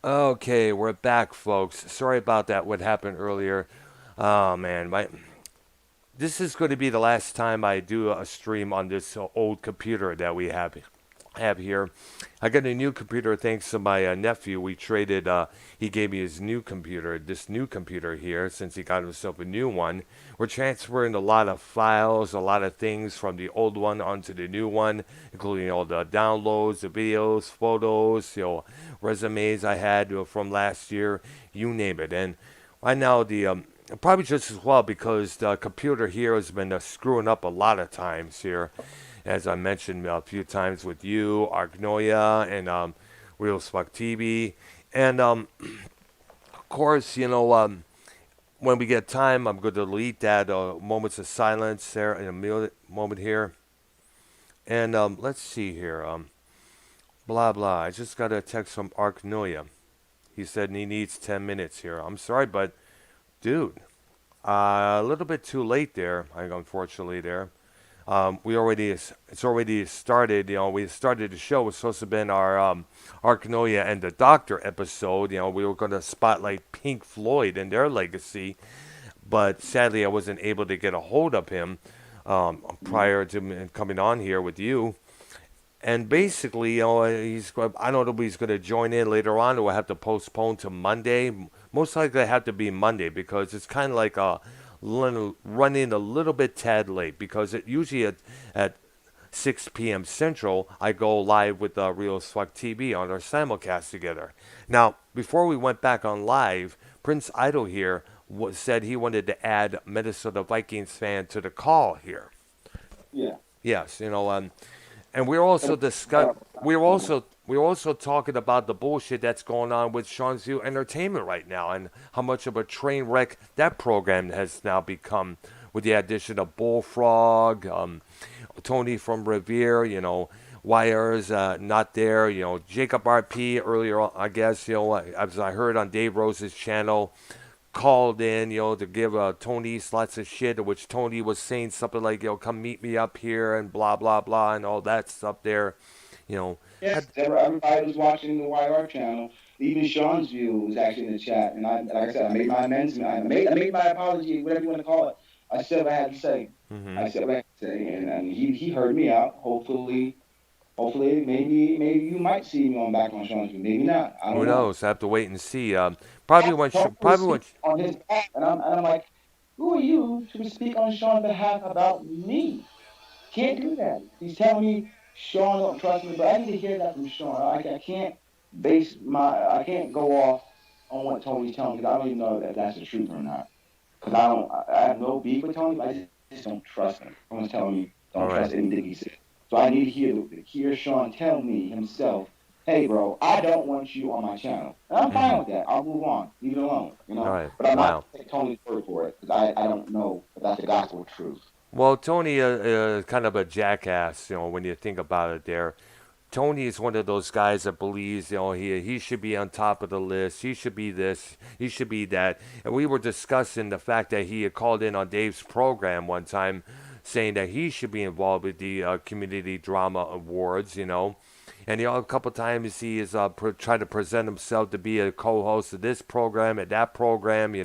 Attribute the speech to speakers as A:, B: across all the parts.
A: Okay, we're back, folks. Sorry about that. What happened earlier? Oh man, my this is going to be the last time I do a stream on this old computer that we have here. I got a new computer thanks to my nephew. We traded. He gave me his new computer, this new computer here, since he got himself a new one. We're transferring a lot of files, a lot of things from the old one onto the new one, including all the downloads, the videos, photos, resumes I had from last year, you name it. And right now, the probably just as well because the computer here has been screwing up a lot of times here, as I mentioned a few times with you, Arknolia, and Real Spuck TV. And of course, when we get time, I'm going to delete that moments of silence there in moment here. And let's see here. Blah, blah. I just got a text from Arknolia. He said he needs 10 minutes here. I'm sorry, but dude, a little bit too late there, unfortunately, there. It's already started. We started the show. It was supposed to have been our Arknolia and the Doctor episode. We were going to spotlight Pink Floyd and their legacy, but sadly, I wasn't able to get a hold of him prior to coming on here with you. And basically, I don't know if he's going to join in later on, or we'll have to postpone to Monday. Most likely, have to be Monday because it's kind of like running a little bit tad late because it usually at 6 p.m. Central, I go live with Real Swag TV on our simulcast together. Now, before we went back on live, Prince Idol here said he wanted to add Minnesota Vikings fan to the call here.
B: Yeah.
A: Yes, and we're also discuss we're also talking about the bullshit that's going on with Sean's View Entertainment right now and how much of a train wreck that program has now become with the addition of Bullfrog, Tony from Revere, Wires not there, Jacob RP earlier on, I guess, as I heard on Dave Rose's channel, called in, to give Tony lots of shit, which Tony was saying something like, come meet me up here and blah, blah, blah, and all that stuff there. You know,
B: Yes,
A: had,
B: everybody was watching the YR channel. Even Sean's view was actually in the chat, and like I said, I made my amends. I made my apology, whatever you want to call it. I said what I had to say.
A: hmm
B: I said what I had to say, and he heard me out. Hopefully, maybe you might see me on back on Sean's view. Maybe not. I
A: Who
B: don't know.
A: knows? I have to wait and see.
B: Tony was speaking on his behalf, and I'm like, who are you to speak on Sean's behalf about me? Can't do that. He's telling me Sean don't trust me, but I need to hear that from Sean. I can't I can't go off on what Tony's telling me because I don't even know if that's the truth or not. Because I have no beef with Tony, but I just don't trust him. Someone's telling me
A: all
B: don't
A: right.
B: trust anything he says. So I need to hear Sean tell me himself, hey bro, I don't want you on my channel. And I'm fine
A: hmm
B: with that. I'll move on, leave it alone,
A: All right.
B: But I'm not
A: Wow.
B: gonna take Tony's word for it because I don't know if that's the gospel truth.
A: Well, Tony kind of a jackass, when you think about it there. Tony is one of those guys that believes, he should be on top of the list. He should be this. He should be that. And we were discussing the fact that he had called in on Dave's program one time, saying that he should be involved with the community drama awards. And a couple times he is tried to present himself to be a co-host of this program and that program.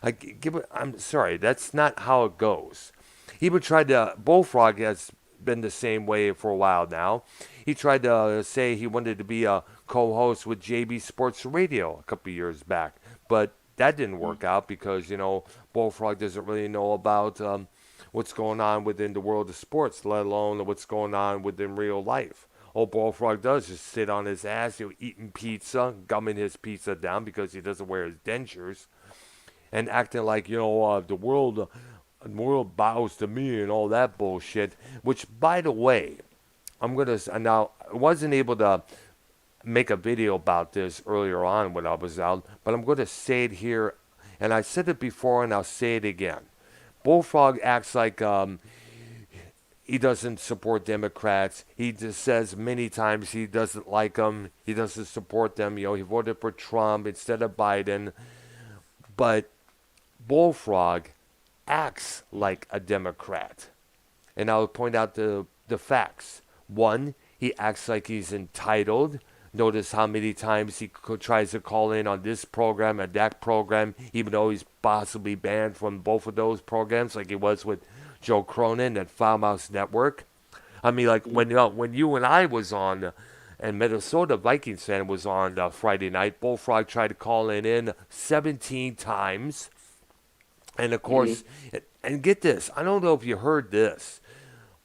A: I'm sorry, that's not how it goes. He would try to. Bullfrog has been the same way for a while now. He tried to say he wanted to be a co-host with JB Sports Radio a couple of years back, but that didn't work out because Bullfrog doesn't really know about what's going on within the world of sports, let alone what's going on within real life. All Bullfrog does is sit on his ass, eating pizza, gumming his pizza down because he doesn't wear his dentures, and acting like the world bows to me and all that bullshit. Which, by the way, I'm gonna now I wasn't able to make a video about this earlier on when I was out, but I'm gonna say it here, and I said it before and I'll say it again. Bullfrog acts like he doesn't support Democrats. He just says many times he doesn't like them. He doesn't support them. He voted for Trump instead of Biden. But Bullfrog acts like a Democrat. And I'll point out the facts. One, he acts like he's entitled Notice how many times he tries to call in on this program and that program, even though he's possibly banned from both of those programs, like he was with Joe Cronin and Farmhouse Network. I mean, like when you and I was on, and Minnesota Vikings fan was on Friday night, Bullfrog tried to call in 17 times, and of course, and get this, I don't know if you heard this.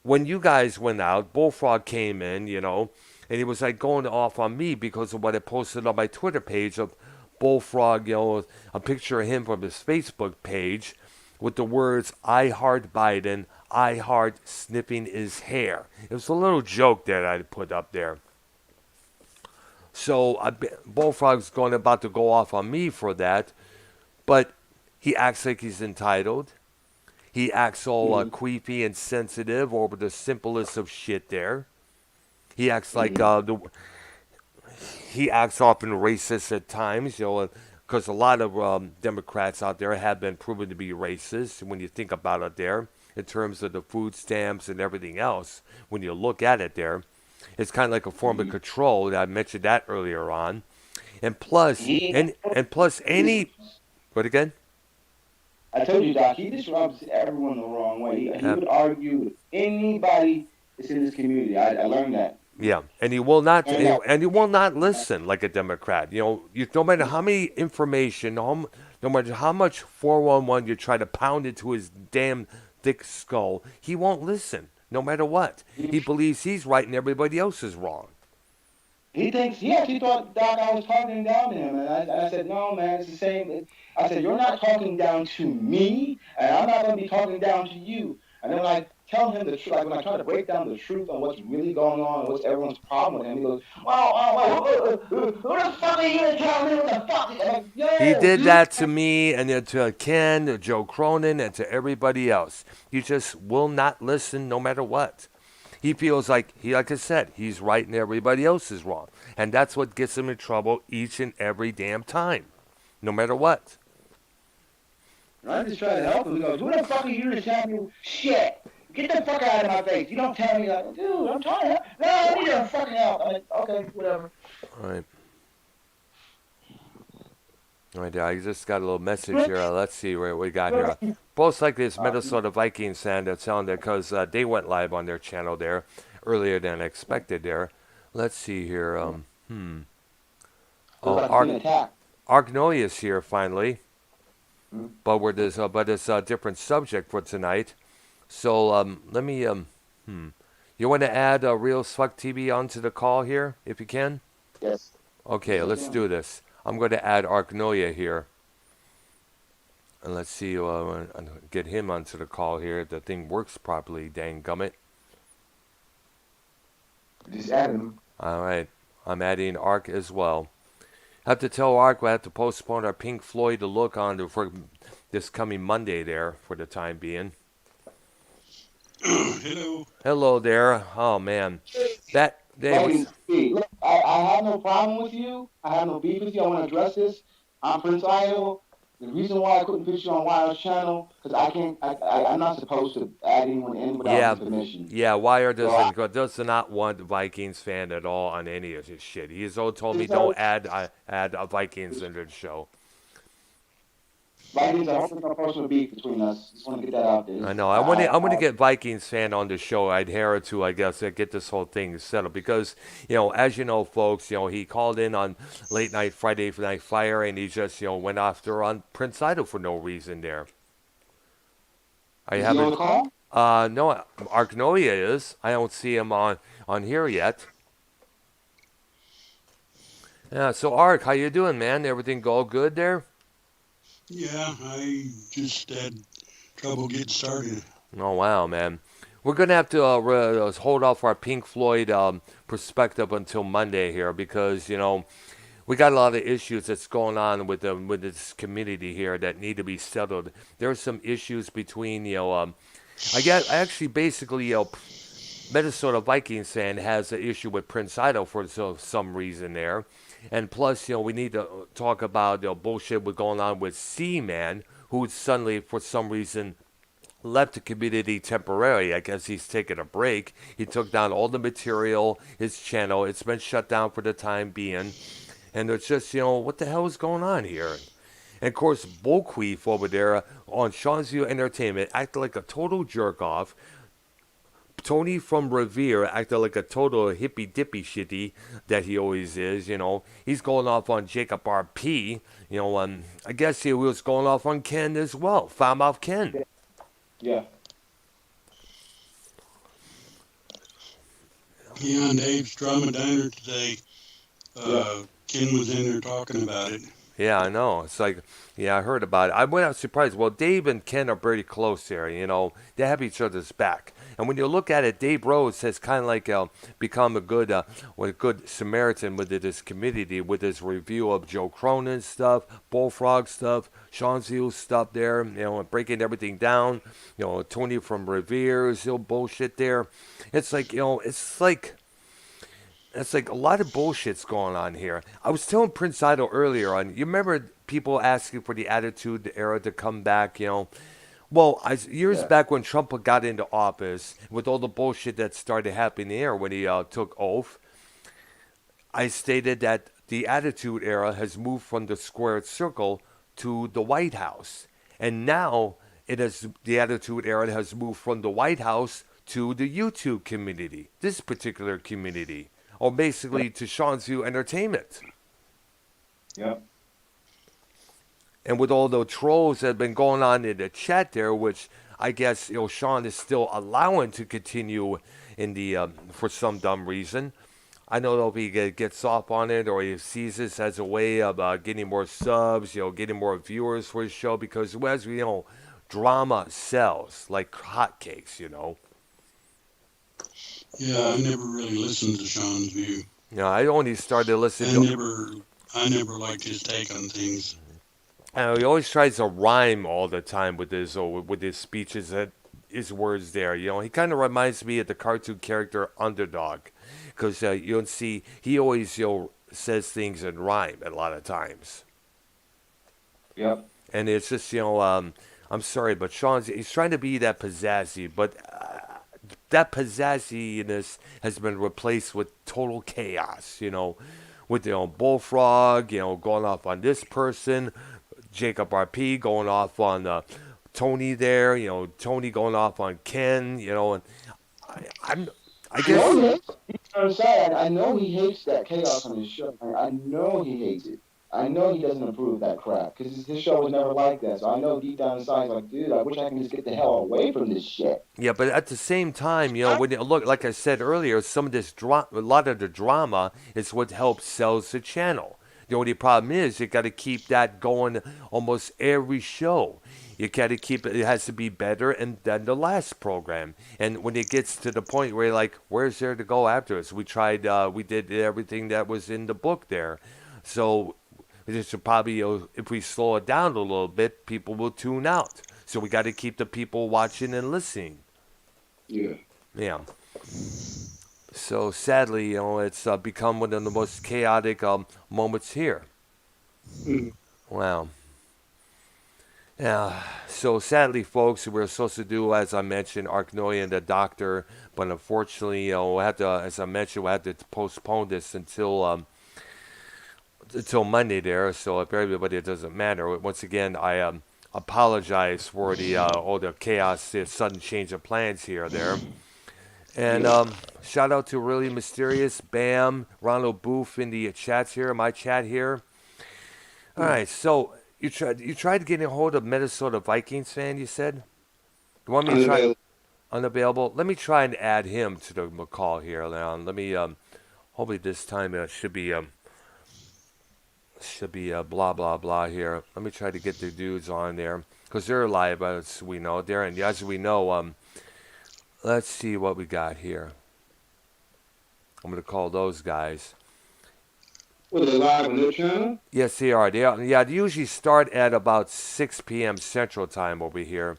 A: When you guys went out, Bullfrog came in, and he was like going off on me because of what I posted on my Twitter page of Bullfrog, a picture of him from his Facebook page with the words, I heart Biden, I heart sniffing his hair. It was a little joke that I put up there. So Bullfrog's about to go off on me for that, but he acts like he's entitled. He acts all creepy and sensitive over the simplest of shit there. He acts like he acts often racist at times, because a lot of Democrats out there have been proven to be racist when you think about it there, in terms of the food stamps and everything else. When you look at it there, it's kind of like a form of control. I mentioned that earlier on, and plus, and plus any. What again?
B: I told you, Doc, he disrupts everyone the wrong way. He would argue with anybody that's in this community. I learned that.
A: Yeah, and he will not, and he will not listen like a Democrat. No matter how many information, no matter how much 411 you try to pound into his damn thick skull, he won't listen. No matter what, he believes he's right and everybody else is wrong.
B: He actually thought, Doc, I was talking down to him. And I said, no, man, it's the same. I said, you're not talking down to me, and I'm not going to be talking down to you. And then when I tell him the truth, like when I try to break down the truth on what's really going on and what's everyone's problem with him, he goes, who the fuck are you to tell me what the fuck? Like,
A: he did that to me and to Ken, to Joe Cronin, and to everybody else. He just will not listen no matter what. He feels like I said, he's right and everybody else is wrong. And that's what gets him in trouble each and every damn time, no matter what.
B: I just try to help him. He goes, who the fuck are you to tell me shit? Get the fuck out of my face. You don't tell me, like, dude, I'm trying to help. No, I need your fucking help. I'm like, okay, whatever.
A: All right. All right, I just got a little message here. Let's see what we got here. Most likely it's Minnesota Vikings fan that's on there because they went live on their channel there earlier than expected there. Let's see here. Arknolia is here finally. But it's a different subject for tonight. So let me You want to add Real Fuck TV onto the call here, if you can?
B: Yes.
A: Okay, let's do this. I'm going to add Arknolia here. And let's see, get him onto the call here. If the thing works properly, dang gummit.
B: Just add him.
A: All right, I'm adding Ark as well. I have to tell Ark we have to postpone our Pink Floyd to look on for this coming Monday there for the time being.
C: Hello.
A: Hello there. Oh man, that day was.
B: Look, I have no problem with you. I have no beef with you. I want to address this. I'm Prince Idol. The reason why I couldn't put you on Wire's channel because I'm not supposed to add anyone in without his permission.
A: Yeah, Wire does not want Vikings fan at all on any of his shit. He's told me don't add Vikings into the show.
B: Vikings, I hope there's no personal beef between us. Just want to get that out there.
A: I know. I want to get Vikings fan on the show. I'd adhere to, I guess, get this whole thing settled because, as you know, folks, he called in on late night Friday Night Fire and he just, went after on Prince Idol for no reason there.
B: Is he on the call?
A: No, Arknolia is. I don't see him on here yet. Yeah. So Ark, how you doing, man? Everything go good there?
C: Yeah, I just had trouble getting started.
A: Oh, wow, man. We're going to have to hold off our Pink Floyd perspective until Monday here because, we got a lot of issues that's going on with this community here that need to be settled. There are some issues between, Minnesota Vikings fan has an issue with Prince Idol for some reason there. And plus, we need to talk about bullshit going on with C-Man, who suddenly, for some reason, left the community temporarily. I guess he's taking a break. He took down all the material, his channel. It's been shut down for the time being. And it's just, what the hell is going on here? And of course, Bullqueef over there on Sean's View Entertainment acted like a total jerk off. Tony from Revere acted like a total hippy dippy shitty that he always is. He's going off on Jacob RP. I guess he was going off on Ken as well. Foulmouth Ken.
B: Yeah.
C: Yeah, on Dave's Drama Diner today, Ken was in there talking about it.
A: Yeah, I know. It's like, yeah, I heard about it. I went out surprised. Well, Dave and Ken are pretty close there. They have each other's back. And when you look at it, Dave Rose has kind of like become a good Samaritan with this community, with his review of Joe Cronin stuff, Bullfrog stuff, Sean's View stuff there, breaking everything down. Tony from Revere's bullshit there. It's like, it's like a lot of bullshit's going on here. I was telling Prince Idol earlier on, you remember people asking for the Attitude Era to come back, Well, years back when Trump got into office, with all the bullshit that started happening there when he took oath, I stated that the Attitude Era has moved from the squared circle to the White House. And now the Attitude Era has moved from the White House to the YouTube community, this particular community. Or basically to Sean's View Entertainment.
B: Yep.
A: And with all the trolls that have been going on in the chat there, which I guess Sean is still allowing to continue in the for some dumb reason. I don't know if he gets off on it or he sees this as a way of getting more subs, getting more viewers for his show, because as we know, drama sells like hotcakes,
C: Yeah, I never really listened to Sean's View.
A: I only started listening
C: I never liked his take on things.
A: He always tries to rhyme all the time with his speeches and his words there. He kind of reminds me of the cartoon character Underdog, because he always says things in rhyme a lot of times.
B: Yep.
A: And it's just I'm sorry, but he's trying to be that pizzazzy, but that pizzazziness has been replaced with total chaos, with Bullfrog, going off on this person, Jacob RP going off on Tony there, Tony going off on Ken, and I guess.
B: I know he hates that chaos on his show. I know he hates it. I know he doesn't approve of that crap, because his show was never like that. So I know deep down inside, he's like, dude, I wish I can just get the hell away from this shit.
A: Yeah, but at the same time, when you look, like I said earlier, some of this a lot of the drama is what helps sells the channel. The only problem is you got to keep that going almost every show. You got to keep it. It has to be better than the last program. And when it gets to the point where you're like, where's there to go after us? We tried. We did everything that was in the book there. So this should probably, if we slow it down a little bit, people will tune out. So we got to keep the people watching and listening.
B: Yeah.
A: Yeah. So sadly, it's become one of the most chaotic moments here.
B: Mm.
A: Wow. Yeah. So sadly, folks, we were supposed to do, as I mentioned, Arknolia and the Doctor, but unfortunately, we'll have to, as I mentioned, we'll have to postpone this until Monday there. So if everybody, it doesn't matter. Once again, I apologize for the all the chaos, the sudden change of plans here there. And shout out to Really Mysterious, Bam, Ronald Booth in the chats here, my chat here. All right, so you tried getting a hold of Minnesota Vikings fan, you said? You want me to try? Unavailable? Let me try and add him to the call here, Leon. Let me, hopefully this time it should be blah, blah, blah here. Let me try to get the dudes on there, because they're live, as we know. And as we know, let's see what we got here. I'm going to call those guys.
B: Were they live on their channel?
A: Yes, they are. They usually start at about 6 p.m. Central Time over here.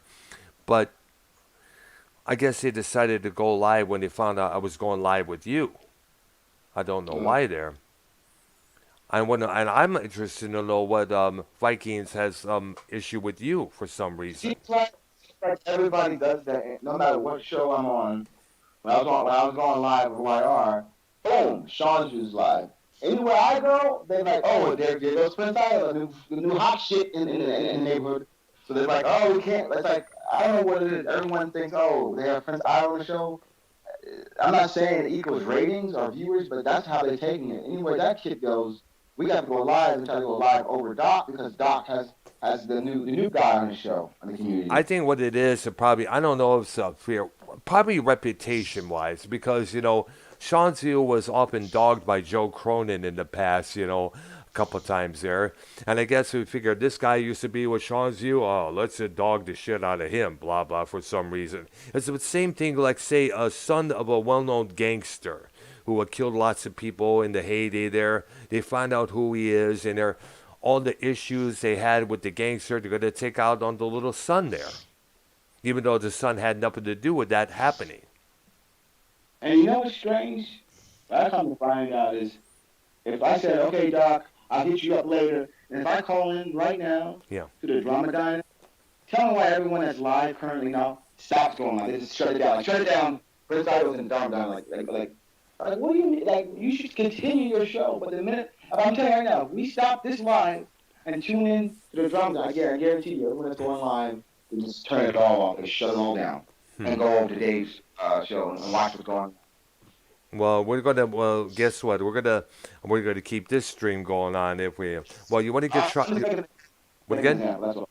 A: But I guess they decided to go live when they found out I was going live with you. I don't know why there. And I'm interested to know what Vikings has issue with you for some reason.
B: like everybody does that. No matter what show I'm on, when I was going live with YR, boom, Sean's was live. Anywhere I go, they're like, oh, there goes Prince Idol, the new hot shit in the neighborhood. So they're like, oh, we can't. It's like I don't know what it is. Everyone thinks, oh, they have Prince Idol on the show. I'm not saying it equals ratings or viewers, but that's how they're taking it. Anyway, that kid goes, we got to go live and try to go live over Doc because Doc has the new guy on the show on the
A: I
B: community.
A: think what it is, probably, I don't know if it's fear, probably reputation wise, because, Sean's View was often dogged by Joe Cronin in the past, a couple times there. And I guess we figured this guy used to be with Sean's View, oh, let's dog the shit out of him, blah, blah, for some reason. It's the same thing, like, say, a son of a well known gangster who had killed lots of people in the heyday there. They find out who he is, and they're all the issues they had with the gangster, they're going to take out on the little son there, even though the son had nothing to do with that happening.
B: And you know what's strange? What I come to find out is if I said, okay, Doc, I'll hit you up later, and if I call in right now
A: Yeah.
B: to the drama diner, tell me why everyone that's live currently now stops going live. They just shut it down. Like, shut it down. Prince Idol's in the drama diner. Like, what do you mean? Like, you should continue your show. But the minute, I'm telling you right now, if we stop this live and tune in to the drama diner, I guarantee you, everyone that's going live, they just turn it all off. They shut it all down and go over to Dave's show and watch what's going on.
A: Well, guess what? We're gonna keep this stream going on if we. Well, you want to get
B: I'm
A: try.
B: just making
A: What
B: an
A: again?
B: example. That's all.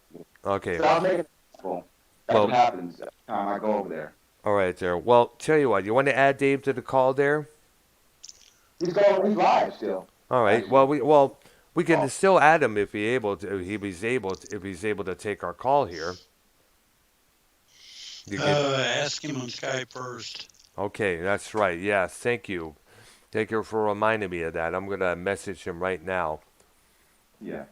A: Okay.
B: So I'll make it example. That's what
A: Well,
B: happens every time I go over there.
A: all right there. Well, tell you what. You want to add Dave to the call there?
B: He's live still,
A: All right.
B: actually.
A: We can
B: Oh,
A: still add him if he's able to take our call here. You can.
C: Ask him on Skype first.
A: Okay, that's right. Yes, thank you. Thank you for reminding me of that. I'm gonna message him right now.
B: yeah.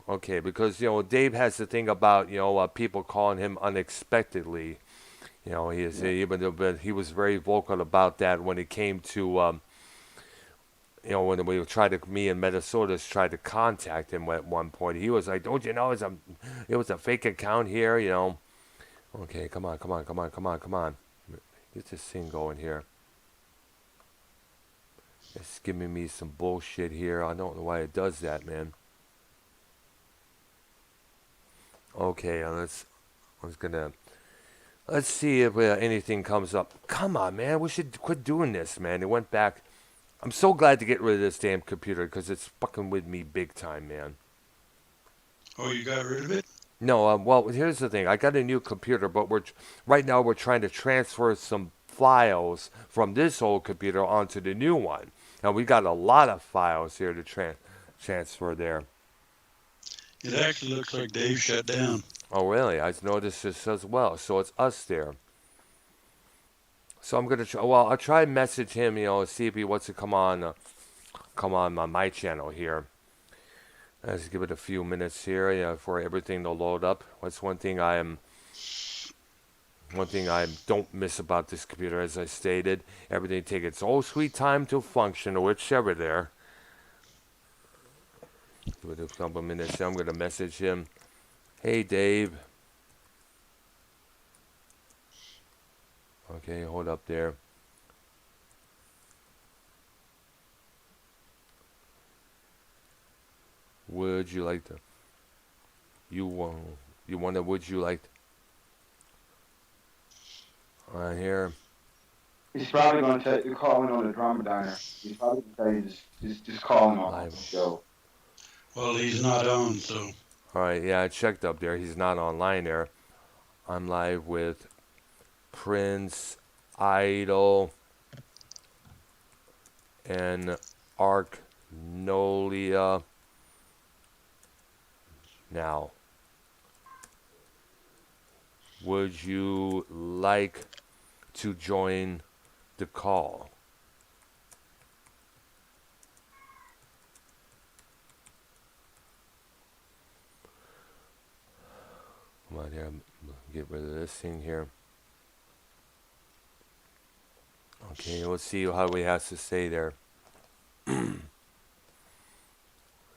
A: Okay, because Dave has the thing about people calling him unexpectedly. He is
B: Yeah.
A: even though, but he was very vocal about that when it came to when we tried to me and Minnesota's tried to contact him at one point. He was like, "Don't you know it was a fake account here." Okay, come on, come on, come on, come on, come on. Get this thing going here. It's giving me some bullshit here. I don't know why it does that, man. Okay, let's see if anything comes up. Come on, man. We should quit doing this, man. It went back. I'm so glad to get rid of this damn computer because it's fucking with me big time, man.
C: Oh, you got rid of it?
A: No, well, here's the thing. I got a new computer, but right now we're trying to transfer some files from this old computer onto the new one. Now we got a lot of files here to transfer there.
C: It actually looks like Dave shut down.
A: Oh, really? I noticed this as well. So it's us there. So I'm gonna try. Well, I'll try and message him. See if he wants to come on my channel here. Let's give it a few minutes here, for everything to load up. That's one thing I don't miss about this computer, as I stated. Everything take its own sweet time to function, or whichever there. Give it a couple minutes. I'm gonna message him. Hey, Dave. Okay, hold up there. Would you like to? You want to? Would you like to? Right here.
B: He's probably going to tell you calling on the drama diner. He's probably going to tell you just calling on the show.
C: Well, he's not on, so.
A: All right, yeah, I checked up there. He's not online there. I'm live with Prince Idol and Arknolia now. Would you like to join the call? Come on here, get rid of this thing here. Okay, let's see how he has to say there.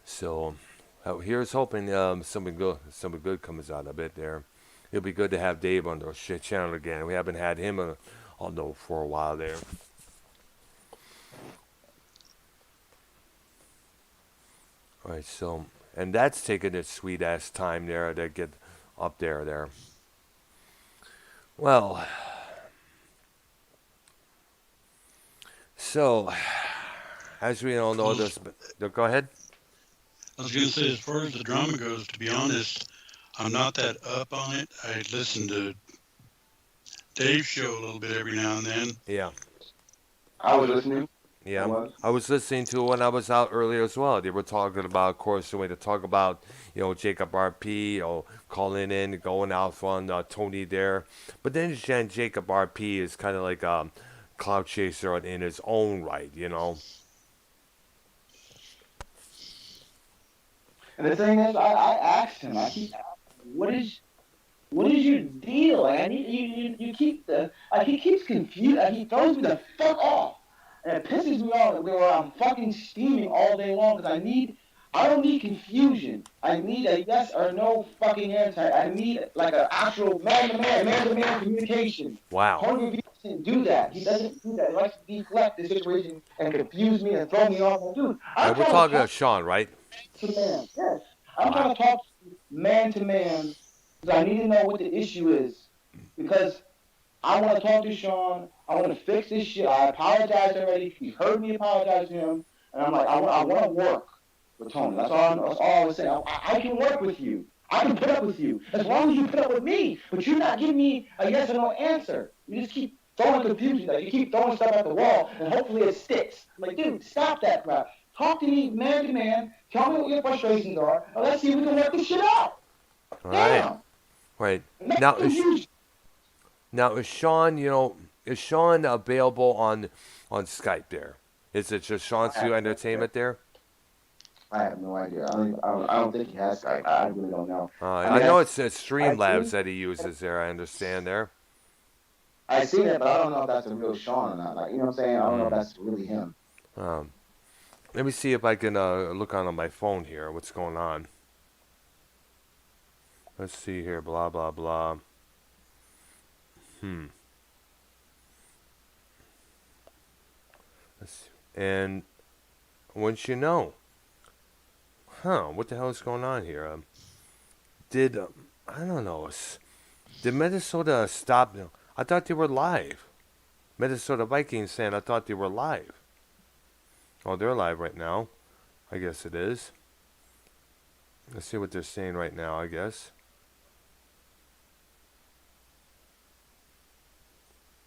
A: So, here's hoping something good comes out of it there. It'll be good to have Dave on the channel again. We haven't had him on the for a while there. All right, so and that's taking its sweet ass time there to get up there. Well, so as we all know,
C: Well,
A: this. Go ahead.
C: I was going to say, as far as the drama goes, to be honest, I'm not that up on it. I listen to Dave's show a little bit every now and then,
A: Yeah.
B: I was listening. I
A: Yeah,
B: was.
A: I was listening to it when I was out earlier as well. They were talking about, of course, the way to talk about, Jacob RP, calling in, going out on Tony there. But then Jacob RP is kind of like a cloud chaser in his own right.
B: And the thing is, I asked him. I keep asking, what is your deal? Like, I need you keep the like he keeps confused. Like, he throws me the fuck off, and it pisses me off where I'm fucking steaming all day long because I don't need confusion. I need a yes or no fucking answer. I need like an actual man to man communication.
A: Wow.
B: Tony V doesn't do that. He doesn't do that. He likes to deflect the situation and confuse me and throw me off. Like, dude, I'm
A: And we're
B: trying to
A: talking to
B: talk
A: Sean, right?
B: to man. Yes, I'm trying
A: Wow.
B: to talk man to man because I need to know what the issue is. Because I want to talk to Sean. I want to fix this shit. I apologize already. He heard me apologize to him. And I'm like, I want to work with Tony. That's all I was saying. I can work with you. I can put up with you. As long as you put up with me. But you're not giving me a yes or no answer. You just keep throwing confusion. Like, you keep throwing stuff at the wall, and hopefully it sticks. I'm like, dude, stop that crap. Talk to me man to man. Tell me what your frustrations are. And let's see if we can work this shit out.
A: All right.
B: Damn.
A: Right.
B: Not
A: Now,
B: confusion.
A: is Sean, is Sean available on Skype there? Is it just Sean Sue Entertainment there?
B: I have no idea. I don't think he has Skype. I really don't know.
A: I know it's
B: I
A: Streamlabs
B: seen,
A: that he uses there. I understand there.
B: I seen it, but I don't know if that's a real Sean or not. Like, you know what I'm saying? I don't know if
A: Mm.
B: that's really him.
A: Um, Let me see if I can look on my phone here. What's going on? Let's see here. Blah blah blah. Hmm. Let's see. And once you know, what the hell is going on here? Did I don't know? Did Minnesota stop? I thought they were live. Minnesota Vikings saying I thought they were live. Oh, they're live right now. I guess it is. Let's see what they're saying right now. I guess.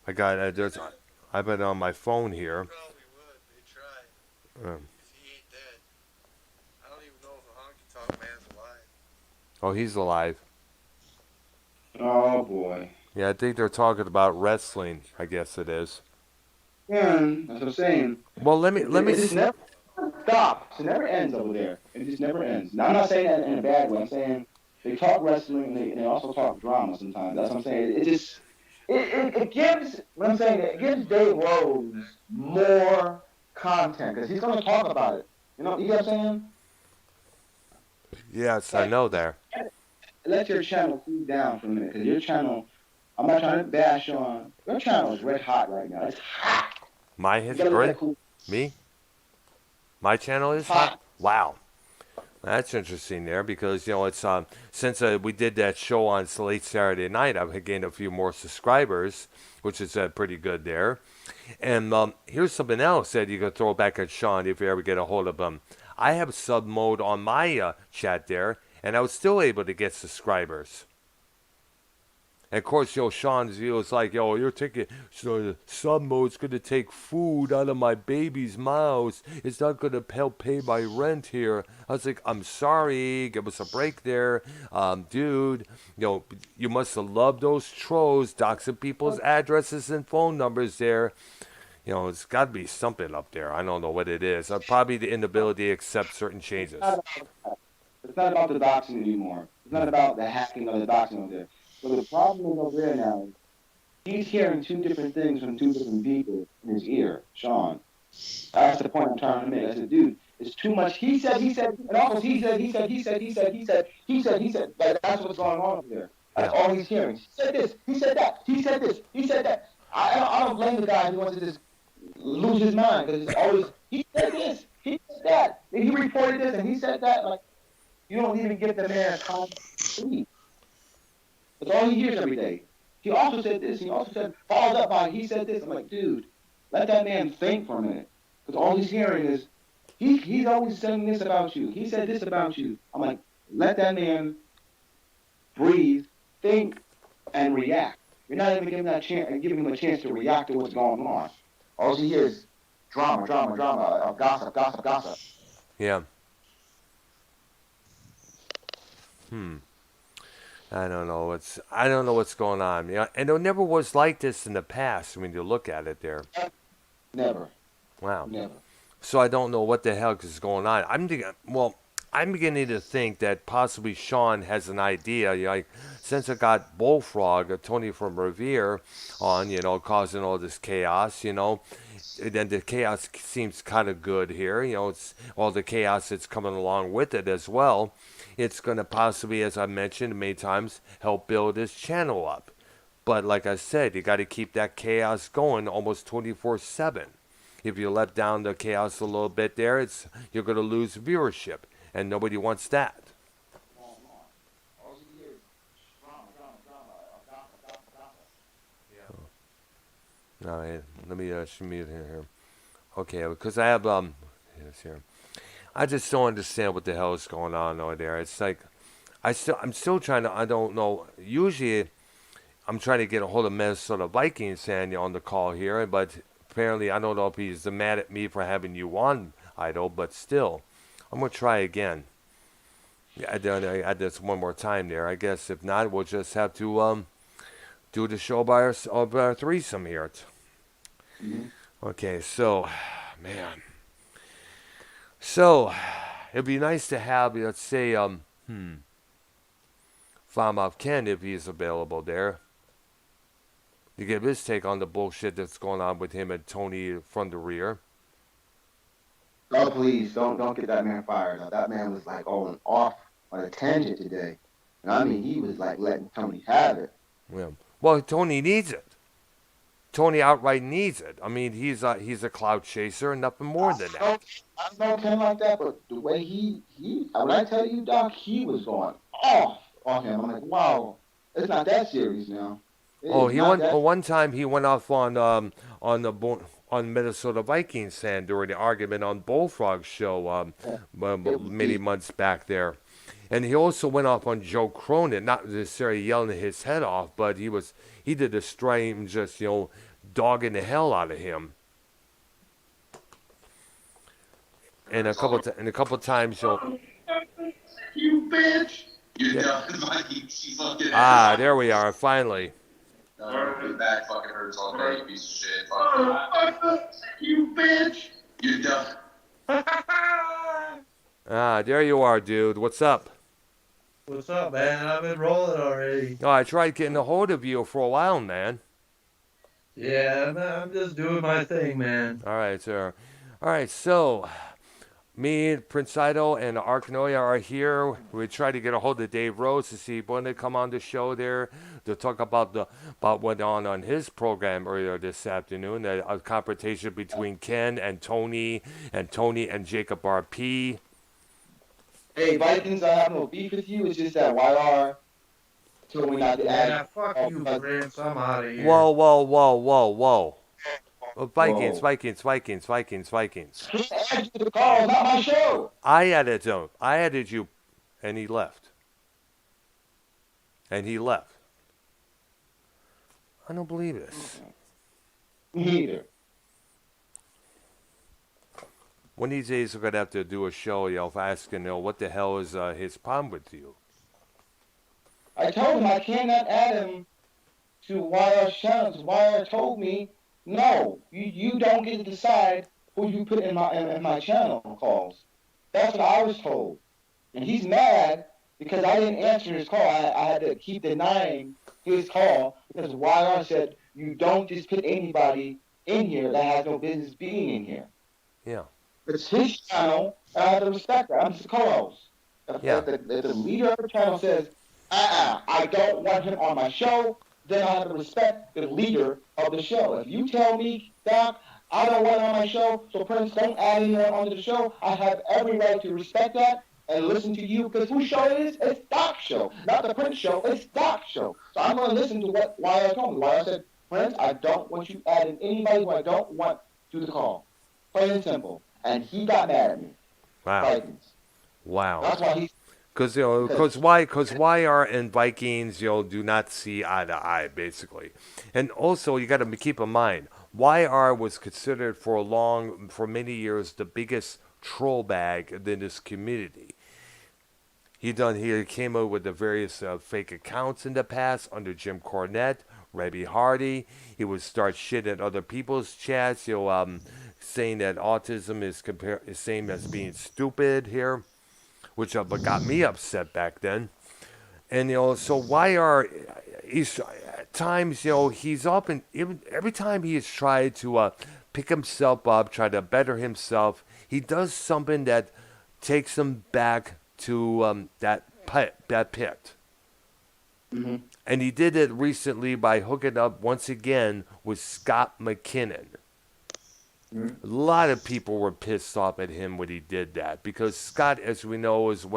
A: I got there's. I've been on my phone here.
D: Probably would. They try.
A: Um,
D: If he ain't dead. I don't even know if a honky tonk man's alive.
A: oh, he's alive.
B: Oh boy.
A: Yeah, I think they're talking about wrestling. I guess it is.
B: Yeah, that's what I'm saying.
A: Well, let me
B: It just never stops. It never ends over there. It just never ends. Now, I'm not saying that in a bad way. I'm saying they talk wrestling and they also talk drama sometimes. That's what I'm saying. It just it gives what I'm saying. It gives Dave Rose more content because he's going to talk about it. You get what I'm saying?
A: Yes, I know there.
B: Let your channel cool down for a minute because your channel. I'm not trying to bash on. Your channel is red hot right now. It's hot.
A: My
B: You gotta let
A: history.
B: it cool.
A: Me? My channel is hot. Wow. That's interesting there because it's since we did that show on late Saturday night, I've gained a few more subscribers, which is pretty good there. And here's something else that you can throw back at Sean if you ever get a hold of him. I have sub mode on my chat there, and I was still able to get subscribers. And of course, Sean's view is like, you're taking, so the sub mode's going to take food out of my baby's mouth. It's not going to help pay my rent here. I was like, I'm sorry, give us a break there. Dude, you must have loved those trolls, doxing people's addresses and phone numbers there. It's got to be something up there. I don't know what it is. Probably the inability to accept certain changes.
B: It's not about the doxing anymore. It's not about the hacking or the doxing over there. So the problem is over there now is he's hearing two different things from two different people in his ear, Sean. That's the point I'm trying to make. I said, dude, it's too much. He said, and also he said. Like, that's what's going on over there. That's all he's hearing. He said this. He said that. He said this. He said that. I don't blame the guy who wants to just lose his mind because it's always he said this. He said that. And he reported this and he said that. Like you don't even give the man time to sleep. That's all he hears every day. He also said this. He also said followed up by he said this. I'm like, dude, let that man think for a minute because all he's hearing is he's always saying this about you. He said this about you. I'm like, let that man breathe, think, and react. You're not even giving him a chance to react to what's going on. All he hears is drama, drama, drama, gossip, gossip, gossip.
A: Yeah. I don't know what's going on. Yeah, and it never was like this in the past when you look at it there.
B: Never.
A: Wow.
B: Never.
A: So I don't know what the hell is going on. I'm beginning to think that possibly Sean has an idea. Like since I got Bullfrog, Tony from Revere, on, causing all this chaos, and then the chaos seems kind of good here. It's all the chaos that's coming along with it as well. It's going to possibly, as I mentioned many times, help build his channel up. But like I said, you got to keep that chaos going almost 24/7. If you let down the chaos a little bit there, you're going to lose viewership, and nobody wants that. All right, let me mute here. Okay, because I have yes, here. I just don't understand what the hell is going on over there. It's like I'm still trying to. I don't know. Usually, I'm trying to get a hold of Minnesota Vikings fan on the call here, but apparently I don't know if he's mad at me for having you on, Idol. But still, I'm gonna try again. Yeah, I add this one more time there. I guess if not, we'll just have to do the show by our threesome here.
B: Mm-hmm.
A: Okay, so, man. So, it'd be nice to have, let's say, Farmouth Ken, if he's available there, to give his take on the bullshit that's going on with him and Tony from the rear.
B: Oh, please, don't get that man fired. Now, that man was like going off on a tangent today. And I mean, he was like letting Tony have it.
A: Yeah. Well, Tony needs it. Tony outright needs it. I mean, he's a cloud chaser and nothing more than that.
B: I don't know Ken like that, but the way he when I tell you, Doc, he was going off on him. I'm like, wow, it's not that serious now.
A: One time he went off on Minnesota Vikings fan during the argument on Bullfrog's show many months back there. And he also went off on Joe Cronin, not necessarily yelling his head off, but he did a stream just, dogging the hell out of him. And a couple times,
E: You bitch!
D: You're done, Mikey. She's fucking.
A: there we are, finally.
D: Your back fucking hurts all day, you piece of shit. Fuck
E: You bitch!
D: You're done.
A: There you are, dude. What's up?
E: What's up, man? I've been rolling already.
A: Oh, I tried getting a hold of you for a while, man.
E: Yeah, I'm just doing my thing, man.
A: All right, sir. All right, so me, Prince Idol, and Arknolia are here. We tried to get a hold of Dave Rose to see when they come on the show there to talk about what went on his program earlier this afternoon. A confrontation between Ken and Tony and Jacob RP.
B: Hey, Vikings, I have no beef with you. It's just that YR told me not to add.
E: Yeah, fuck you, Prince. I'm out of here.
A: Whoa. Vikings.
B: Whoa.
A: Vikings.
B: He added you to the call, not my show.
A: I added you, and he left. I don't believe this.
B: Me either.
A: One of these days, we're going to have to do a show, asking, what the hell is his problem with you?
B: I told him I cannot add him to YR's channels. YR told me, no, you don't get to decide who you put in my channel calls. That's what I was told. And he's mad because I didn't answer his call. I had to keep denying his call because YR said, you don't just put anybody in here that has no business being in here.
A: Yeah.
B: It's his channel, and I have to respect that. I'm just a co-host. If the leader of the channel says, I don't want him on my show. Then I have to respect the leader of the show. If you tell me, Doc, I don't want him on my show, so Prince, don't add anyone onto the show, I have every right to respect that and listen to you, because whose show it is? It's Doc's show, not the Prince show. It's Doc's show. So I'm going to listen to what YR told me. YR said, Prince, I don't want you adding anybody who I don't want to the call. Plain and simple. And he got mad at me.
A: Wow.
B: Vikings.
A: Wow.
B: That's why he's.
A: Because YR and Vikings do not see eye to eye basically, and also you got to keep in mind YR was considered for many years the biggest troll bag in this community. He came up with the various fake accounts in the past under Jim Cornette, Rebby Hardy. He would start shit at other people's chats, saying that autism is same as being stupid here, which got me upset back then. And so YR, he's at times he's often every time he has tried to pick himself up, try to better himself, he does something that takes him back to that pit.
B: Mm-hmm.
A: And he did it recently by hooking up once again with Scott McKinnon. A lot of people were pissed off at him when he did that because Scott, as we know, is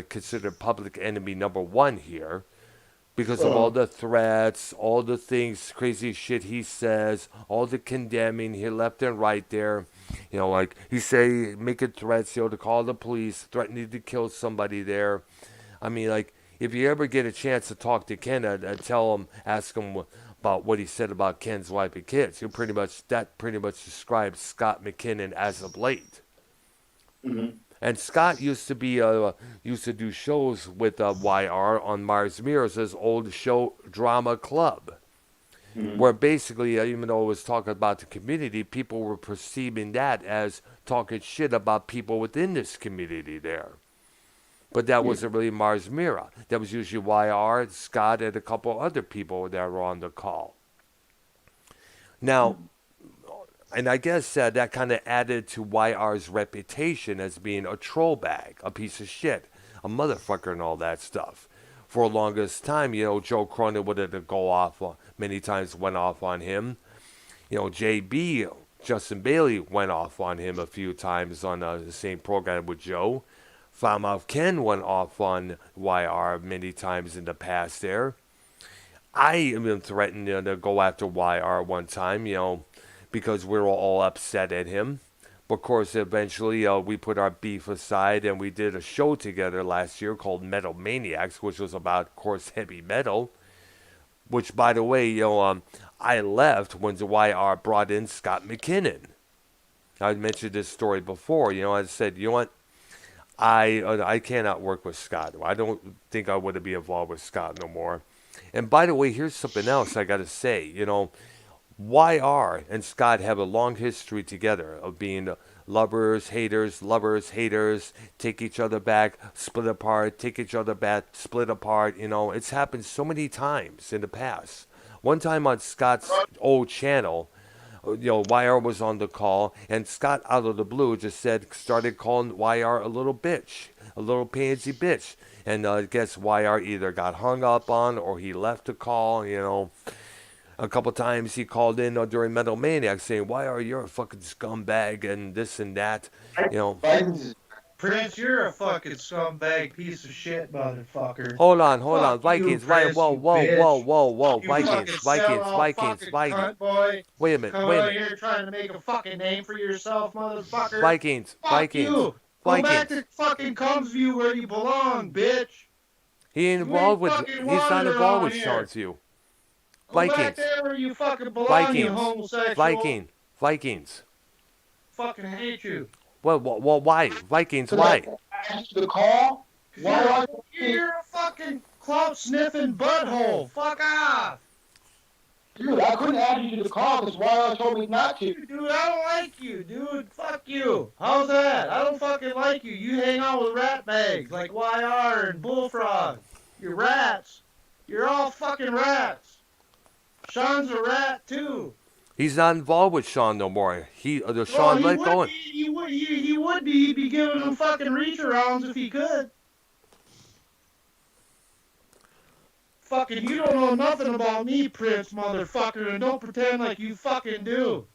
A: considered public enemy number one here because of all the threats, all the things, crazy shit he says, all the condemning here left and right there. Like he say making threats, to call the police, threatening to kill somebody there. I mean, like if you ever get a chance to talk to Ken and ask him about what he said about Ken's wife and kids. That pretty much describes Scott McKinnon as of late.
B: Mm-hmm.
A: And Scott used to do shows with YR on Mars Mirrors' old show Drama Club, where basically, even though it was talking about the community, people were perceiving that as talking shit about people within this community there. But that wasn't really Mars Mirror. That was usually YR, Scott, and a couple other people that were on the call. Now, and I guess that kind of added to YR's reputation as being a troll bag, a piece of shit, a motherfucker and all that stuff. For the longest time, Joe Cronin would have go off, many times went off on him. JB, Justin Bailey, went off on him a few times on the same program with Joe. Falmouth Ken went off on YR many times in the past there. I even threatened to go after YR one time, because we were all upset at him. But of course, eventually we put our beef aside and we did a show together last year called Metal Maniacs, which was about, of course, heavy metal. Which, by the way, I left when the YR brought in Scott McKinnon. I mentioned this story before. I said, what? I cannot work with Scott. I don't think I would be involved with Scott no more. And by the way, here's something else I got to say. YR and Scott have a long history together of being lovers, haters, take each other back, split apart, take each other back, split apart. It's happened so many times in the past. One time on Scott's old channel, YR was on the call, and Scott, out of the blue, started calling YR a little bitch, a little pansy bitch. And I guess YR either got hung up on or he left the call, A couple times he called in during Metal Maniacs saying, YR, you're a fucking scumbag and this and that,
E: Prince, you're a fucking scumbag piece of shit, motherfucker.
A: Hold on.
E: Fuck
A: Vikings,
E: you, Prince,
A: whoa.
E: you bitch.
A: Vikings.
E: Cunt boy.
A: Wait a minute.
E: Come out here trying to make a fucking name for yourself, motherfucker.
A: Vikings.
E: You. Go back to fucking Cumsview where you belong, bitch.
A: He's not involved with Sean's View.
E: Go back there where you fucking belong, you homosexual.
A: Vikings.
E: Fucking hate you.
A: Well, why? Vikings, why?
B: Answer the call.
E: You're a fucking clout sniffing butthole. Fuck off.
B: Dude, I couldn't add you to the call because YR told me not to.
E: Dude, I don't like you, dude. Fuck you. How's that? I don't fucking like you. You hang out with rat bags like YR and Bullfrog. You're rats. You're all fucking rats. Sean's a rat, too.
A: He's not involved with Sean no more. Sean let go.
E: He would be. He'd be giving him fucking reach arounds if he could. Fucking, you don't know nothing about me, Prince, motherfucker, and don't pretend like you fucking do.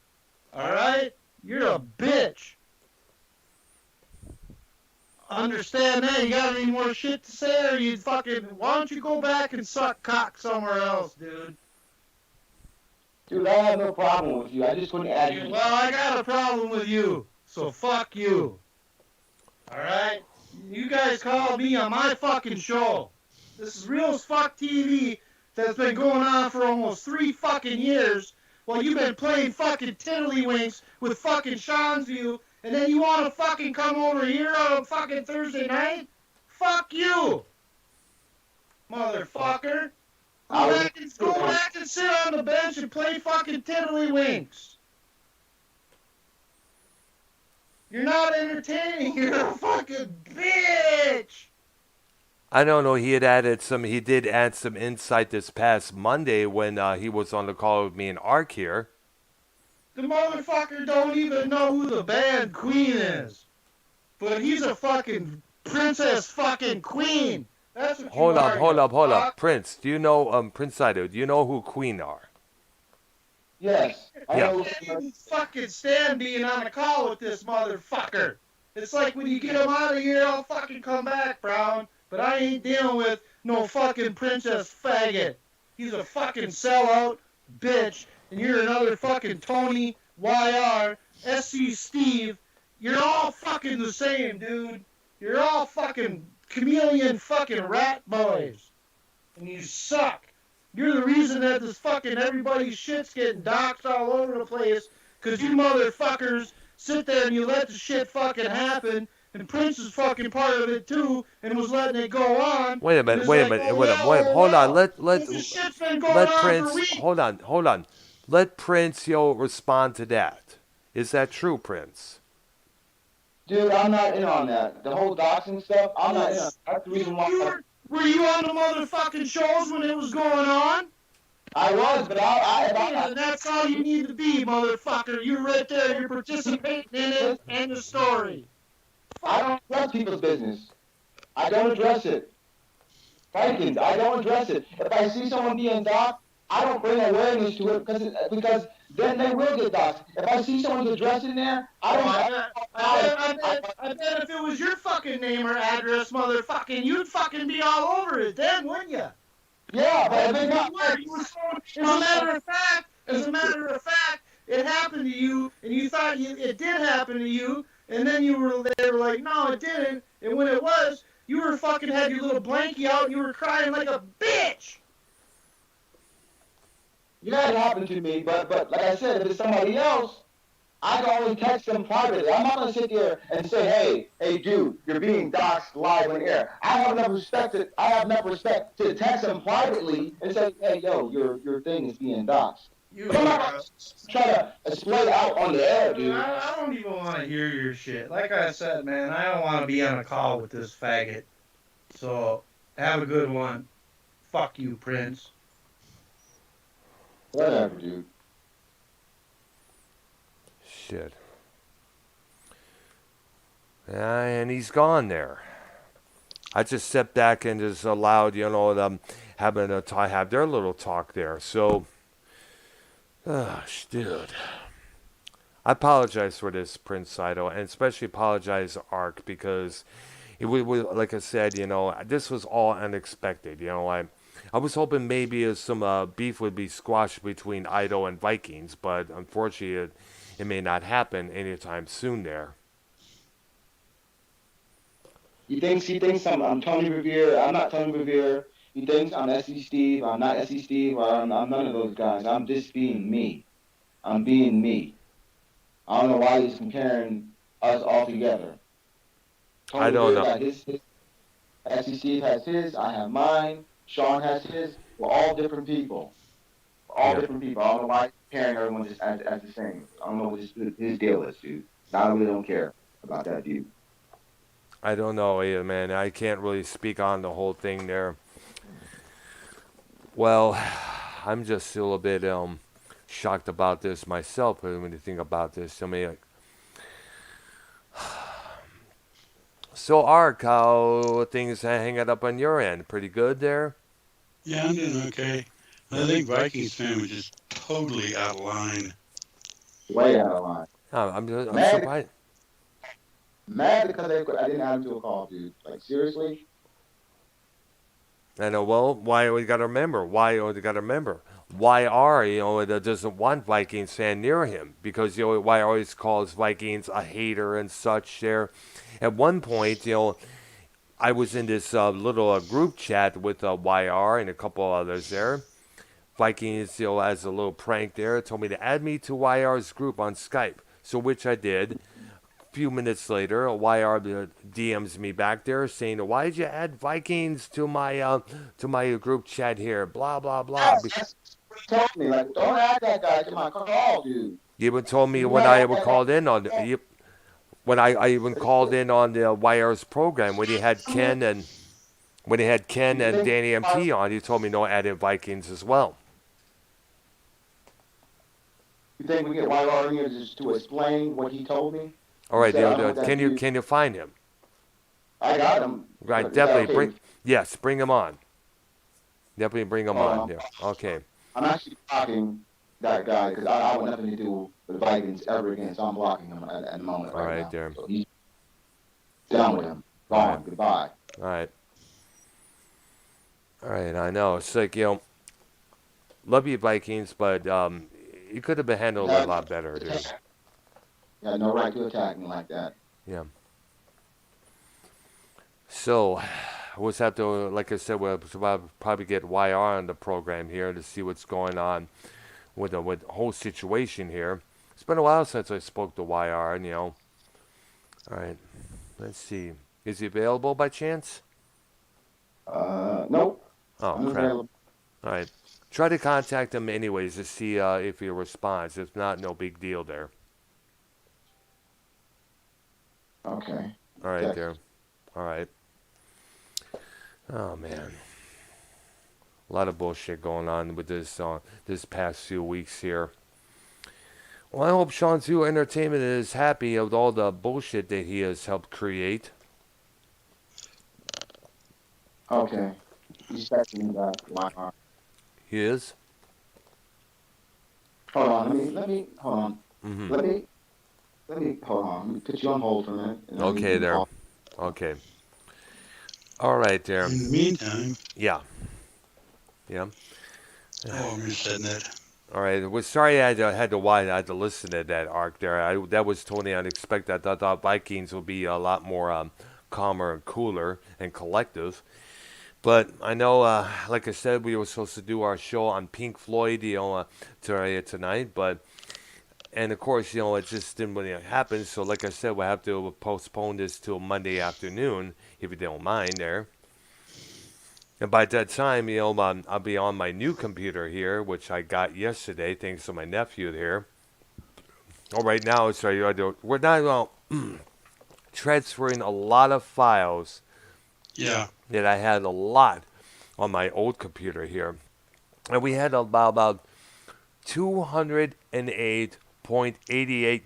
E: Alright? You're a bitch. Understand that? You got any more shit to say, or you fucking... Why don't you go back and suck cock somewhere else, dude?
B: Dude, I have no problem with you. I just couldn't add you.
E: Well, I got a problem with you, so fuck you. Alright? You guys called me on my fucking show. This is Real as Fuck TV that's been going on for almost 3 fucking years while you've been playing fucking tiddlywinks with fucking Sean's View, and then you want to fucking come over here on fucking Thursday night? Fuck you! Motherfucker! Go back and sit on the bench and play fucking tiddlywinks. You're not entertaining. You're a fucking bitch.
A: I don't know. He did add some insight this past Monday when he was on the call with me and Ark here.
E: The motherfucker don't even know who the band Queen is. But he's a fucking princess fucking queen. That's what
A: Hold up.
E: Fuck.
A: Prince, do you know, Prince Idol, do you know who Queen are?
B: Yes. I
A: Yeah.
B: know.
E: I can't even fucking stand being on a call with this motherfucker. It's like when you get him out of here, I'll fucking come back, Brown. But I ain't dealing with no fucking princess faggot. He's a fucking sellout, bitch, and you're another fucking Tony, YR, SC Steve. You're all fucking the same, dude. You're all fucking chameleon fucking rat boys. And you suck. You're the reason that this fucking everybody's shit's getting doxxed all over the place, because you motherfuckers sit there and you let the shit fucking happen, and Prince is fucking part of it too, and was letting it go on.
A: Wait a minute. Hold on.
E: This shit's been going on
A: Prince.
E: for weeks.
A: Hold on. Let Prince, respond to that. Is that true, Prince?
B: Dude, I'm not in on that. The whole doxing stuff, I'm not in on that. That's the reason why.
E: Were you on the motherfucking shows when it was going on?
B: I was, but
E: Yeah, that's all you need to be, motherfucker. You're right there. You're participating in it. End of story.
B: I don't address people's business. I don't address it. Frankly, I don't address it. If I see someone being doxxed, I don't bring awareness to it because then they will get doxxed. If I see someone's address in there,
E: I bet if it was your fucking name or address, motherfucking, you'd fucking be all over it then, wouldn't you?
B: Yeah, but if it's not,
E: As a matter of fact, it happened to you, and you thought it did happen to you, and then they were like, no, it didn't. And when it was, you were fucking had your little blankie out, and you were crying like a bitch.
B: yeah, it happened to me. But like I said, if it's somebody else, I can always text them privately. I'm not gonna sit there and say, hey, dude, you're being doxxed live on air. I have enough respect to text them privately and say, hey, yo, your thing is being doxxed. I'm not gonna try to display out on the air, dude.
E: I don't even want to hear your shit. Like I said, man, I don't want to be on a call with this faggot. So, have a good one. Fuck you, Prince.
B: Whatever, dude.
A: Shit. Yeah, and he's gone there. I just stepped back and just allowed, them having have their little talk there. So, dude. I apologize for this, Prince Idol, and especially apologize to Ark because, like I said, this was all unexpected. I was hoping maybe some beef would be squashed between Idol and Vikings, but unfortunately, it may not happen anytime soon there.
B: He thinks I'm Tony Revere. I'm not Tony Revere. He thinks I'm SC Steve. I'm not SC Steve. I'm none of those guys. I'm just being me. I'm being me. I don't know why he's comparing us all together. Tony
A: I don't
B: Revere
A: know.
B: got his. SC Steve has his. I have mine. Sean has his. We're all different people. Different people. I don't know why he's comparing everyone just as the same. I don't know what his deal is, dude. I really don't care about that dude.
A: I don't know either, man. I can't really speak on the whole thing there. Well, I'm just still a bit shocked about this myself when you think about this.
E: So, Ark, how things hanging up on your end? Pretty good there?
C: Yeah, I'm doing okay. I think Vikings fan was just totally out of line.
B: Way out of line.
A: I'm
B: Mad,
A: surprised.
B: mad because I didn't add him to a call, dude. Like seriously.
A: I know. Well, why we got to remember? Why we got to remember? YR, doesn't want Vikings fan near him because YR always calls Vikings a hater and such. There, at one point, I was in this little group chat with YR and a couple others there. Vikings, as a little prank there, told me to add me to YR's group on Skype. So which I did. Few minutes later, YR DMs me back there saying, "Why did you add Vikings to my group chat here?" Blah blah blah.
B: That's what he told me. Like, don't add that guy to my call, dude.
A: You even told me
B: Do
A: when
B: not
A: I
B: add
A: ever
B: that guy.
A: called in on when I even called in on the YR's program when he had Ken and
B: You think
A: Danny MT on. You told me no added Vikings as well.
B: you think we get YR in here just to explain what he told me?
A: All
B: He
A: right,
B: said, I don't want that dude.
A: can you find him?
B: I got him.
A: Right,
B: But is that
A: definitely
B: okay?
A: bring him on. Definitely bring him on. Yeah. Okay.
B: I'm actually blocking that guy because I want nothing to do with the Vikings ever again. So I'm blocking him at the moment
A: All
B: right
A: right,
B: now.
A: there.
B: So he's done with him.
A: All
B: Gone.
A: right.
B: Goodbye.
A: All right. All right. I know. It's like love you Vikings, but you could have been handled a lot better, dude.
B: You had no right to attack me like that.
A: Yeah. So, we'll have to, like I said, we'll probably get YR on the program here to see what's going on with the whole situation here. It's been a while since I spoke to YR, and All right. Let's see. Is he available by chance?
B: Nope.
A: Oh,
B: I'm
A: crap.
B: available.
A: All right. Try to contact him anyways to see if he responds. If not, no big deal there.
B: Okay.
A: All right,
B: Text.
A: there. All right. Oh man, a lot of bullshit going on with this past few weeks here. Well, I hope Sean Zoo Entertainment is happy with all the bullshit that he has helped create.
B: Okay. He's texting me back. Wow.
A: He is.
B: Hold on. Let me. Hold on.
A: Mm-hmm.
B: Let me. Hold on. Let me put you on hold for a minute.
A: Okay, there. Okay. All right, there.
C: In the meantime,
A: Yeah. Yeah.
C: oh, I'm just setting that.
A: All right. Well, sorry I had to listen to that arc there. That was totally unexpected. I thought Vikings would be a lot more calmer and cooler and collective. But I know, like I said, we were supposed to do our show on Pink Floyd, tonight. And of course, it just didn't really happen. So, like I said, we'll have to postpone this till Monday afternoon, if you don't mind there. And by that time, I'll be on my new computer here, which I got yesterday, thanks to my nephew here. Oh, right now, we're not transferring a lot of files.
C: Yeah.
A: That I had a lot on my old computer here. And we had about 208.88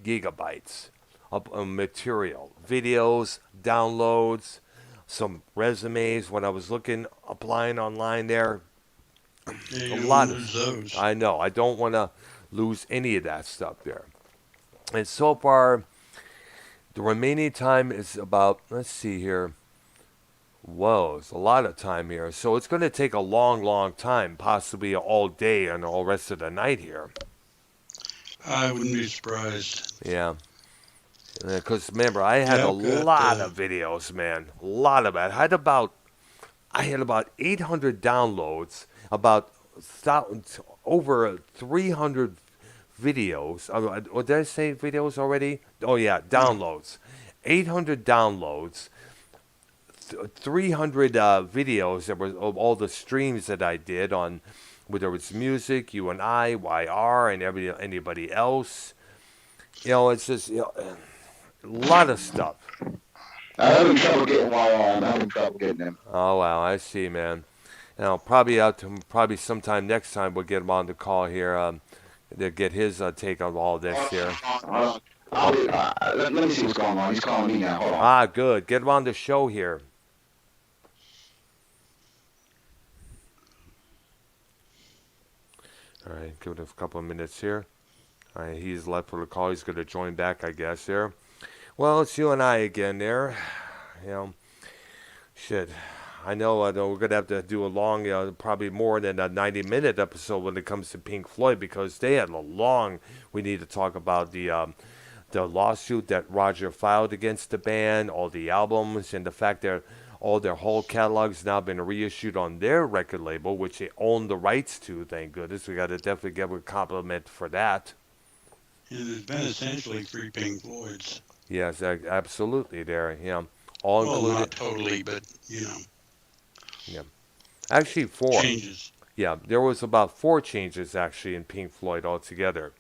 A: gigabytes of material. Videos, downloads, some resumes when I was applying online there.
C: Yeah,
A: A
C: you
A: lot
C: don't
A: of
C: lose those.
A: I know. I don't want to lose any of that stuff there. And so far, the remaining time is about, let's see here. Whoa, it's a lot of time here. So it's going to take a long, long time, possibly all day and all rest of the night here.
C: I wouldn't be surprised.
A: Yeah. Because remember, I had a lot of videos, man. A lot of it. I had about 800 downloads, about over 300 videos. Or did I say videos already? Oh, yeah, downloads. 800 downloads. 300 videos that were of all the streams that I did on, whether it's music, you and I, YR, and anybody else. It's just a lot of stuff.
B: I'm having trouble getting YR. I'm having trouble getting them.
A: Oh wow, I see, man. Probably sometime next time we'll get him on the call here to get his take on all this here.
B: Let me see what's going on. He's calling me now. Hold on.
A: Good. Get him on the show here. All right, give it a couple of minutes here. All right, he's left for the call. He's going to join back, I guess, there. Well, it's you and I again there. You know, shit. I know we're going to have to do a long, probably more than a 90-minute episode when it comes to Pink Floyd because they had a long, we need to talk about the lawsuit that Roger filed against the band, all the albums, and the fact that all their whole catalog's now been reissued on their record label, which they own the rights to, thank goodness. We got to definitely give a compliment for that.
C: And there's been essentially 3 Pink Floyds.
A: Yes, absolutely there. All
C: Well,
A: included.
C: not totally, but,
A: Yeah. Actually, 4.
C: changes.
A: Yeah, there was about 4 changes actually in Pink Floyd altogether.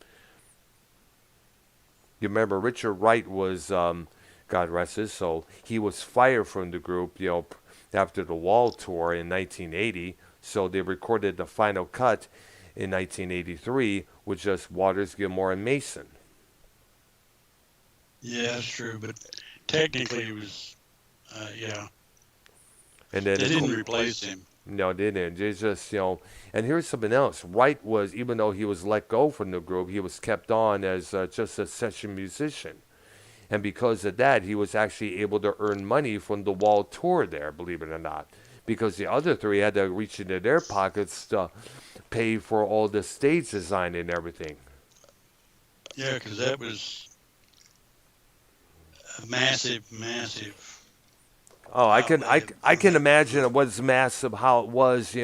A: You remember Richard Wright was, God rest his soul, he was fired from the group, after the Wall tour in 1980. So they recorded the final cut in 1983 with just Waters, Gilmour, and Mason.
C: Yeah, that's true, but technically it was, yeah.
A: And then
C: They didn't replace him.
A: No, they didn't. They just, and here's something else. Wright was, even though he was let go from the group, he was kept on as just a session musician. And because of that, he was actually able to earn money from the Wall tour there, believe it or not. Because the other 3 had to reach into their pockets to pay for all the stage design and everything.
C: Yeah, because that was a massive.
A: Oh, I can imagine it was massive how it was,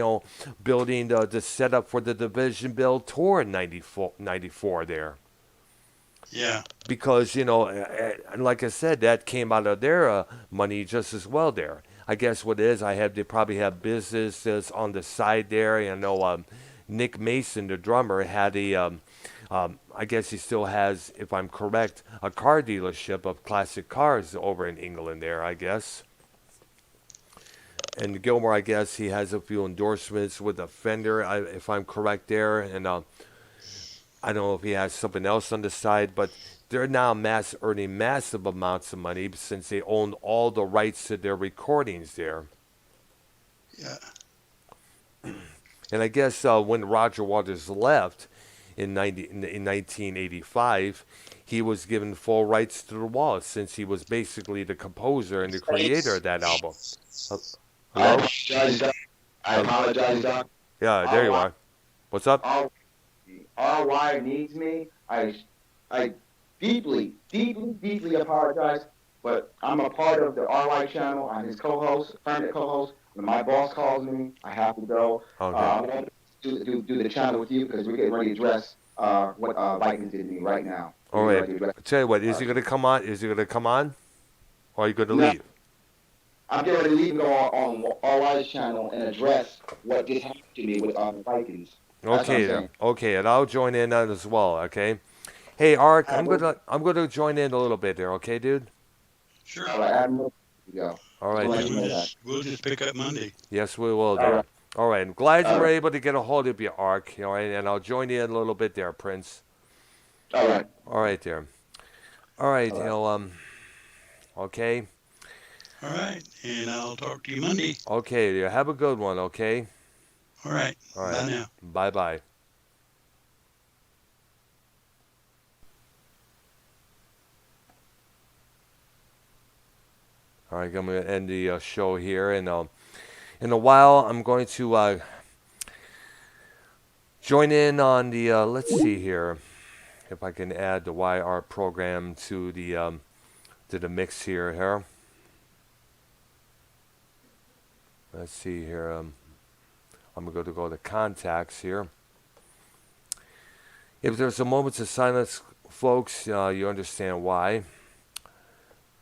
A: building the setup for the Division Bell tour in 94 there.
C: Yeah.
A: Because, and like I said, that came out of their money just as well there. I guess what it is, they probably have businesses on the side there. Nick Mason, the drummer, had I guess he still has, if I'm correct, a car dealership of classic cars over in England there, I guess. And Gilmour, I guess he has a few endorsements with a Fender, if I'm correct there. And I don't know if he has something else on the side, but they're now earning massive amounts of money since they own all the rights to their recordings there.
C: Yeah.
A: And I guess when Roger Waters left in 1985, he was given full rights to the Wall since he was basically the composer and the creator of that album.
B: I
A: Hello?
B: apologize, Doc. I apologize, Doc.
A: Yeah, there you are. What's up?
B: RY needs me. I deeply apologize, but I'm a part of the RY channel. I'm his co-host, permanent co-host. When my boss calls me, I have to go.
A: Okay.
B: I want to do the channel with you because we're getting ready to address what Vikings did to me right now.
A: All right. Tell you what, is he going to come on? Or are you going to leave?
B: I'm getting ready to leave and go on RY's channel and address what just happened to me with Vikings.
A: Okay, and I'll join in on as well. Okay. Hey, Ark, I'm gonna join in a little bit there. Okay, dude.
C: Sure.
B: All right, go.
A: All right.
C: We'll just pick up Monday.
A: Yes, we will. There. All right. I'm glad you were able to get a hold of your Ark. All right, and I'll join you in a little bit there, Prince.
B: All right.
A: All right, there. All right. Okay.
C: All right, and I'll talk to you Monday.
A: Okay, dear. Have a good one. Okay.
C: All right.
A: All right.
C: Bye now.
A: Bye-bye. All right, I'm going to end the show here, and in a while I'm going to join in on the. Let's see here, if I can add the YR program to the mix here. Let's see here. I'm going to go to contacts here. If there's a moment of silence, folks, you understand why.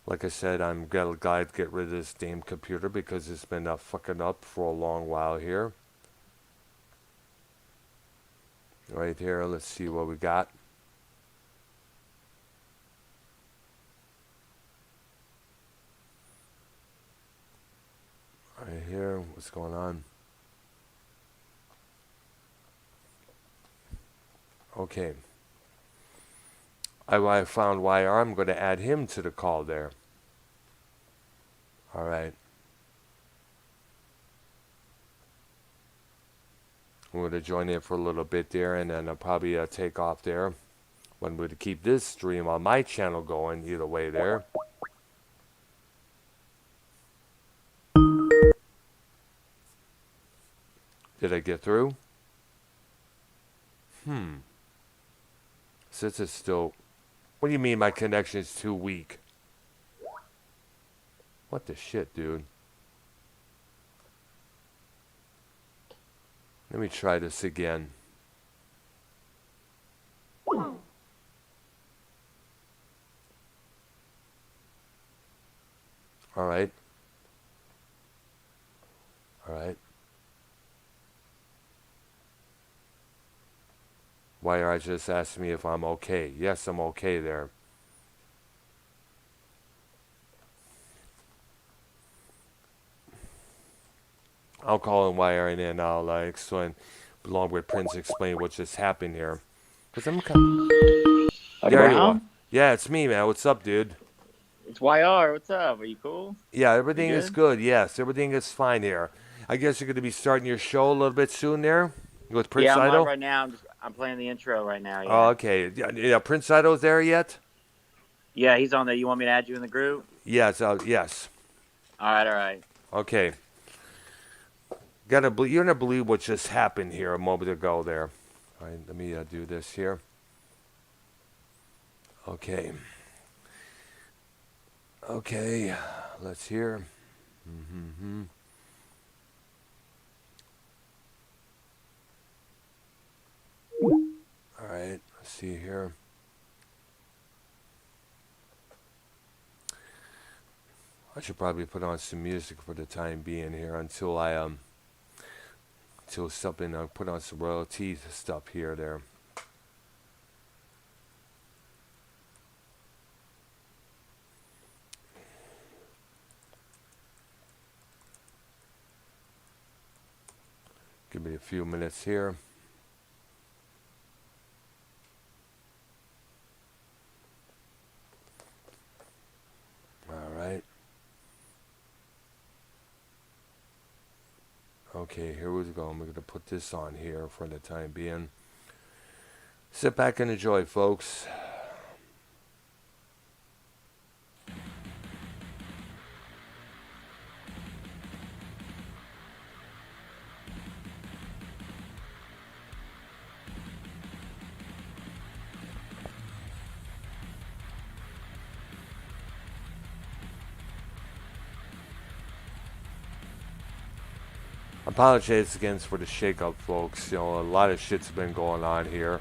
A: Like I said, I'm glad to get rid of this damn computer because it's been fucking up for a long while here. Right here, let's see what we got. Right here, what's going on? Okay. I found YR. I'm going to add him to the call there. All right. I'm going to join in for a little bit there, and then I'll probably take off there. I'm going to keep this stream on my channel going either way there. Did I get through? Since it's still... What do you mean my connection is too weak? What the shit, dude? Let me try this again. Alright. Alright. YR just asked me if I'm okay. Yes, I'm okay there. I'll call in YR and then I'll explain, along with Prince, explain what just happened here. Because I'm kind of... There you are. Yeah, it's me, man. What's up, dude?
F: It's YR. What's up? Are you cool?
A: Yeah, everything is good. Yes, everything is fine here. I guess you're going to be starting your show a little bit soon there with Prince
F: I'm
A: Idol?
F: live right now. I'm playing the intro right now. Yeah.
A: Oh, okay. Yeah, Prince Idol's there yet?
F: Yeah, he's on there. You want me to add you in the group?
A: Yes, yes.
F: All right.
A: Okay. You're going to believe what just happened here a moment ago there. All right, let me do this here. Okay. Okay, let's hear. All right, let's see here. I should probably put on some music for the time being here until until something, I'll put on some royalty stuff here there. Give me a few minutes here. All right. Okay, here we go. I'm going to put this on here for the time being. Sit back and enjoy, folks. Apologize again for the shake-up, folks. You know, a lot of shit's been going on here.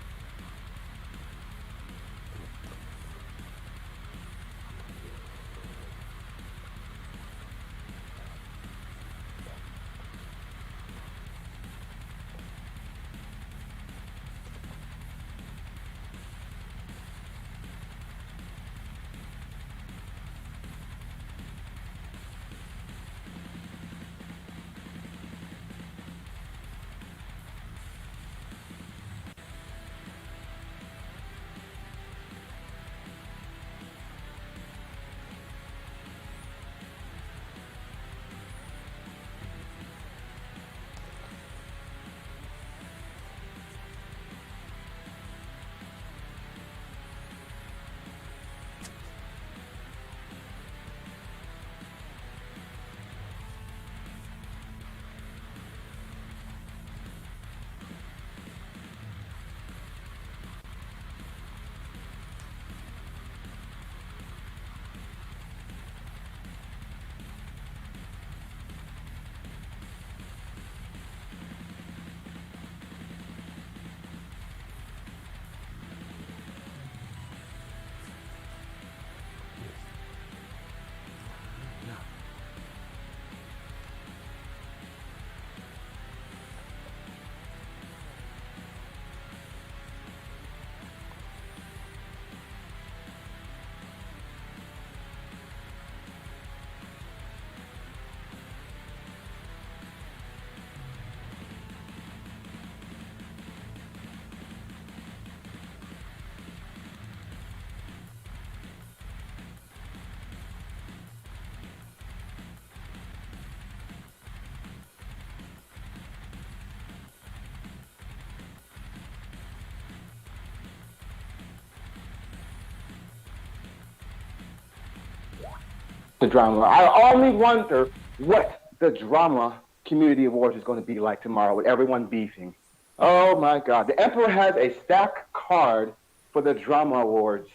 B: The drama. I only wonder what the drama community awards is going to be like tomorrow with everyone beefing. Oh my God! The Emperor has a stack card for the drama awards,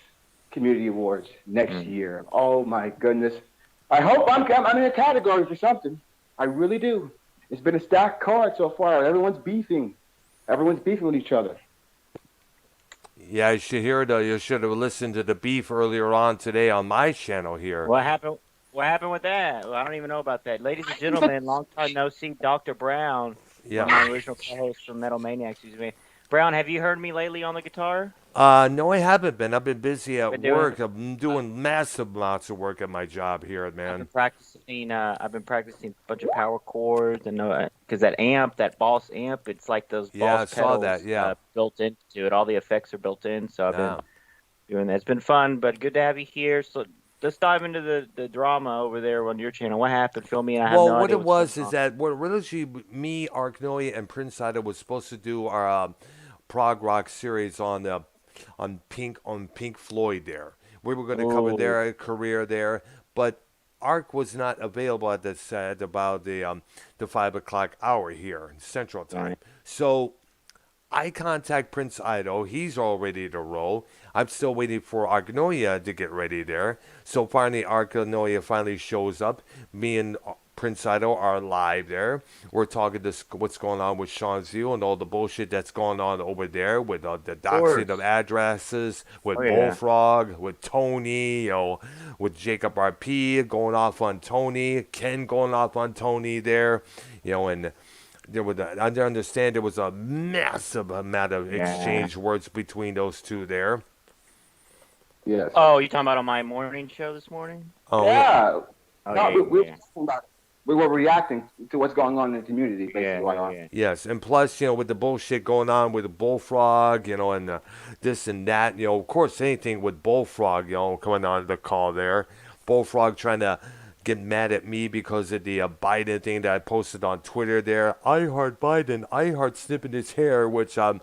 B: community awards next year. Oh my goodness! I hope I'm in a category for something. I really do. It's been a stacked card so far. Everyone's beefing. Everyone's beefing with each other.
A: Yeah, you should hear it. You should have listened to the beef earlier on today on my channel here.
F: What happened? What happened with that? Well, I don't even know about that. Ladies and gentlemen, long time no see, Dr. Brown.
A: Yeah.
F: One of my original co-hosts from Metal Maniacs. Excuse me. Brown, have you heard me lately on the guitar?
A: No, I haven't been. I've been busy at
F: Been
A: work. I'm doing massive amounts of work at my job here,
F: I've
A: man.
F: been practicing. I've been practicing a bunch of power chords, and because that amp, that Boss amp, it's like those
A: Yeah, I
F: Boss
A: saw
F: pedals
A: that. Yeah.
F: built into it. All the effects are built in, so I've
A: Yeah.
F: been doing that. It's been fun, but good to have you here. So let's dive into the drama over there on your channel. What happened? Fill me in. I have
A: Well,
F: no
A: what
F: idea
A: it
F: what's
A: was
F: going
A: is
F: on.
A: that what originally me, Arknolia, and Prince Idol was supposed to do our prog rock series on Pink Floyd. There, we were going to cover
F: Ooh.
A: their career there, but Ark was not available at the set about the 5 o'clock hour here in Central Time.
F: Right.
A: So I contact Prince Idol. He's all ready to roll. I'm still waiting for Arknolia to get ready there. So finally, Arknolia finally shows up. Me and Prince Idol are live there. We're talking this what's going on with Sean Zeal and all the bullshit that's going on over there with the doxing of addresses, with
F: Oh, yeah.
A: Bullfrog, with Tony, with Jacob RP going off on Tony, Ken going off on Tony there, and there was I understand there was a massive amount of exchange words between those two there.
B: Yes.
F: Oh, you talking about on my morning show this morning?
A: Oh
B: Yeah.
F: Oh,
B: No,
F: yeah,
B: we were reacting to what's going on in the community, basically.
F: yeah.
A: Yes, and plus, with the bullshit going on with the Bullfrog, and this and that, of course, anything with Bullfrog, coming on the call there. Bullfrog trying to get mad at me because of the Biden thing that I posted on Twitter there. I heart Biden, I heart snipping his hair, which I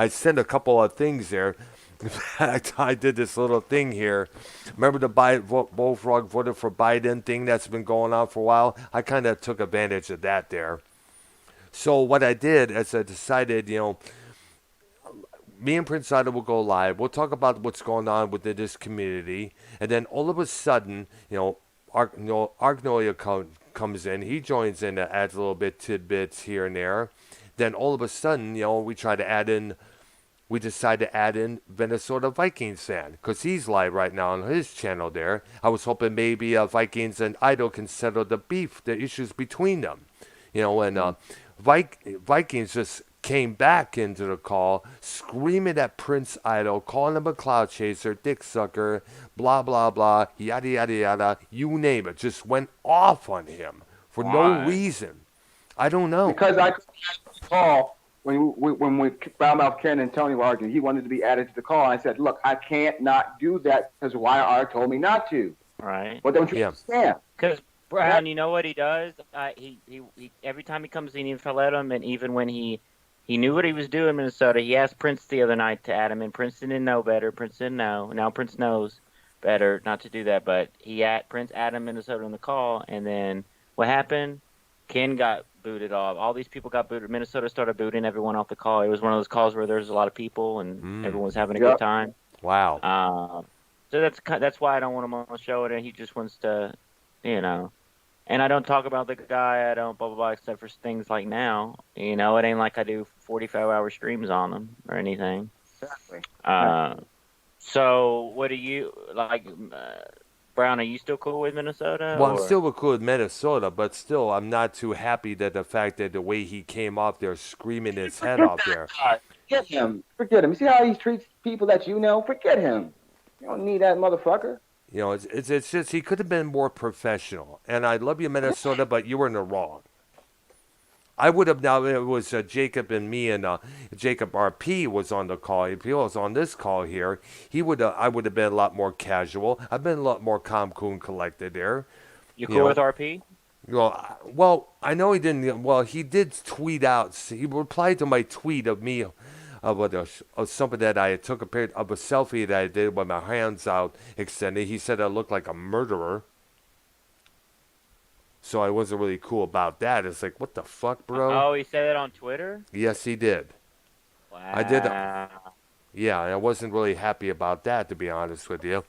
A: sent a couple of things there. In fact, I did this little thing here. Remember the Bullfrog voted for Biden thing that's been going on for a while? I kind of took advantage of that there. So what I did is I decided, me and Prince Idol will go live. We'll talk about what's going on within this community. And then all of a sudden, Arknolia comes in. He joins in, adds a little bit tidbits here and there. Then all of a sudden, we decide to add in Minnesota Vikings fan because he's live right now on his channel there. I was hoping maybe Vikings and Idol can settle the beef, the issues between them. And Vikings just came back into the call screaming at Prince Idol, calling him a cloud chaser, dick sucker, blah, blah, blah, yada, yada, yada, you name it. Just went off on him for no reason. I don't know.
B: Because I call when Foulmouth Ken and Tony were arguing, he wanted to be added to the call. I said, look, I can't not do that because YR told me not to.
F: Right.
B: But don't you understand?
F: Because Brown, you know what he does? He every time he comes in, he fell at him, and even when he knew what he was doing in Minnesota, he asked Prince the other night to add him in. Prince didn't know better. Prince didn't know. Now Prince knows better not to do that, but Prince added Minnesota in the call, and then what happened? Ken got booted off. All these people got booted. Minnesota started booting everyone off the call. It was one of those calls where there's a lot of people and everyone was having a good time.
A: Wow.
F: So that's why I don't want him on the show, and he just wants to, And I don't talk about the guy. I don't blah blah blah except for things like now. It ain't like I do 45-hour streams on them or anything.
B: Exactly.
F: So what do you like? Brown, are you still cool with Minnesota?
A: Well, I'm still cool with Minnesota, but still, I'm not too happy that the fact that the way he came off there screaming his head off there.
B: Forget him. Forget him. You see how he treats people that you know? Forget him. You don't need that motherfucker.
A: It's just he could have been more professional. And I love you, Minnesota, but you were in the wrong. I would have now. It was Jacob and me, and Jacob RP was on the call. If he was on this call here, I would have been a lot more casual. I've been a lot more calm, cool, and collected there.
F: You cool with RP?
A: Well, I know he didn't. Well, he did tweet out. He replied to my tweet of me of something that I took of a selfie that I did with my hands out extended. He said I looked like a murderer. So I wasn't really cool about that. It's like, what the fuck, bro?
F: Oh, he said it on Twitter?
A: Yes, he did. I did.
F: Wow.
A: Yeah, I wasn't really happy about that, to be honest with you.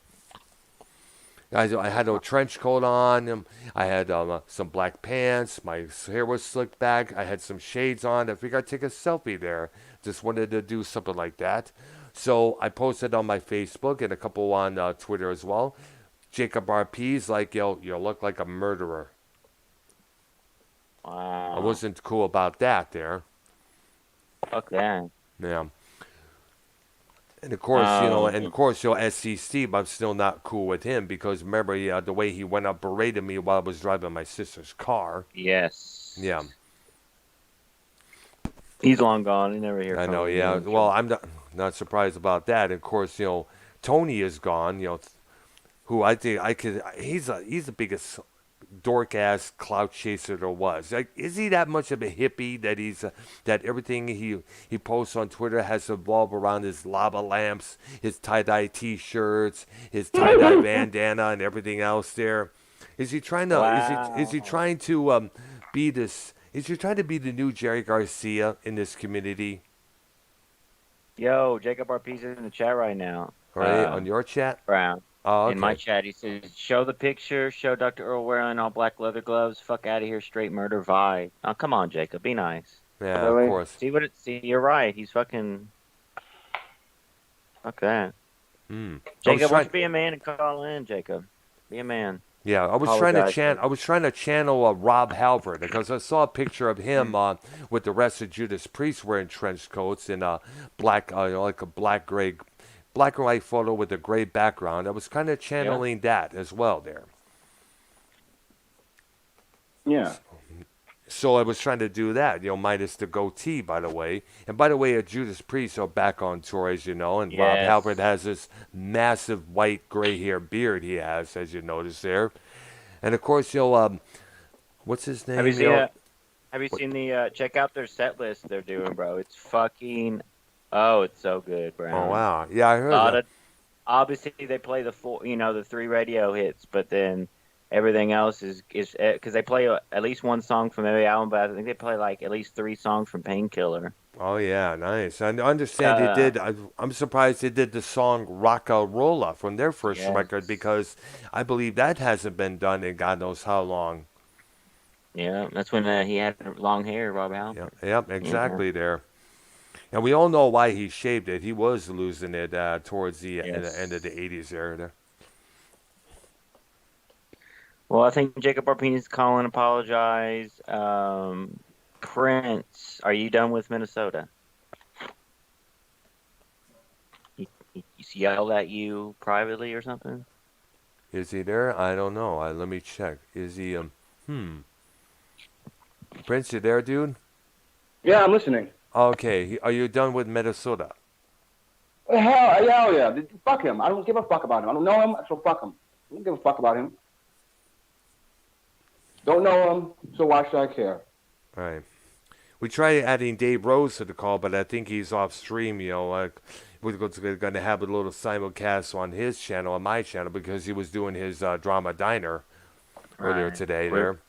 A: I had a trench coat on. I had some black pants. My hair was slicked back. I had some shades on. I figured I'd take a selfie there. Just wanted to do something like that. So I posted on my Facebook and a couple on Twitter as well. Jacob RP's like, yo, you look like a murderer.
F: Wow.
A: I wasn't cool about that there.
F: Fuck that.
A: Yeah. And of course, SC Steve, I'm still not cool with him because remember the way he went up berated me while I was driving my sister's car.
F: Yes.
A: Yeah.
F: He's long gone. He never hear
A: I
F: from
A: know,
F: him
A: yeah.
F: again.
A: Well, I'm not surprised about that. Of course, Tony is gone, who I think he's the biggest dork ass clout chaser there was. Like, is he that much of a hippie that that everything he posts on Twitter has to revolve around his lava lamps, his tie-dye t-shirts, his tie-dye bandana and everything else there? Is he trying to is he trying to be this is he trying to be the new Jerry Garcia in this community?
F: Yo, Jacob RP's in the chat right now.
A: Right, on your chat?
F: Brown.
A: Oh, okay.
F: In my chat, he says, show the picture, show Dr. Earl wearing all black leather gloves, fuck out of here, straight murder vibe. Oh, come on, Jacob, be nice.
A: Yeah, of course.
F: See, you're right. He's fucking... Fuck that.
A: why
F: Jacob, why don't you be a man and call in, Jacob? Be a man.
A: Yeah, I was trying to channel Rob Halford because I saw a picture of him with the rest of Judas Priest wearing trench coats in a black, like a black and white photo with a gray background. I was kind of channeling that as well there.
B: Yeah.
A: So I was trying to do that, minus the goatee, by the way. And by the way, Judas Priest are back on tour, as you know, and Rob Halford has this massive white gray hair beard he has, as you notice there. And of course, what's his name?
F: Have you seen the check out their set list they're doing, bro? It's fucking it's so good, bro.
A: Oh wow. Yeah, I heard that.
F: Obviously they play the the 3 radio hits, but then everything else is because they play at least one song from every album, but I think they play like at least 3 songs from Painkiller.
A: Oh yeah, nice. I understand they did. I'm surprised they did the song Rolla from their first record because I believe that hasn't been done in God knows how long.
F: Yeah, that's when he had long hair, Rob Halford.
A: Yep, exactly there. And we all know why he shaved it. He was losing it towards the end of the 80s there.
F: Well, I think Jacob Arpini needs to call and apologize. Prince, are you done with Minnesota? He yelled at you privately or something?
A: Is he there? I don't know. Let me check. Is he, Prince, you there, dude?
B: Yeah, I'm listening.
A: Okay. Are you done with Minnesota?
B: Hell yeah. Fuck him. I don't give a fuck about him. I don't know him, so fuck him. I don't give a fuck about him. Don't know him, so why should I care?
A: All right. We tried adding Dave Rose to the call, but I think he's off stream, we're going to have a little simulcast on his channel, on my channel, because he was doing his Drama Diner earlier today there.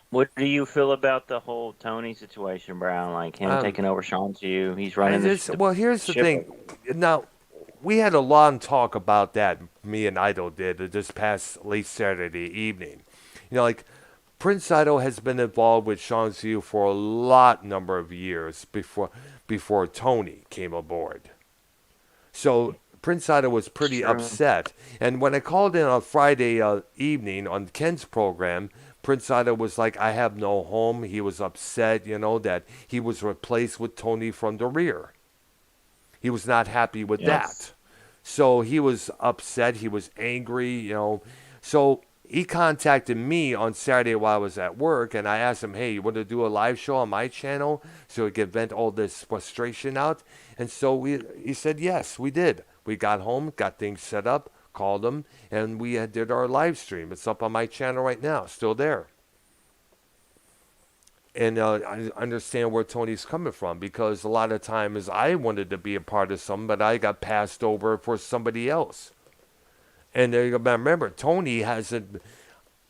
F: What do you feel about the whole Tony situation, Brown? Like him taking over Sean's view? He's running this.
A: Well, here's the thing. Now, we had a long talk about that, me and Idol did, this past late Saturday evening. Like, Prince Idol has been involved with Sean's View for a number of years before Tony came aboard. So Prince Idol was pretty upset. And when I called in on Friday evening on Ken's program, Prince Idol was like, I have no home. He was upset, that he was replaced with Tony from the rear. He was not happy with that. So he was upset. He was angry, So he contacted me on Saturday while I was at work, and I asked him, hey, you want to do a live show on my channel so we could vent all this frustration out? And so he said, yes, we did. We got home, got things set up, called him, and we did our live stream. It's up on my channel right now, still there. And I understand where Tony's coming from, because a lot of times I wanted to be a part of something, but I got passed over for somebody else. And remember, Tony hasn't,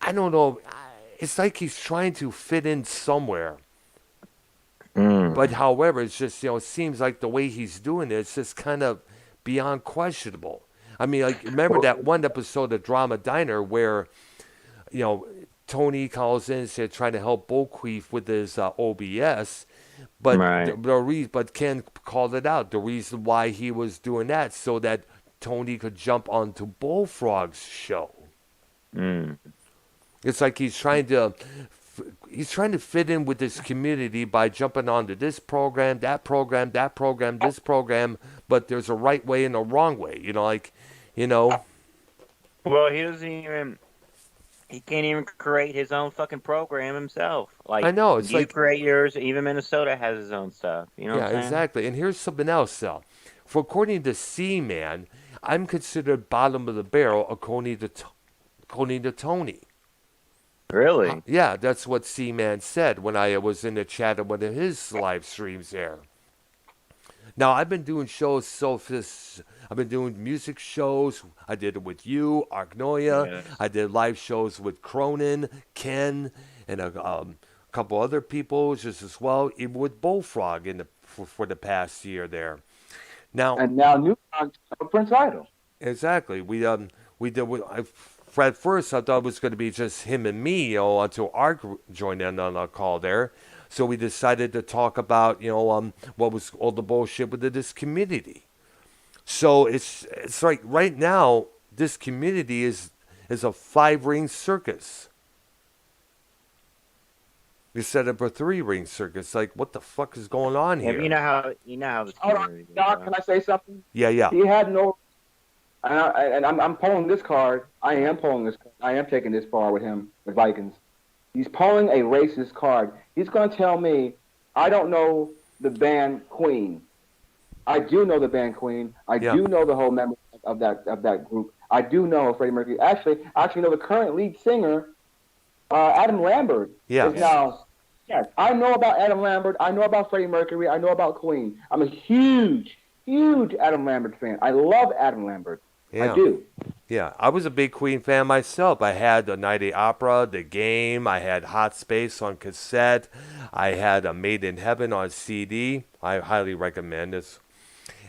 A: I don't know. It's like he's trying to fit in somewhere.
F: Mm.
A: But however, it's just it seems like the way he's doing it, it's just kind of beyond questionable. I mean, like remember that one episode of Drama Diner where you know Tony calls in and said trying to help Boqueef with his OBS, but
F: Right.
A: but Ken called it out. The reason why he was doing that so that Tony could jump onto Bullfrog's show.
F: Mm.
A: It's like he's trying to fit in with this community by jumping onto this program, that program, that program, this program. But there's a right way and a wrong way. You know.
F: Well, he doesn't even. He can't even create his own fucking program himself. Like
A: I know it's
F: you
A: like
F: create yours. Even Minnesota has his own stuff. You know
A: yeah,
F: what I'm saying?
A: exactly. And here's something else, Sal. For according to C-Man, I'm considered bottom of the barrel according to Tony.
F: Really?
A: Yeah, that's what C-Man said when I was in the chat of one of his live streams there. Now I've been doing shows I've been doing music shows. I did it with you, Arknolia.
F: Yes.
A: I did live shows with Cronin, Ken, and a couple other people just as well, even with Bullfrog for the past year there. Now
B: And now new on Prince Idol.
A: exactly we did at first I thought it was going to be just him and me, until Ark joined in on our call there. So we decided to talk about, what was all the bullshit with this community. So it's like right now this community is a 5-ring circus instead of a 3-ring circus. Like what the fuck is going on
F: Yeah,
A: here?
F: you know how this
B: Hold
F: community
B: on,
F: is,
B: Doc,
F: right?
B: can I say something?
A: Yeah.
B: He had no, and I'm pulling this card. I am pulling this. I am taking this far with him, with Vikings. He's pulling a racist card. He's going to tell me, I don't know the band Queen. I do know the band Queen. I
A: Yeah.
B: do know the whole members of that group. I do know Freddie Mercury. Actually know the current lead singer, Adam Lambert.
A: Yes.
B: Is now. Yes, I know about Adam Lambert. I know about Freddie Mercury. I know about Queen. I'm a huge Adam Lambert fan. I love Adam Lambert.
A: Yeah.
B: I do.
A: Yeah, I was a big Queen fan myself. I had the Night of the Opera, The Game. I had Hot Space on cassette. I had a Made in Heaven on CD. I highly recommend this.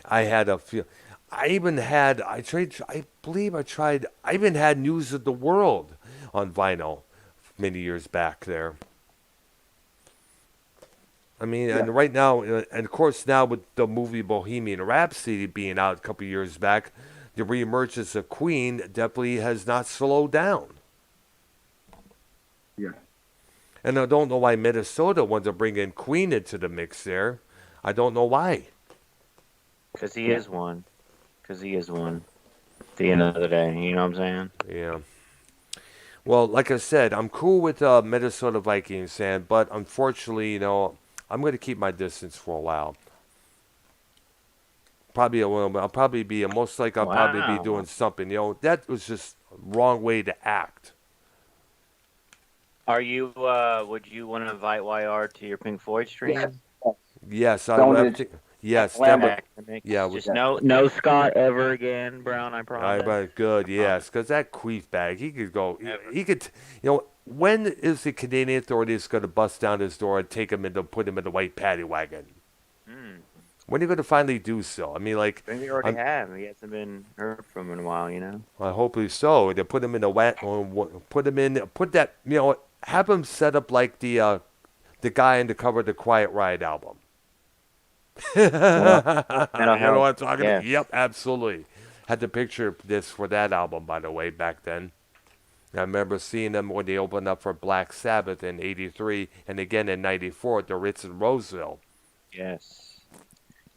A: I had a few. I even had. I tried. I believe I tried. I even had News of the World on vinyl many years back there. I mean,
B: Yeah.
A: and right now, and of course now with the movie Bohemian Rhapsody being out a couple years back, the reemergence of Queen definitely has not slowed down.
B: Yeah.
A: And I don't know why Minnesota wants to bring in Queen into the mix there. I don't know why.
F: Because he is one. Because he is one. At the end of the day, you know what I'm saying?
A: Yeah. Well, like I said, I'm cool with Minnesota Vikings fan, but unfortunately, I'm going to keep my distance for a while. Probably I'll probably be most likely I'll probably be
F: Wow.
A: doing something. That was just wrong way to act.
F: Are you? Would you want to invite YR to your Pink Floyd stream?
B: Yes.
A: Yes, I
B: Don't
A: would.
B: do-
A: Yes, that
B: Lambert.
A: would.
F: Academics.
A: Yeah,
F: Just no Scott ever again, Brown. I promise.
A: Right, good, yes, because that queef bag, he could go. He could. When is the Canadian authorities going to bust down his door and put him in the white paddy wagon? When are you going to finally do so? I mean, like,
F: I think we already have. He hasn't been heard from in a while,
A: hopefully so. They put him in the have him set up like the guy in the cover of the Quiet Riot album. You know what I'm talking about? Yep, absolutely. Had the picture this for that album, by the way, back then. I remember seeing them when they opened up for Black Sabbath in '83 and again in '94 at the Ritz in Roseville.
F: Yes.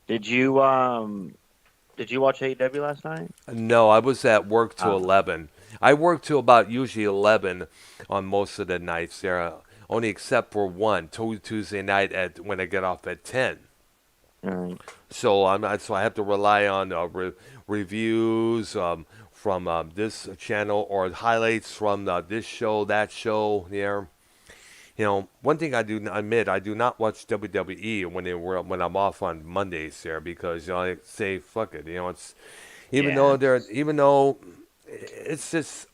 F: Did you watch AEW last night?
A: No, I was at work till 11. I worked till about usually 11 on most of the nights there, only except for one, Tuesday night when I get off at 10.
F: Right.
A: So I have to rely on reviews from this channel or highlights from this show, that show there. One thing I do admit, I do not watch WWE when I'm off on Mondays there because I say fuck it. It's even though it's just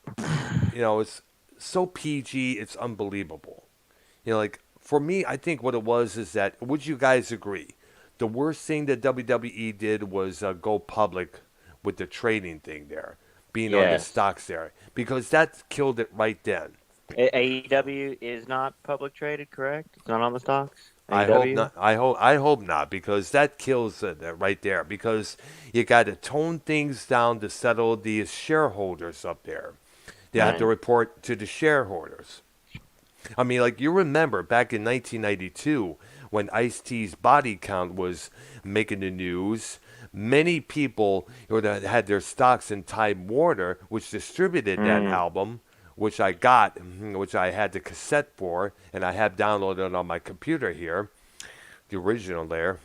A: it's so PG, it's unbelievable. You know, like for me, I think what it was is that, would you guys agree? The worst thing that WWE did was go public with the trading thing there, being on the
F: Yes.
A: stocks there, because that killed it right then.
F: AEW is not public traded, correct? It's not on the stocks.
A: I hope
F: AEW.
A: not. I hope not, because that kills it right there. Because you got to tone things down to settle these shareholders up there. They have to
F: Right.
A: report to the shareholders. I mean, like you remember back in 1992 when Ice-T's body count was making the news. Many people that had their stocks in Time Warner, which distributed that
F: Mm.
A: album, which I got, which I had the cassette for, and I have downloaded on my computer here, the original there.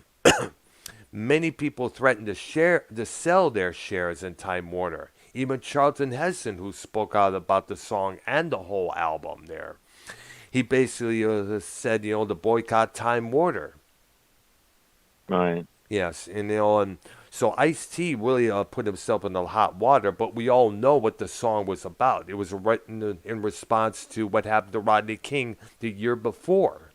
A: Many people threatened to sell their shares in Time Warner. Even Charlton Heston, who spoke out about the song and the whole album there, he basically said, to boycott Time Warner.
F: Right.
A: Yes, and so Ice-T really put himself in the hot water, but we all know what the song was about. It was written in response to what happened to Rodney King the year before.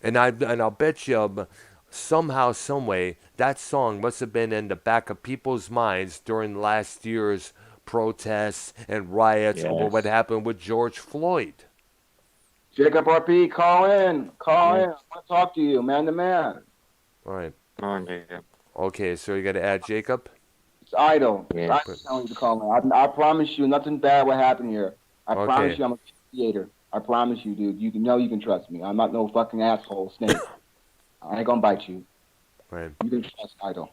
A: And I'll bet you somehow, some way, that song must have been in the back of people's minds during last year's protests and riots over what
F: Yes.
A: happened with George Floyd.
B: Jacob RP, call in. Call
F: Yeah.
B: in. I want to talk to you, man to man.
A: All right.
F: Come on, Jacob.
A: Okay, so you got to add Jacob?
B: It's Idol.
F: Yeah.
B: I'm telling you to call in. I promise you, nothing bad will happen here. I
A: Okay.
B: promise you, I'm a creator. I promise you, dude. You can trust me. I'm not no fucking asshole snake. I ain't gonna bite you.
A: Right.
B: You can trust Idol.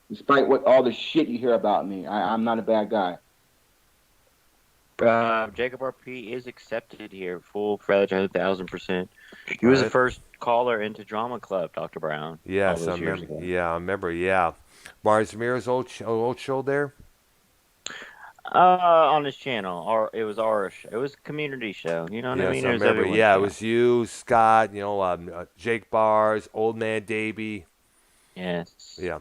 B: Despite all the shit you hear about me, I'm not a bad guy.
F: Jacob RP is accepted here, full-fledged, 1,000%. He was the
A: Right.
F: first caller into Drama Club, Dr. Brown.
A: Yes,
F: all
A: I
F: those years
A: remember.
F: ago.
A: Yeah, I remember. Yeah, Mars Mirror's old show there.
F: On his channel, or it was our show. It was a community show. You know what I
A: Yes,
F: mean?
A: I
F: It was
A: remember.
F: everyone's
A: Yeah, it
F: show.
A: was you, Scott. Jake Bars, Old Man Davey.
F: Yes.
A: Yeah.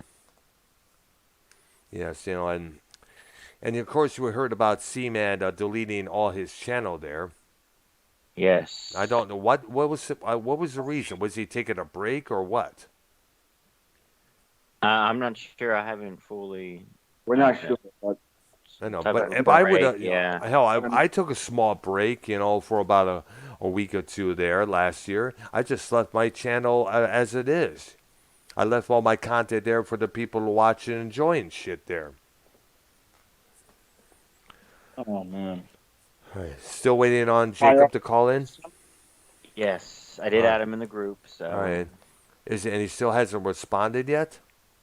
A: Yes, and of course we heard about Seaman deleting all his channel there.
F: Yes.
A: I don't know what was the reason. Was he taking a break or what?
F: I'm not sure. I haven't fully.
B: We're not
F: Okay.
B: sure. But
A: I know,
F: Type
A: but
F: of
A: if I would,
F: break, yeah.
A: hell, I took a small break, for about a week or two there last year. I just left my channel as it is. I left all my content there for the people to watch and enjoy and shit there.
B: oh man.
A: Still waiting on Jacob to call in.
F: Yes, I did
A: Oh.
F: add him in the group, so
A: All right, and he still hasn't responded yet?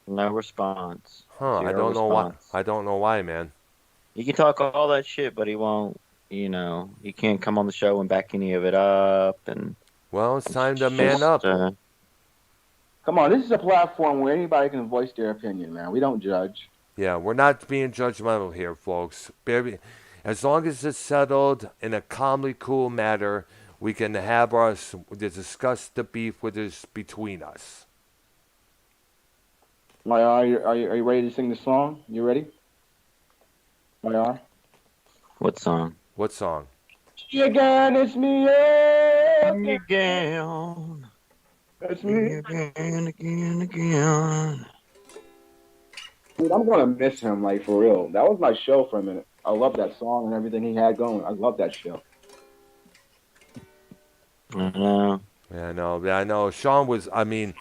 F: no response.
A: Huh? I
F: Zero
A: don't know why.
F: response.
A: I don't know why, man.
F: He can talk all that shit, but he won't. He can't come on the show and back any of it up. And
A: Well, it's time to
F: it's
A: man
F: just,
A: up.
B: Come on, this is a platform where anybody can voice their opinion, man. We don't judge.
A: Yeah, we're not being judgmental here, folks. Baby, as long as it's settled in a calmly cool manner, we can have us to discuss the beef with us between us.
B: Are you ready to sing the song? You ready? Are?
F: what song?
A: What song?
B: Again, it's me. Again.
F: Again,
B: It's me.
F: again.
B: Dude, I'm gonna miss him, like, for real. That was my show for a minute. I love that song and everything he had going. I love that show.
F: I know.
A: Yeah, I know. Sean was. I mean,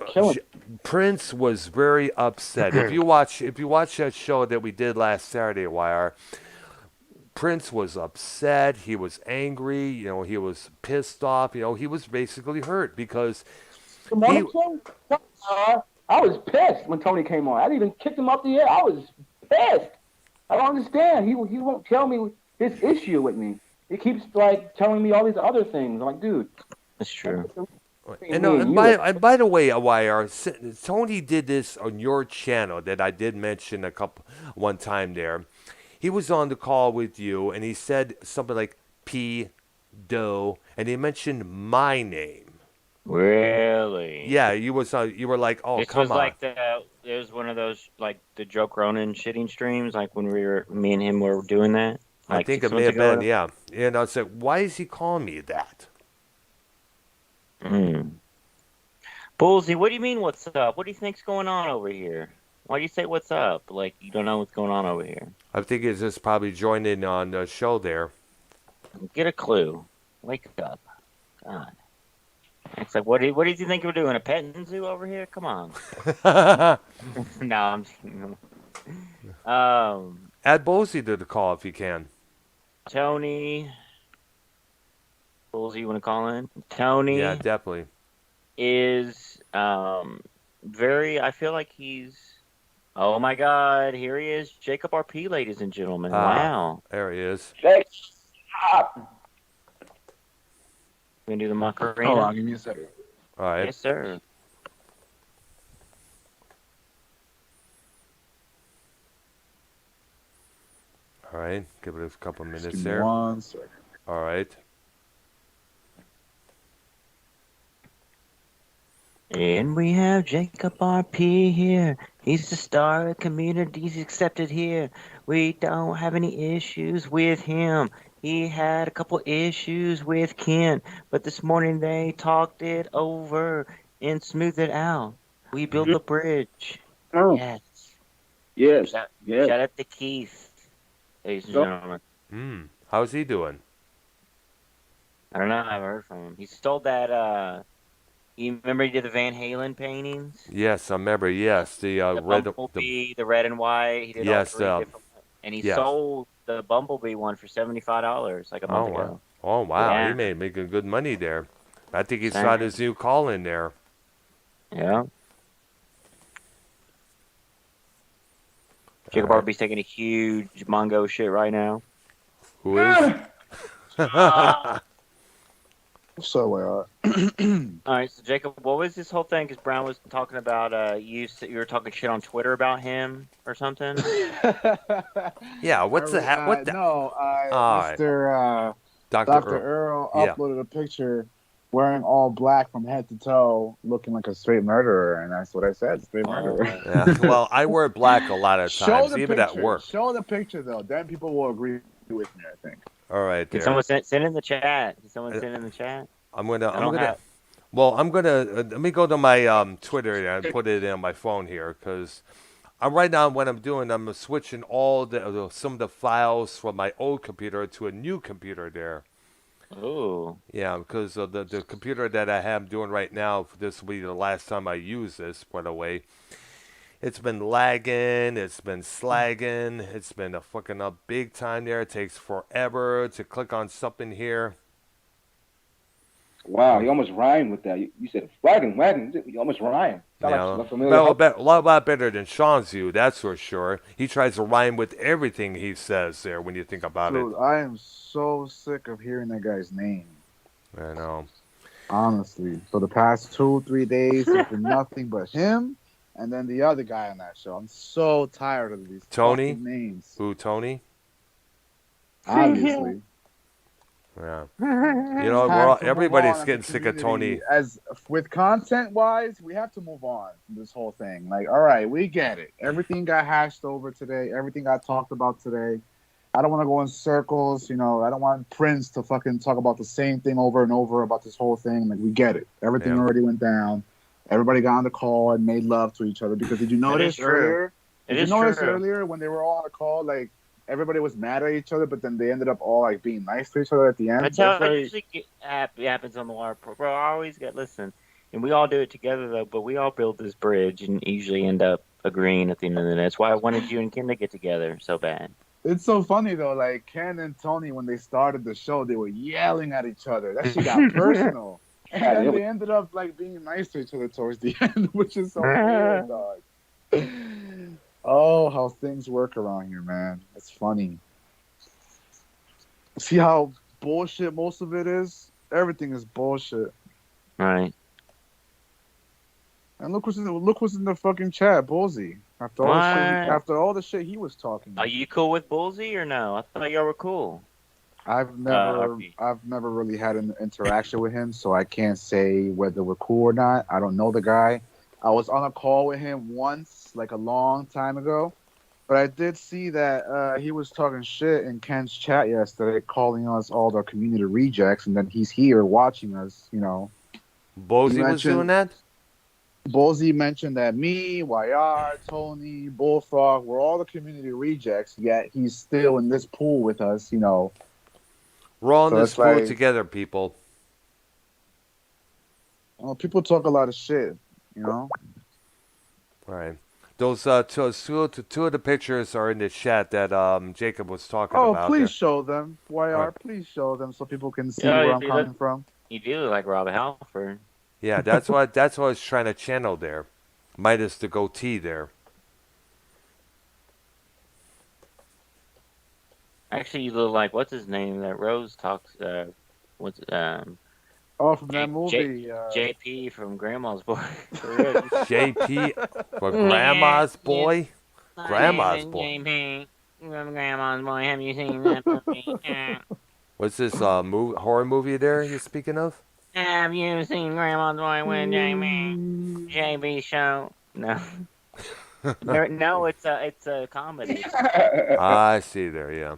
B: Killing.
A: Prince was very upset. If you watch that show that we did last Saturday, YR, Prince was upset. He was angry. He was pissed off. He was basically hurt because
B: Good morning, Tony. I was pissed when Tony came on. I even kicked him off the air. I was pissed. I don't understand. He won't tell me his issue with me. He keeps telling me all these other things. I'm like, dude.
F: That's true.
A: And by the way, YR, Tony did this on your channel that I did mention one time there. He was on the call with you, and he said something like P. Doe, and he mentioned my name.
F: Really?
A: Yeah, you were like, oh,
F: This
A: come
F: was
A: on.
F: like it was one of those like the Joe Cronin shitting streams, like when me and him were doing that,
A: I
F: like
A: think
F: 6
A: it may
F: months
A: have
F: ago.
A: been, yeah. And I said, why is he calling me that?
F: Mm. Bullsy, what do you mean? What's up? What do you think's going on over here? Why do you say what's up? Like you don't know what's going on over here.
A: I think he's just probably joining on the show there.
F: Get a clue. Wake up. God. It's like, what do you think we're doing? A petting zoo over here? Come on. No, I'm.
A: Add Bozy to the call if you can.
F: Tony. Bullsy, you want to call in? Tony.
A: Yeah, definitely.
F: Is very. I feel like he's. Oh my God! Here he is, Jacob RP, ladies and gentlemen. Wow.
A: There he is.
B: Jake, stop.
F: We gonna do the Macarena?
B: Hold on, give me a second.
A: All right.
F: Yes, sir.
A: All right. Give it a couple minutes
B: Just give me
A: there.
B: 1 second.
A: All right.
F: And we have Jacob RP here. He's the star of the community. He's accepted here. We don't have any issues with him. He had a couple issues with Ken, but this morning they talked it over and smoothed it out. We built a bridge.
B: Oh.
F: Yes.
B: Yes.
F: Shout
B: Yes.
F: out to Keith, ladies and gentlemen.
A: How's he doing?
F: I don't know. I haven't heard from him. He stole that. You remember he did the Van Halen paintings?
A: Yes, I remember. Yes, the red.
F: Bumblebee, the red and white. He did
A: Yes,
F: all 3 different. And he
A: yes.
F: sold the Bumblebee one for $75 like a month ago.
A: Oh wow!
F: Yeah.
A: He made making good money there. I think he's
F: Same.
A: got his new call in there.
F: Yeah. Jacob
A: All right.
F: RB's taking a huge Mongo shit right now.
A: Who is?
B: So,
F: All right, so Jacob, what was this whole thing? Because Brown was talking about you were talking shit on Twitter about him or something.
A: Yeah. What's the what the?
G: No,
A: right.
G: Mr.
A: Dr.
G: Earl
A: Yeah.
G: uploaded a picture wearing all black from head to toe, looking like a straight murderer, and that's what I said, straight murderer.
A: Yeah. Well, I wear black a lot of
G: Show
A: times,
G: the
A: even
G: picture.
A: at work.
G: Show the picture though, then people will agree with me. I think.
A: All right.
F: Can
A: There.
F: someone send in the chat? Can someone send in the chat?
A: I'm gonna.
F: have-
A: Well, I'm gonna. Let me go to my Twitter and put it in my phone here because I'm right now. What I'm doing, I'm switching all some of the files from my old computer to a new computer there.
F: Ooh.
A: Yeah, because the computer that I have doing right now, this will be the last time I use this, by the way. It's been lagging, it's been slagging, it's been a fucking up big time there. It takes forever to click on something here.
B: wow, you almost rhymed with that. You said wagon. You almost rhymed. Sound
A: Yeah,
B: like a familiar.
A: a lot better than Sean's view, that's for sure. He tries to rhyme with everything he says there when you think about
G: Dude, I am so sick of hearing that guy's name.
A: it. I know.
G: Honestly, for the past 2-3 days, it's been nothing but him, and then the other guy on that show. I'm so tired of these
A: Tony?
G: fucking names.
A: Who, Tony?
G: Obviously.
A: Yeah. You know, everybody's getting sick of Tony.
G: As with content wise, we have to move on from this whole thing. Like, all right, we get it. Everything got hashed over today. Everything got talked about today. I don't want to go in circles. You know, I don't want Prince to fucking talk about the same thing over and over about this whole thing. Like, we get it. Everything already went down. Everybody got on the call and made love to each other. Because did you notice earlier? Did you notice earlier when they were all on the call, like, everybody was mad at each other, but then they ended up all like being nice to each other at the end.
F: That's how it usually happens on the water. Bro, I always get listen, and we all do it together though. But we all build this bridge and usually end up agreeing at the end of the day. That's why I wanted you and Ken to get together so bad.
G: It's so funny though. Like Ken and Tony, when they started the show, they were yelling at each other. That shit got personal, and then they ended up like being nice to each other towards the end, which is so weird, dog. Oh, how things work around here, man. It's funny. See how bullshit most of it is? Everything is bullshit.
F: Right.
G: And look what's in the fucking chat, Bullsy. After all the shit he was talking
F: Are
G: about.
F: you cool with Bullsy or no? I thought y'all were cool.
G: I've never
F: RP.
G: really had an interaction with him, so I can't say whether we're cool or not. I don't know the guy. I was on a call with him once, like a long time ago, but I did see that he was talking shit in Ken's chat yesterday, calling us all the community rejects, and then he's here watching us. You know, he
A: Bozy was doing
G: mentioned
A: that?
G: Bozy mentioned that me, YR, Tony, Bullfrog, we're all the community rejects, yet he's still in this pool with us. You know,
A: We're all in
G: so
A: this
G: it's
A: pool
G: like.
A: together, people.
G: Well, people talk a lot of shit, you know.
A: Right. Those two of the pictures are in the chat that Jacob was talking
G: Oh,
A: about
G: please
A: there.
G: show them,
A: All right.
G: YR. Please show them so people can see
F: Yeah,
G: where
F: you
G: I'm
F: do look.
G: coming from.
F: You do look like Rob Halford.
A: Yeah, that's what I was trying to channel there. Minus the goatee there.
F: Actually, you look like what's his name that Rose talks. What's
G: Oh, from that
F: J, J,
G: movie.
F: JP from Grandma's Boy. For real.
A: JP for
F: Yeah,
A: Grandma's
F: yeah.
A: Boy.
F: My name
A: Grandma's
F: is
A: Boy.
F: JP from Grandma's Boy. Have you seen that movie?
A: What's this horror movie there you're speaking of?
F: Have you seen Grandma's Boy with JP? JP show? No. No, it's a comedy.
A: I see there, yeah.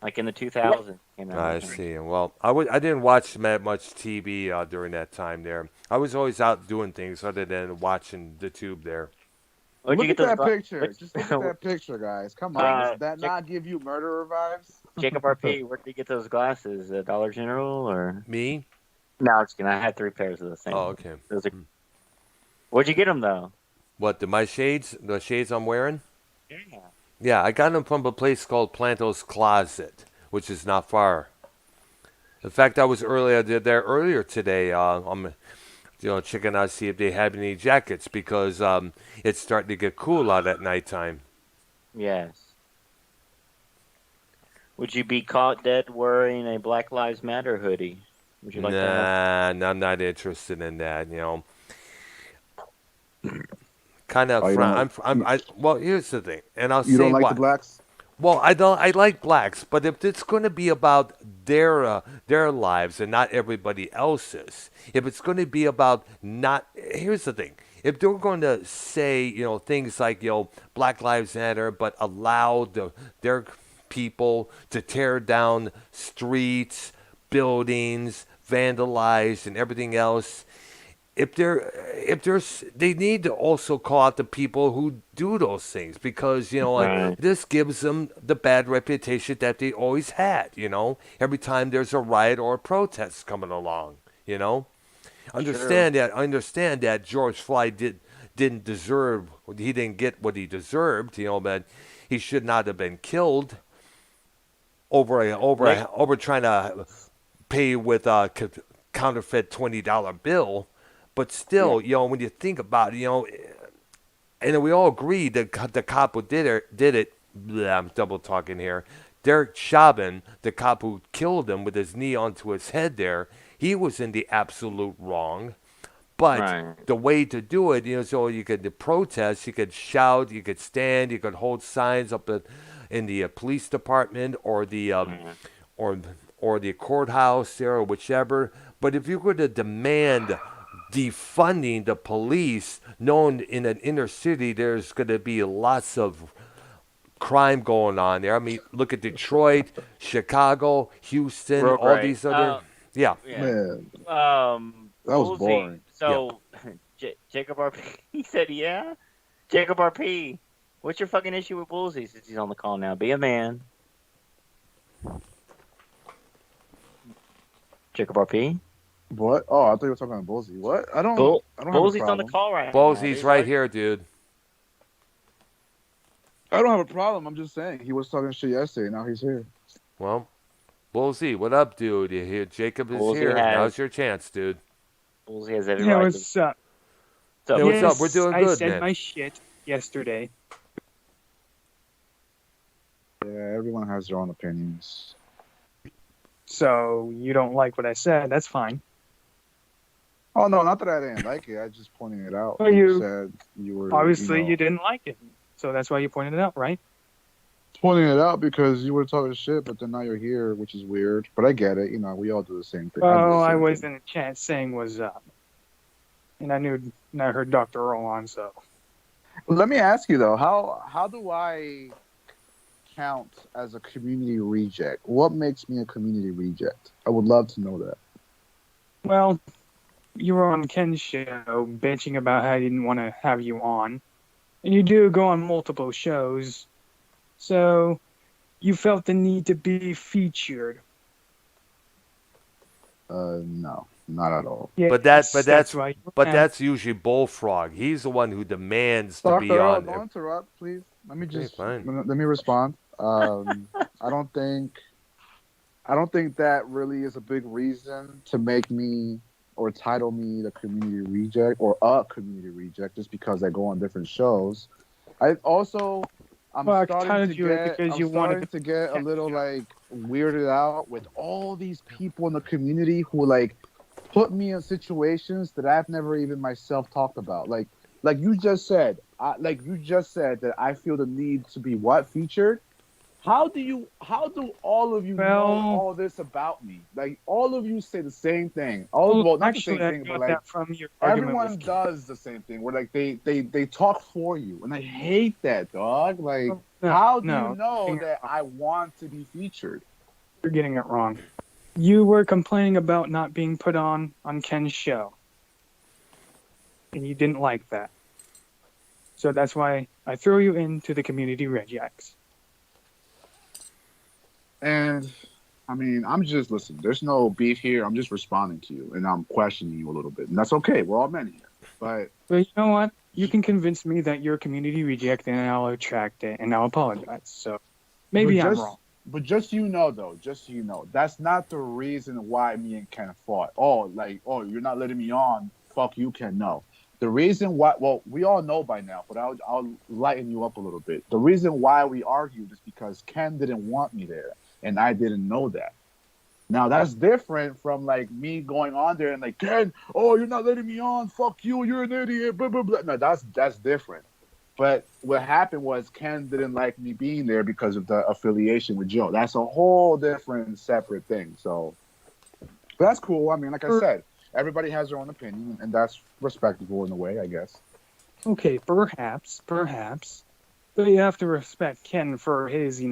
F: Like in the 2000s came out.
A: I
F: I think.
A: see. Well, I didn't watch much TV during that time there. I was always out doing things other than watching the tube there.
F: Where'd you
G: Look
F: get
G: at
F: those?
G: that picture. Just look at that picture, guys. Come on. Does that not give you murderer vibes?
F: Jacob RP, where did you get those glasses? Dollar General or?
A: Me?
F: No, I'm just kidding. I had 3 pairs of the same.
A: Oh, okay.
F: Those are... Where'd you get them though?
A: What, my shades? The shades I'm wearing?
F: Yeah.
A: Yeah, I got them from a place called Planto's Closet, which is not far. In fact, I was there earlier today. I'm checking out see if they have any jackets because it's starting to get cool out at nighttime.
F: Yes. Would you be caught dead wearing a Black Lives Matter hoodie? Would you like that?
A: Nah, I'm not interested in that. Kind of.
G: Oh,
A: Well, here's the thing, and I'll
G: you
A: say
G: don't like
A: why.
G: the blacks?
A: Well, I don't. I like blacks, but if it's going to be about their lives and not everybody else's, if it's going to be about not, here's the thing: if they're going to say things like Black Lives Matter, but allow their people to tear down streets, buildings, vandalize, and everything else. They need to also call out the people who do those things because
F: Right.
A: this gives them the bad reputation that they always had. Every time there's a riot or a protest coming along. Understand that George Floyd didn't deserve. He didn't get what he deserved. But he should not have been killed over trying to pay with a counterfeit $20 bill. But still, when you think about it, and we all agree that the cop who did it. Blah, I'm double talking here. Derek Chauvin, the cop who killed him with his knee onto his head there, he was in the absolute wrong. But the way to do it, so you could protest, you could shout, you could stand, you could hold signs up in the police department or the or the courthouse there or whichever. But if you were to demand defunding the police, knowing in an inner city there's going to be lots of crime going on there. I mean, look at Detroit, Chicago, Houston, all these other. Yeah.
G: Man,
F: That
G: was boring.
F: So, Jacob RP, he said, yeah. Jacob RP, what's your fucking issue with Bullize since he's on the call now? Be a man. Jacob RP?
G: What? Oh, I thought you were talking about Bullseye. What? I don't have a
F: Bullize's on
G: problem.
F: the call right now.
A: Bullize's right here, dude.
G: I don't have a problem. I'm just saying he was talking shit yesterday. Now he's here.
A: Well, Bullseye, what up, dude? You hear Jacob is
F: Bullseye
A: here.
F: has-
A: Now's your chance, dude.
F: Bullize has every
H: Yeah,
F: right
H: what's up?
A: Hey,
F: to...
A: what's
H: Yes,
A: up? We're doing
H: I
A: good,
H: said
A: man.
H: my shit yesterday.
G: Yeah, everyone has their own opinions.
H: So you don't like what I said. That's fine.
G: Oh no, not that I didn't like it. I just pointed it out.
H: Well, you-
G: said you were
H: Obviously,
G: you know,
H: you didn't like it. So that's why you pointed it out, right?
G: pointing it out because you were talking shit, but then now you're here, which is weird. But I get it. You know, we all do the same thing. I do the
H: Well, I
G: same
H: was
G: thing.
H: in the chat saying was up, and I heard Dr. Earl on, so.
G: Let me ask you though, how do I count as a community reject? What makes me a community reject? I would love to know that.
H: Well, you were on Ken's show bitching about how he didn't want to have you on, and you do go on multiple shows, so you felt the need to be featured.
G: No, not at all.
H: Yes,
A: But
H: why you were
A: that's usually Bullfrog. He's the one who demands to
G: Dr.
A: be
G: Earl,
A: on.
G: don't interrupt, please. Let me
A: Okay,
G: just
A: fine.
G: let me respond. I don't think that really is a big reason to make me or title me the community reject or a community reject just because I go on different shows. I also I'm
H: Well, I
G: starting
H: titled
G: to
H: you it
G: get
H: because you wanted to
G: a little like weirded out with all these people in the community who like put me in situations that I've never even myself talked about. Like you just said, that I feel the need to be what featured. How do all of you know
H: Well,
G: all this about me? Like all of you say the same thing.
H: well,
G: Well, not the
H: actually,
G: same
H: I
G: thing, but
H: got
G: like
H: that from your argument
G: everyone
H: with Ken.
G: does the same thing. Where like they talk for you, and I hate that, dog. Like,
H: No,
G: how do you
H: no,
G: know
H: you're getting it
G: that
H: wrong.
G: I want to be featured?
H: You're getting it wrong. You were complaining about not being put on Ken's show, and you didn't like that. So that's why I threw you into the community rejects.
G: And I mean, I'm just listen. There's no beef here. I'm just responding to you, and I'm questioning you a little bit, and that's okay. We're all men here. But
H: But you know what? You can convince me that you're a community reject, and I'll retract it, and I'll apologize. So
G: but
H: maybe I'm
G: just
H: wrong.
G: just so you know though, just so you know, that's not the reason why me and Ken fought. Oh, you're not letting me on. Fuck you, Ken. No. The reason why, well, we all know by now, but I'll lighten you up a little bit. The reason why we argued is because Ken didn't want me there, and I didn't know that. Now that's different from like me going on there and like Ken, oh, you're not letting me on. Fuck you, you're an idiot. Blah blah blah. No, that's different. But what happened was Ken didn't like me being there because of the affiliation with Joe. That's a whole different, separate thing. So, but that's cool. I mean, like I said, everybody has their own opinion, and that's respectable in a way, I guess.
H: Okay, perhaps. But you have to respect Ken for his,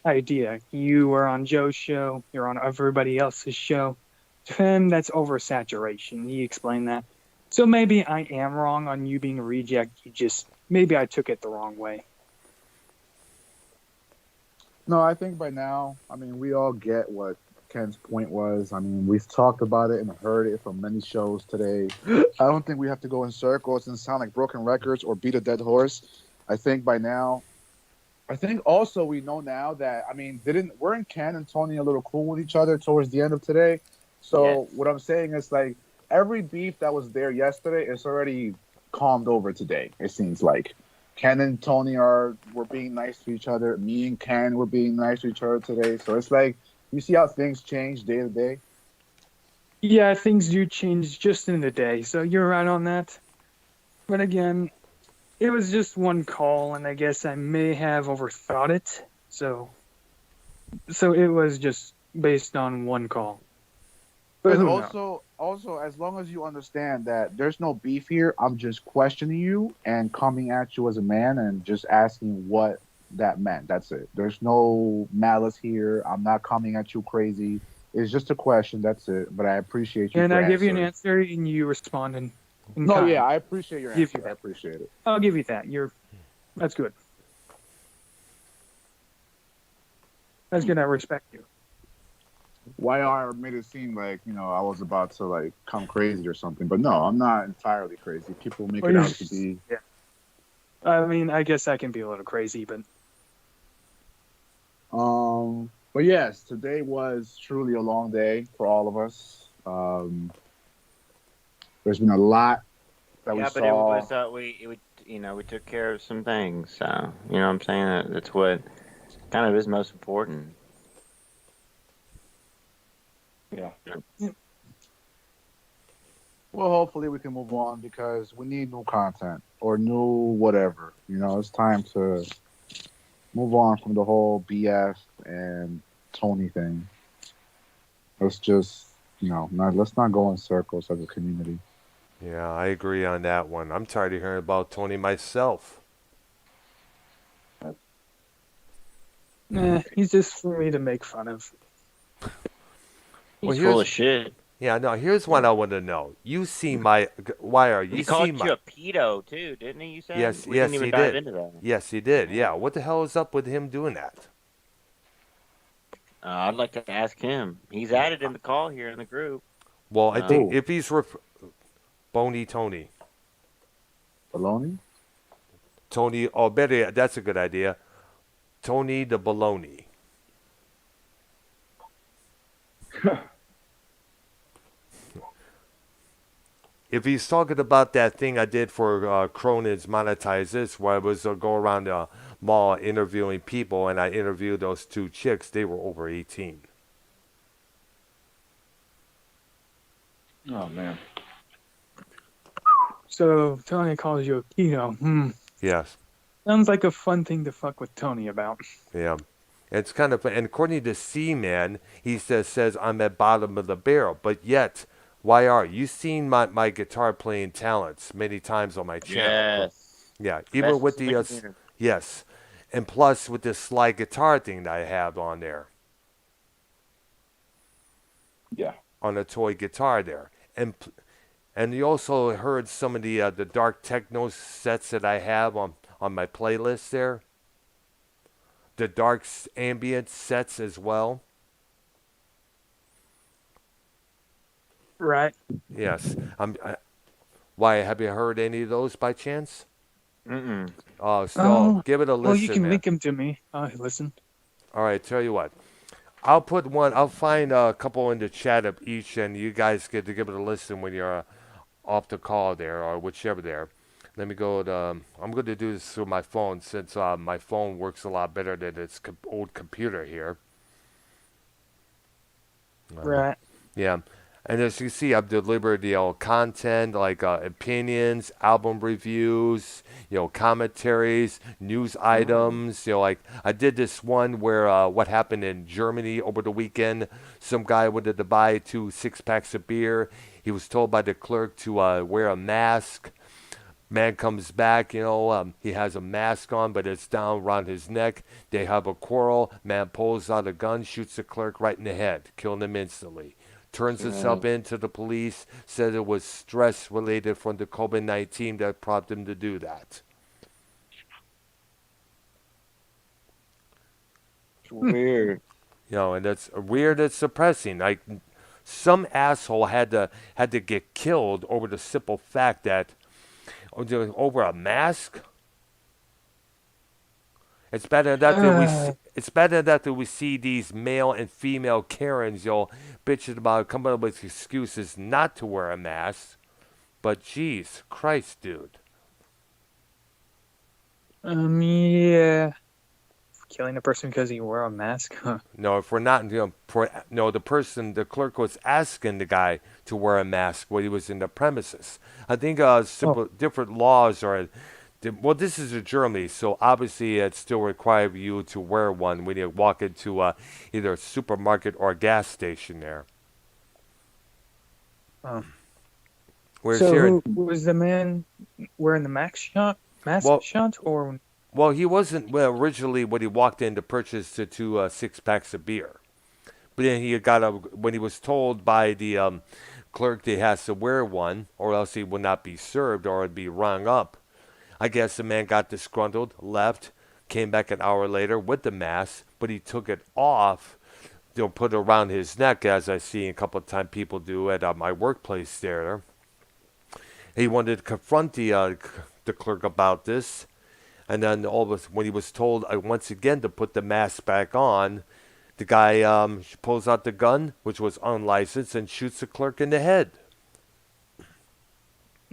H: idea. You were on Joe's show, you're on everybody else's show. To him, that's oversaturation. He explained that. So maybe I am wrong on you being a reject. Maybe I took it the wrong way.
G: No, I think by now, I mean, we all get what Ken's point was. I mean, we've talked about it and heard it from many shows today. I don't think we have to go in circles and sound like broken records or beat a dead horse. I think by now, I think also we know now that, I mean, weren't Ken and Tony a little cool with each other towards the end of today? So
F: Yes.
G: what I'm saying is like every beef that was there yesterday is already calmed over today, it seems like. Ken and Tony were being nice to each other. Me and Ken were being nice to each other today. So it's like you see how things change day to day.
H: Yeah, things do change just in the day, so you're right on that. But again, it was just one call, and I guess I may have overthought it. So it was just based on one call. But
G: And
H: who knows?
G: also, as long as you understand that there's no beef here, I'm just questioning you and coming at you as a man and just asking what that meant. That's it. There's no malice here. I'm not coming at you crazy. It's just a question. That's it. But I appreciate you
H: And
G: for
H: I give you an
G: answering.
H: answer, and you respond in
G: No,
H: kind.
G: yeah, I appreciate your
H: Give you
G: answer. I
H: that.
G: appreciate it.
H: I'll give you that. That's good. That's good. I respect you.
G: YR made it seem like, I was about to like come crazy or something. But no, I'm not entirely crazy. People make it out to be.
H: Yeah. I mean, I guess I can be a little crazy, but
G: But yes, today was truly a long day for all of us. There's been a lot that we
F: Yeah, but it
G: saw.
F: was we took care of some things. So you know what I'm saying. That's what kind of is most important.
G: Yeah.
H: Yeah.
G: Well, hopefully we can move on because we need new content or new whatever. It's time to Move on from the whole BF and Tony thing. Let's just, let's not go in circles as a community.
A: Yeah, I agree on that one. I'm tired of hearing about Tony myself.
H: He's just for me to make fun of.
F: He's full of shit.
A: Yeah, no, here's what I want to know. You see my Wire, you
F: He
A: see
F: called
A: my
F: you a pedo too, didn't he? You said
A: Yes,
F: we
A: yes,
F: didn't even
A: he
F: dive
A: did.
F: into that.
A: Yes, he did. Yeah, what the hell is up with him doing that?
F: I'd like to ask him. He's added in the call here in the group.
A: Well, I think
G: Who?
A: if he's Bony Tony.
G: Baloney?
A: Tony, oh, better yet, that's a good idea. Tony the Baloney. If he's talking about that thing I did for Cronin's Monetize This, where I was go around the mall interviewing people, and I interviewed those two chicks, they were over 18.
B: Oh man.
H: So Tony calls you a keto.
A: Yes.
H: Sounds like a fun thing to fuck with Tony about.
A: Yeah. It's kind of, and according to C-Man, he says I'm at bottom of the barrel, but yet, YR, you've seen my guitar playing talents many times on my channel.
F: Yes.
A: Yeah, even with the, yes, and plus with this slide guitar thing that I have on there.
B: Yeah.
A: On a toy guitar there. And you also heard some of the dark techno sets that I have on my playlist there. The dark ambient sets as well.
H: Right.
A: Yes. Why, have you heard any of those by chance?
F: Mm-mm.
A: Oh, so give it a listen,
H: well, you can
A: man.
H: link them to me. Listen.
A: All right, tell you what. I'll find a couple in the chat of each, and you guys get to give it a listen when you're off the call there, or whichever there. Let me go to, I'm going to do this through my phone, since my phone works a lot better than its old computer here.
H: Right.
A: Yeah. And as you see, I've delivered, content like opinions, album reviews, commentaries, news items. Like I did this one where what happened in Germany over the weekend. Some guy wanted to buy 2 6-packs of beer. He was told by the clerk to wear a mask. Man comes back, he has a mask on, but it's down around his neck. They have a quarrel. Man pulls out a gun, shoots the clerk right in the head, killing him instantly. Turns himself in to the police, said it was stress related from the COVID-19 that prompted him to do that.
F: It's weird.
A: And that's weird. It's suppressing. Like some asshole had to get killed over the simple fact that over a mask. It's better that we see these male and female Karens, bitching about coming up with excuses not to wear a mask. But jeez, Christ, dude.
H: Yeah. Killing a person because he wore a mask? Huh.
A: No, if we're not, the clerk was asking the guy to wear a mask when he was in the premises. I think different laws are. Well, this is in Germany, so obviously it still requires you to wear one when you walk into either a supermarket or a gas station there.
H: Oh.
A: So
H: was the man wearing the mask shot? Or?
A: Well, he wasn't originally when he walked in to purchase the 2 6-packs of beer. But then when he was told by the clerk that he has to wear one, or else he would not be served or it'd be rung up. I guess the man got disgruntled, left, came back an hour later with the mask, but he took it off, put it around his neck, as I see a couple of times people do at my workplace there. He wanted to confront the clerk about this, and then when he was told once again to put the mask back on, the guy pulls out the gun, which was unlicensed, and shoots the clerk in the head.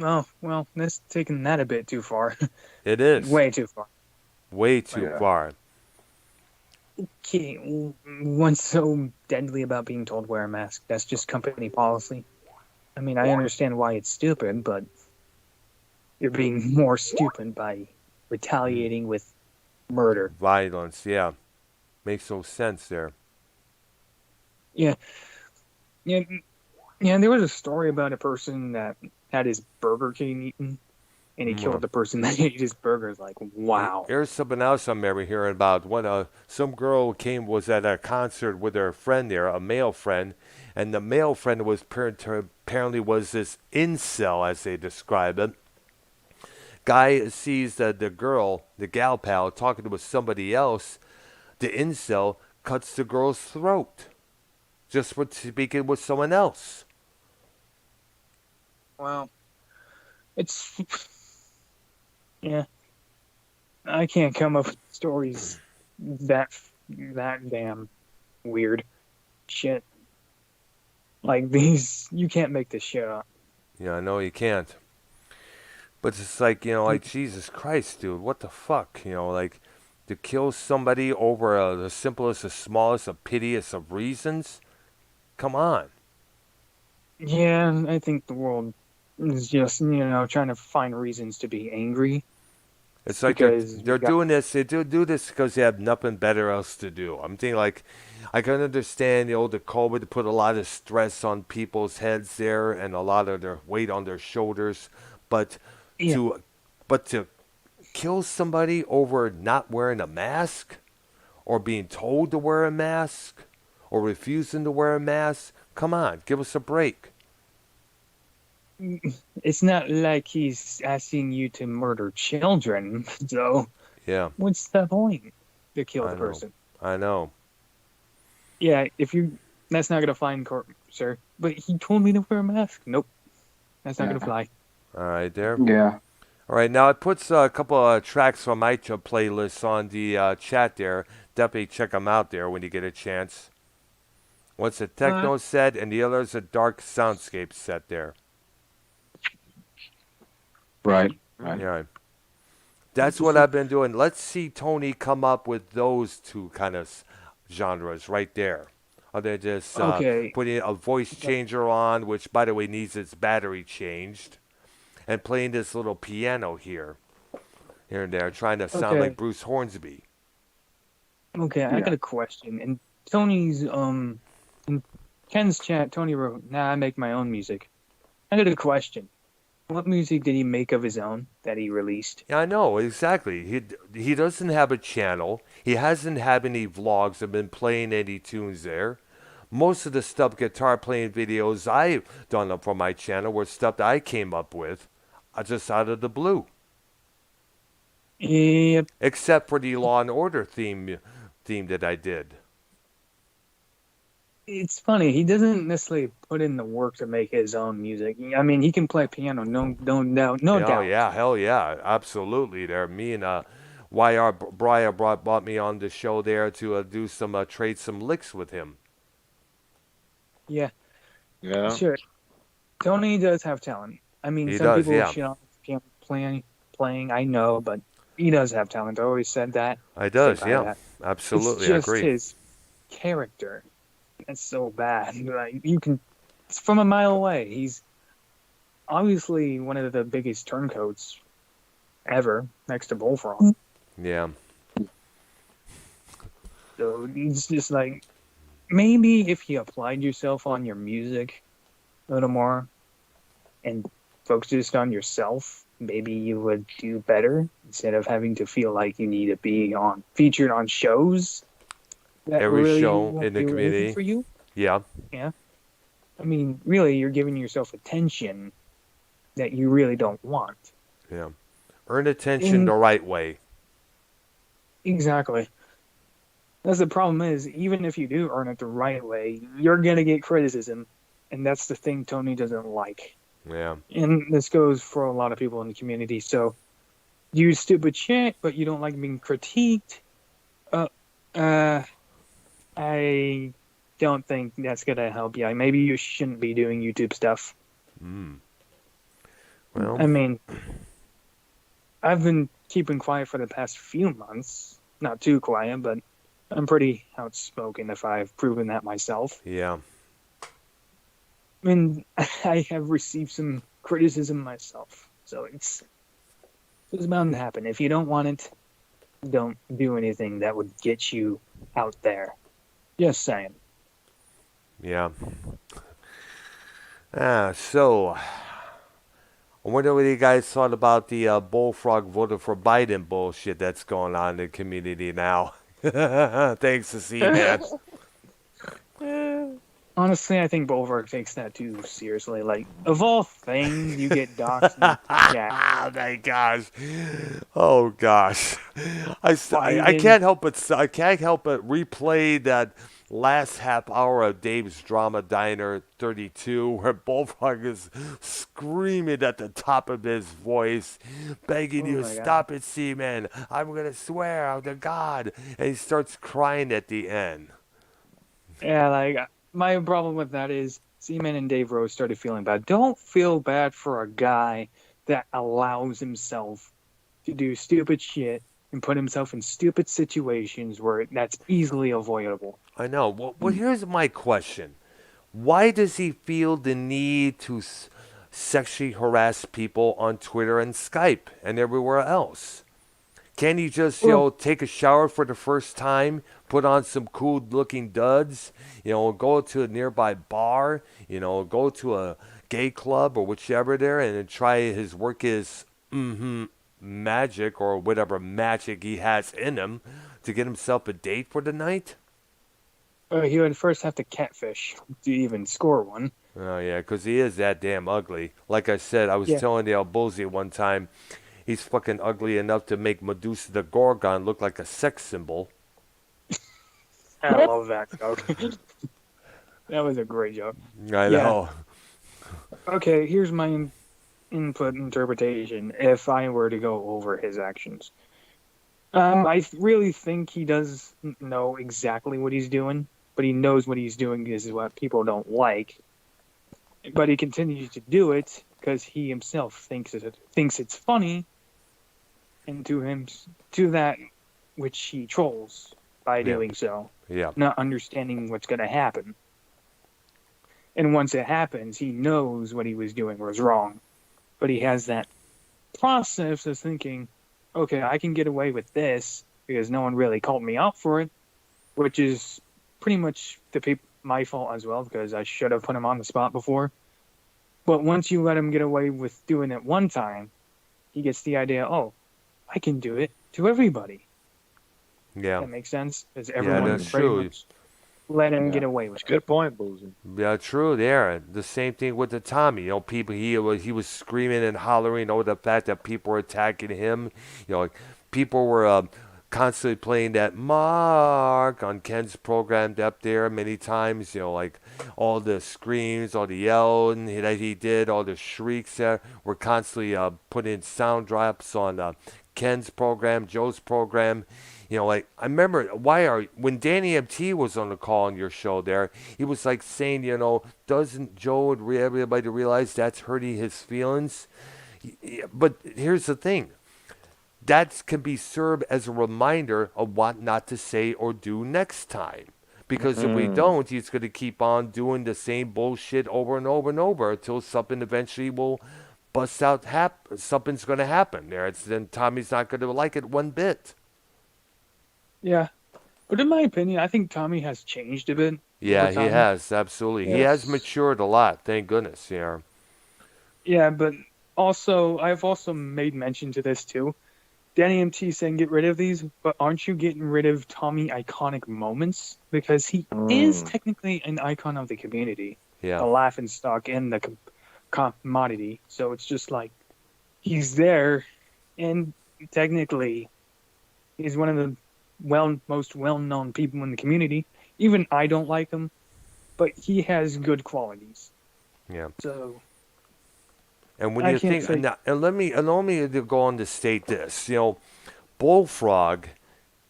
H: Oh, well, that's taking that a bit too far.
A: It is.
H: Way too far.
A: Way too far.
H: Okay, what's so deadly about being told to wear a mask? That's just company policy. I mean, I understand why it's stupid, but you're being more stupid by retaliating with murder.
A: Violence, yeah. Makes no sense there.
H: Yeah, yeah, yeah. There was a story about a person that had his Burger King eaten, and he killed
A: Mm.
H: the person that ate his burgers. Like, wow.
A: Here's something else I'm ever hearing about. When some girl was at a concert with her friend there, a male friend, and the male friend was apparently was this incel, as they describe it. Guy sees the girl, the gal pal, talking with somebody else. The incel cuts the girl's throat just for speaking with someone else.
H: Well, it's yeah. I can't come up with stories that damn weird shit. Like these, you can't make this shit up.
A: Yeah, I know you can't. But it's like, like Jesus Christ, dude, what the fuck? Like to kill somebody over the simplest, the smallest, the piteous of reasons? Come on.
H: Yeah, I think the world is just trying to find reasons to be angry.
A: It's like
H: Because
A: they're doing this. They do this because they have nothing better else to do. I'm thinking like, I can understand the COVID put a lot of stress on people's heads there and a lot of their weight on their shoulders, but
H: yeah,
A: to but to kill somebody over not wearing a mask or being told to wear a mask or refusing to wear a mask, come on, give us a break.
H: it's not like he's asking you to murder children. So
A: Yeah,
H: what's the point to kill
A: I
H: the
A: know.
H: person?
A: I know.
H: Yeah, that's not gonna fly in court, sir. But he told me to wear a mask. Nope, that's not gonna fly.
A: All right, there.
B: Yeah.
A: All right, now it puts a couple of tracks from my playlists on the chat there. Definitely check them out there when you get a chance. One's a techno set, and the other's a dark soundscape set there.
B: Right.
A: Yeah, that's what I've been doing. Let's see Tony come up with those two kind of genres right there. Or they're just
H: Okay.
A: putting a voice changer on, which, by the way, needs its battery changed, and playing this little piano here and there, trying to sound like
H: Okay.
A: Bruce Hornsby.
H: Okay, I got a question. In Tony's in Ken's chat, Tony wrote, "Nah, I make my own music." I got a question. What music did he make of his own that he released?
A: Yeah, I know, exactly. He doesn't have a channel. He hasn't had any vlogs or been playing any tunes there. Most of the stuff, guitar playing videos I've done up for my channel were stuff that I came up with just out of the blue.
H: Yep.
A: Except for the Law and Order theme that I did.
H: It's funny. He doesn't necessarily put in the work to make his own music. I mean, he can play piano, no doubt, no
A: Oh
H: doubt.
A: yeah, hell yeah, absolutely. There, me and YR Briar brought me on the show there to do some trade some licks with him.
H: Yeah,
G: Yeah.
H: sure. Tony does have talent. I mean,
A: He
H: some
A: does,
H: people
A: yeah.
H: shit on piano playing. I know, but he does have talent. I always said that.
A: I does,
H: Stick by
A: yeah,
H: that.
A: absolutely,
H: It's
A: I
H: just
A: agree.
H: his character. It's so bad. Like it's from a mile away. He's obviously one of the biggest turncoats ever, next to Bullfrog.
A: Yeah,
H: So he's just like, maybe if you applied yourself on your music a little more and focused on yourself, maybe you would do better instead of having to feel like you need to be featured on shows that
A: every
H: really
A: show
H: won't
A: in the
H: do anything
A: community.
H: for you.
A: Yeah,
H: Yeah. I mean, really, you're giving yourself attention that you really don't want.
A: yeah. Earn attention the right way.
H: Exactly. That's the problem is, even if you do earn it the right way, you're going to get criticism. And that's the thing Tony doesn't like.
A: Yeah,
H: And this goes for a lot of people in the community. So, you stupid shit, but you don't like being critiqued. I don't think that's going to help you. Maybe you shouldn't be doing YouTube stuff.
A: well,
H: I mean, I've been keeping quiet for the past few months. Not too quiet, but I'm pretty outspoken if I've proven that myself.
A: yeah,
H: I mean, I have received some criticism myself. So it's bound to happen. If you don't want it, don't do anything that would get you out there. Just saying.
A: Yeah. So, I wonder what you guys thought about the Bullfrog voted for Biden bullshit that's going on in the community now. Thanks to C-Man.
H: Honestly, I think Bulwark takes that too seriously. Like, of all things, you get doxxed and jacked.
A: Oh my gosh. Oh gosh. I
H: Biden.
A: can't help but replay that last half hour of Dave's Drama Diner 32 where Bullfrog is screaming at the top of his voice, begging
H: Oh
A: you,
H: my god.
A: stop it, Seaman. I'm gonna swear to God. And he starts crying at the end.
H: Yeah, like, my problem with that is Seaman and Dave Rose started feeling bad. Don't feel bad for a guy that allows himself to do stupid shit and put himself in stupid situations where that's easily avoidable.
A: I know. Well, here's my question. Why does he feel the need to sexually harass people on Twitter and Skype and everywhere else? Can't he just, take a shower for the first time, put on some cool looking duds, go to a nearby bar, go to a gay club or whichever there and then try his work is magic or whatever magic he has in him to get himself a date for the night?
H: He would first have to catfish to even score one.
A: Oh, yeah, because he is that damn ugly. Like I said, I was telling the Bullize one time, he's fucking ugly enough to make Medusa the Gorgon look like a sex symbol.
H: I love that joke. That was a great joke.
A: I know.
H: Okay, here's my input interpretation if I were to go over his actions. I really think he does know exactly what he's doing, but he knows what he's doing is what people don't like. But he continues to do it because he himself thinks it's funny, and to that which he trolls by doing so, not understanding what's going to happen. And once it happens, he knows what he was doing was wrong, but he has that process of thinking, okay, I can get away with this because no one really called me out for it, which is pretty much my fault as well because I should have put him on the spot before. But once you let him get away with doing it one time, he gets the idea, oh, I can do it to everybody.
A: Yeah.
H: That makes sense? Because everyone
A: that's true.
H: much let him get away with it.
I: Good point, Boozy.
A: Yeah, true there. The same thing with the Tommy. People he was screaming and hollering over the fact that people were attacking him. People were constantly playing that Mark on Ken's program up there many times. All the screams, all the yelling that he did, all the shrieks that were constantly put in sound drops on Ken's program, Joe's program. I remember when Danny MT was on the call on your show there, he was saying, doesn't Joe and everybody realize that's hurting his feelings? But here's the thing. That can be served as a reminder of what not to say or do next time. Because if we don't, he's going to keep on doing the same bullshit over and over and over until something eventually will bust out. Something's going to happen there. Then Tommy's not going to like it one bit.
H: Yeah. But in my opinion, I think Tommy has changed a bit.
A: Yeah, he has, absolutely. Yes. He has matured a lot, thank goodness, yeah.
H: Yeah, but I've also made mention to this too. Danny MT saying get rid of these, but aren't you getting rid of Tommy iconic moments? Because he is technically an icon of the community.
A: Yeah.
H: The laughing stock and the commodity. So it's just he's there, and technically he's one of the most well-known people in the community. Even I don't like him, but he has good qualities.
A: Yeah.
H: So,
A: and when you think, and let me go on to state this. Bullfrog,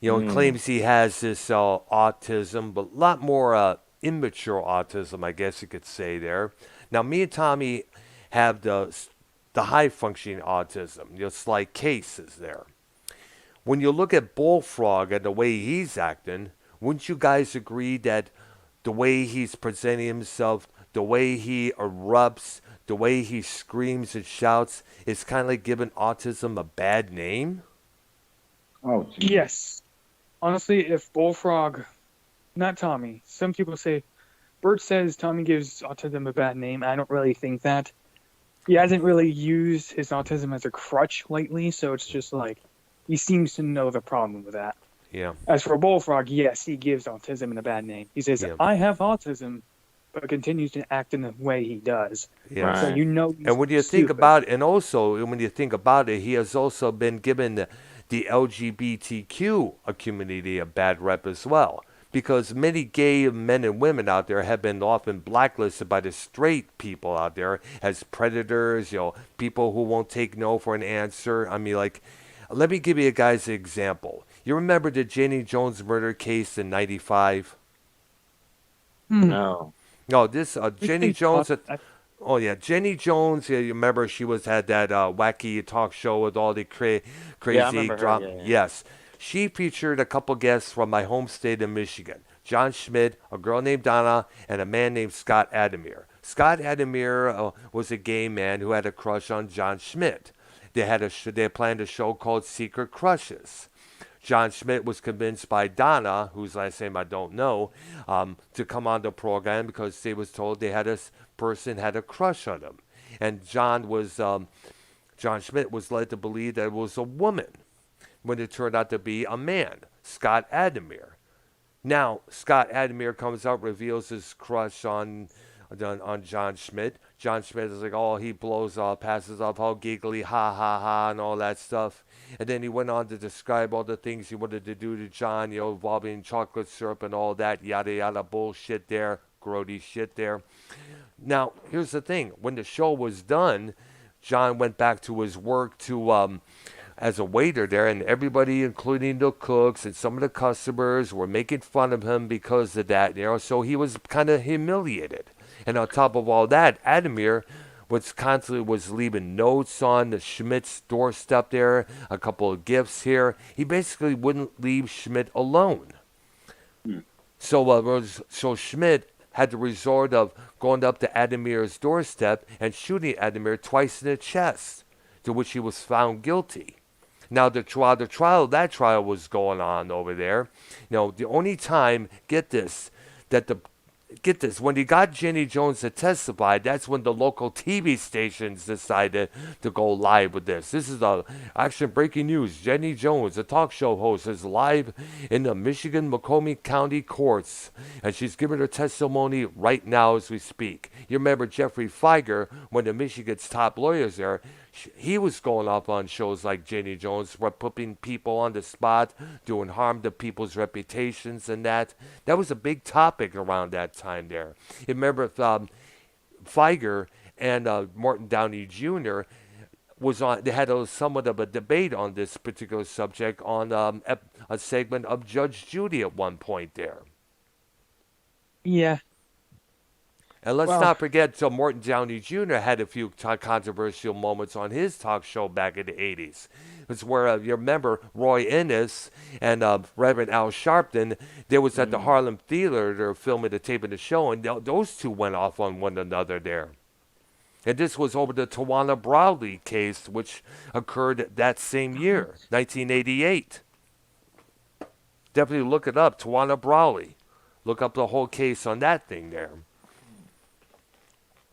A: claims he has this autism, but a lot more immature autism, I guess you could say there. Now, me and Tommy have the high-functioning autism, slight cases there. When you look at Bullfrog and the way he's acting, wouldn't you guys agree that the way he's presenting himself, the way he erupts, the way he screams and shouts is kind of like giving autism a bad name?
G: Oh, geez.
H: Yes. Honestly, if Bullfrog, not Tommy, some people say, Bert says Tommy gives autism a bad name. I don't really think that. He hasn't really used his autism as a crutch lately, so it's just like, he seems to know the problem with that.
A: Yeah.
H: As for Bullfrog, yes, he gives autism a bad name. He says,
A: Yeah.
H: I have autism, but continues to act in the way he does.
A: Yeah.
H: So
F: Right.
H: you know he's
A: And when you think
H: stupid.
A: about, and also when you think about it, he has also been given the LGBTQ community a bad rep as well, because many gay men and women out there have been often blacklisted by the straight people out there as predators, people who won't take no for an answer. I mean, like, let me give you guys an example. You remember the Jenny Jones murder case in '95?
F: No.
A: No, this Jenny Jones.
H: I
A: Oh yeah, Jenny Jones. Yeah, you remember she had that wacky talk show with all the
F: Yeah, I
A: crazy
F: remember her.
A: drama.
F: Yeah.
A: Yes, she featured a couple guests from my home state of Michigan: John Schmidt, a girl named Donna, and a man named Scott Adamir. Scott Adamir was a gay man who had a crush on John Schmidt. They had planned a show called Secret Crushes. John Schmidt was convinced by Donna, whose last name I don't know, to come on the program because they was told they had a person had a crush on him, and John Schmidt was led to believe that it was a woman, when it turned out to be a man, Scott Adamir. Now Scott Adamir comes out, reveals his crush on John Schmidt. John Schmidt is like, oh, he blows off, passes off, all giggly, ha ha ha, and all that stuff. And then he went on to describe all the things he wanted to do to John, involving chocolate syrup and all that, yada yada bullshit there, grody shit there. Now, here's the thing. When the show was done, John went back to his work as a waiter there, and everybody, including the cooks and some of the customers, were making fun of him because of that. So he was kind of humiliated. And on top of all that, Adamir was leaving notes on the Schmidt's doorstep there, a couple of gifts here. He basically wouldn't leave Schmidt alone. So Schmidt had the resort of going up to Adamir's doorstep and shooting Adamir twice in the chest, to which he was found guilty. Now that trial was going on over there. The only time, get this, when he got Jenny Jones to testify, that's when the local TV stations decided to go live with this. This is actually breaking news. Jenny Jones, a talk show host, is live in the Michigan Macomb County courts, and she's giving her testimony right now as we speak. You remember Jeffrey Feiger, one of Michigan's top lawyers there, he was going off on shows like Jenny Jones, putting people on the spot, doing harm to people's reputations and that. That was a big topic around that time there. You remember Feiger and Morton Downey Jr. They had somewhat of a debate on this particular subject on a segment of Judge Judy at one point there.
H: yeah.
A: And let's
H: Well-
A: not forget, so Morton Downey Jr. had a few controversial moments on his talk show back in the 80s. It's where, you remember, Roy Ennis and Reverend Al Sharpton, they was at the Harlem Theater filming the tape of the show, and those two went off on one another there. And this was over the Tawana Brawley case, which occurred that same year, 1988. Definitely look it up, Tawana Brawley. Look up the whole case on that thing there.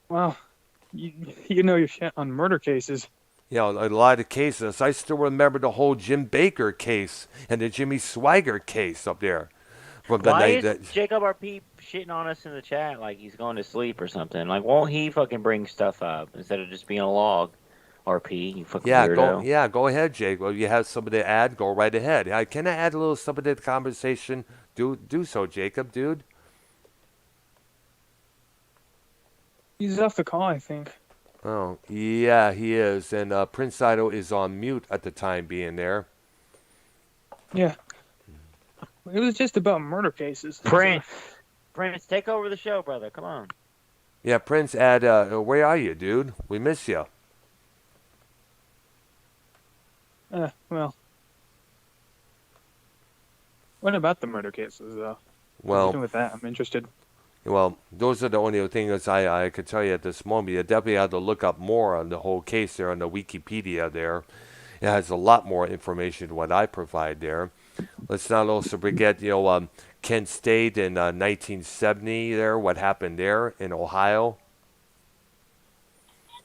H: Well, you know your shit on murder cases.
A: A lot of cases. I still remember the whole Jim Baker case and the Jimmy Swaggart case up there. From the
F: Why
A: night
F: is Jacob RP shitting on us in the chat like he's going to sleep or something? Like, won't he fucking bring stuff up instead of just being a log? RP, you fucking weirdo.
A: Go ahead, Jake. Well, you have something to add, go right ahead. Can I add a little something to the conversation? Do so, Jacob, dude.
H: He's off the call, I think.
A: Oh, yeah, he is. And Prince Idol is on mute at the time being there.
H: Yeah. It was just about murder cases.
F: Prince, take over the show, brother. Come on.
A: Yeah, Prince, where are you, dude? We miss you.
H: Well. What about the murder cases, though?
A: Well,
H: What are you doing with that? I'm interested.
A: Well, those are the only things I could tell you at this moment. You definitely have to look up more on the whole case there on the Wikipedia there. It has a lot more information than what I provide there. Let's not also forget, Kent State in 1970 there, what happened there in Ohio.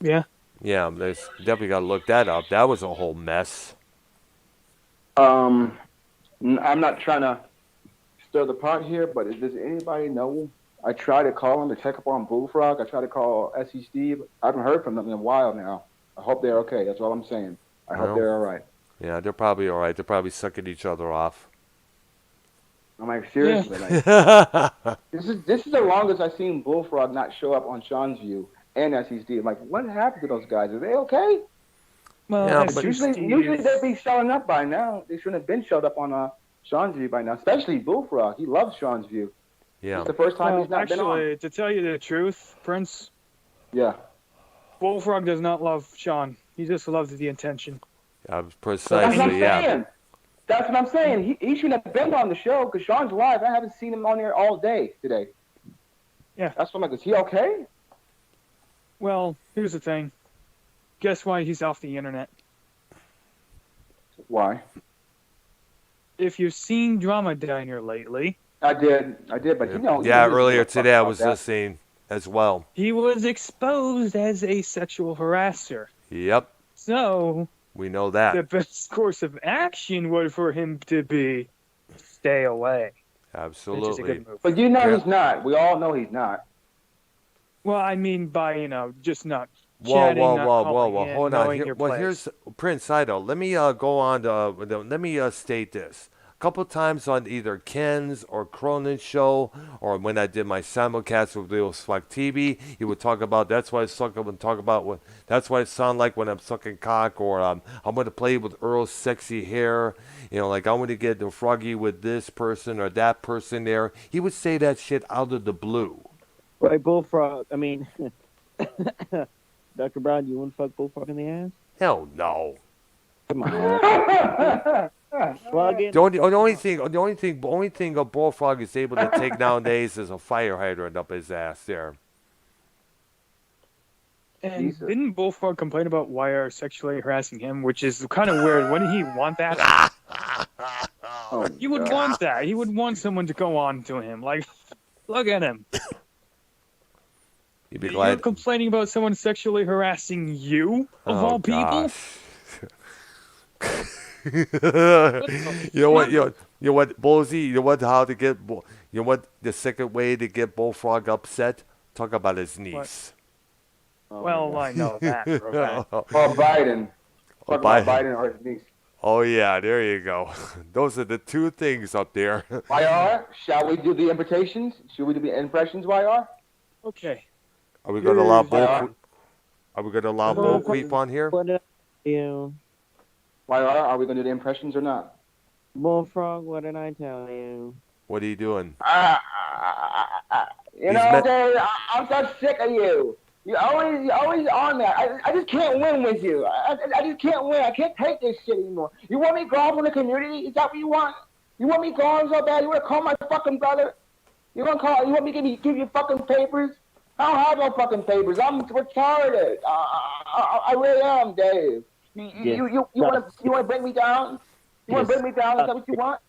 H: Yeah.
A: Yeah, there's definitely got to look that up. That was a whole mess.
B: I'm not trying to stir the pot here, but does anybody know? I tried to call him to check up on Bullfrog. I tried to call SE Steve. I haven't heard from them in a while now. I hope they're okay. That's all I'm saying. I hope they're all right.
A: Yeah, they're probably all right. They're probably sucking each other off.
B: I'm like, seriously, this is the longest I've seen Bullfrog not show up on Sean's View and SE Steve. I'm like, what happened to those guys? Are they okay?
H: Well,
A: Yeah,
H: SE
A: but
B: Usually they'd be showing up by now. They shouldn't have been showed up on Sean's View by now, especially Bullfrog. He loves Sean's View.
A: Yeah.
B: It's the first time he's not been on.
H: Actually, to tell you the truth, Prince,
B: Yeah.
H: Bullfrog does not love Sean. He just loves the attention.
B: That's what I'm
A: Precisely, yeah.
B: saying. That's what I'm saying. He shouldn't have been on the show because Sean's live. I haven't seen him on there all day today.
H: Yeah.
B: That's what I'm like, is he okay?
H: Well, here's the thing. Guess why he's off the internet?
B: Why?
H: If you've seen Drama Diner lately,
B: I did, but
A: Yeah, earlier today I was listening as well.
H: he was exposed as a sexual harasser.
A: Yep,
H: So,
A: we know that.
H: the best course of action would for him to be stay away. Which is a
A: Absolutely.
H: good move.
B: But he's not. We all know he's not.
H: Well, I mean by, just not
A: Whoa,
H: chatting,
A: whoa,
H: not
A: whoa, whoa,
H: calling
A: whoa!
H: in,
A: Hold on.
H: knowing your place.
A: Here's Prince Idol. Let me go on to. Let me state this. A couple times on either Ken's or Cronin's show, or when I did my simulcast with Leo Swag TV, he would talk about that's why I suck up and talk about what that's why it sound like when I'm sucking cock, or I'm going to play with Earl's sexy hair. Like I'm going to get the froggy with this person or that person there. He would say that shit out of the blue.
I: Right, Bullfrog. I mean, Dr. Brown, you want to fuck Bullfrog in the ass?
A: Hell no.
I: Come on. Plug in.
A: The only thing a bullfrog is able to take nowadays is a fire hydrant up his ass there.
H: And
B: Jesus.
H: didn't Bullfrog complain about Wire sexually harassing him, which is kind of weird. Wouldn't he want that?
B: Oh,
H: He would want that. He would want someone to go on to him. Like, look at him.
A: You'd be
H: You're
A: glad.
H: complaining about someone sexually harassing you, of all people?
A: You know what? You know what, Bullsy? You know what? How to get? You know what? The second way to get Bullfrog upset? Talk about his niece.
H: Well, I know that for a fact.
B: Or Biden. Talk about Biden or his niece.
A: Oh yeah, there you go. Those are the two things up there.
B: YR, shall we do the invitations? Should we do the impressions, YR?
H: Okay.
A: Are we going to allow
B: YR?
A: Are we going to allow Bull Creep on here?
I: What did I you?
B: YR, are we going to do the impressions or not?
I: Bullfrog, what did I tell you?
A: What are you doing?
B: You know, Dave, I'm so sick of you. You're always on that. I just can't win with you. I just can't win. I can't take this shit anymore. You want me gone from the community? Is that what you want? You want me gone so bad? You want to call my fucking brother? You want me to give you fucking papers? I don't have no fucking papers. I'm retarded. I really am, Dave. You want to bring me down? You want to bring me down? Is that what you want?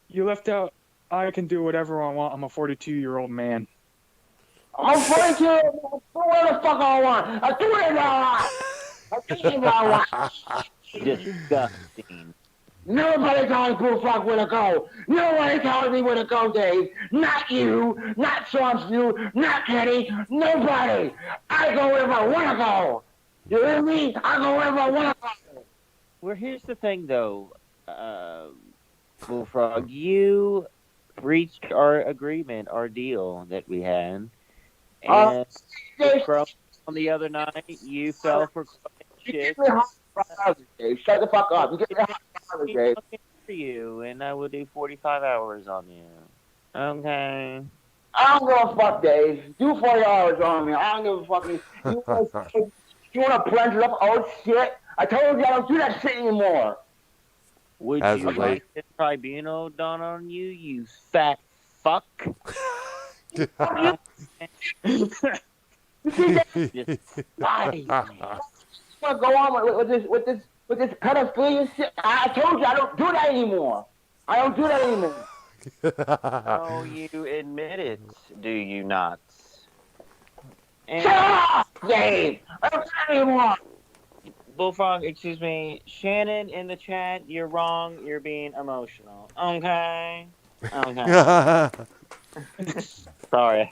H: You left out, I can do whatever I want. I'm a 42-year-old man.
B: I'm 42. I do whatever the fuck I want. I do whatever I want. I do whatever I want.
I: Disgusting.
B: Nobody tells Bullfrog where to go. Nobody tells me where to go, Dave. Not you, not Swampsview, not Kenny, nobody. I go wherever I want to go. You hear me? I go wherever I want to go.
I: Well, here's the thing, though, Bullfrog. You reached our agreement, our deal that we had. And on the other night, you fell for shit.
B: Shut the fuck up. You get me hot hours, Dave.
I: For you, and I will do 45 hours on you. Okay.
B: I don't give a fuck, Dave. Do 40 hours on me. I don't give a fuck. You want to plunge up old shit? I told you I don't do that shit anymore.
I: Would
A: As
I: you
A: of
I: like
A: late.
I: the tribunal done on you, you fat fuck?
B: You see that?
I: Despise me.
B: Want to go on with this with this pedophilia shit. I told you I don't do that anymore. I don't do that anymore.
F: Oh, you admit it, do you not? And
B: Shut up, Dave. I don't do that anymore.
F: Bullfrog, excuse me, Shannon in the chat, you're wrong. You're being emotional. Okay. Okay. Sorry.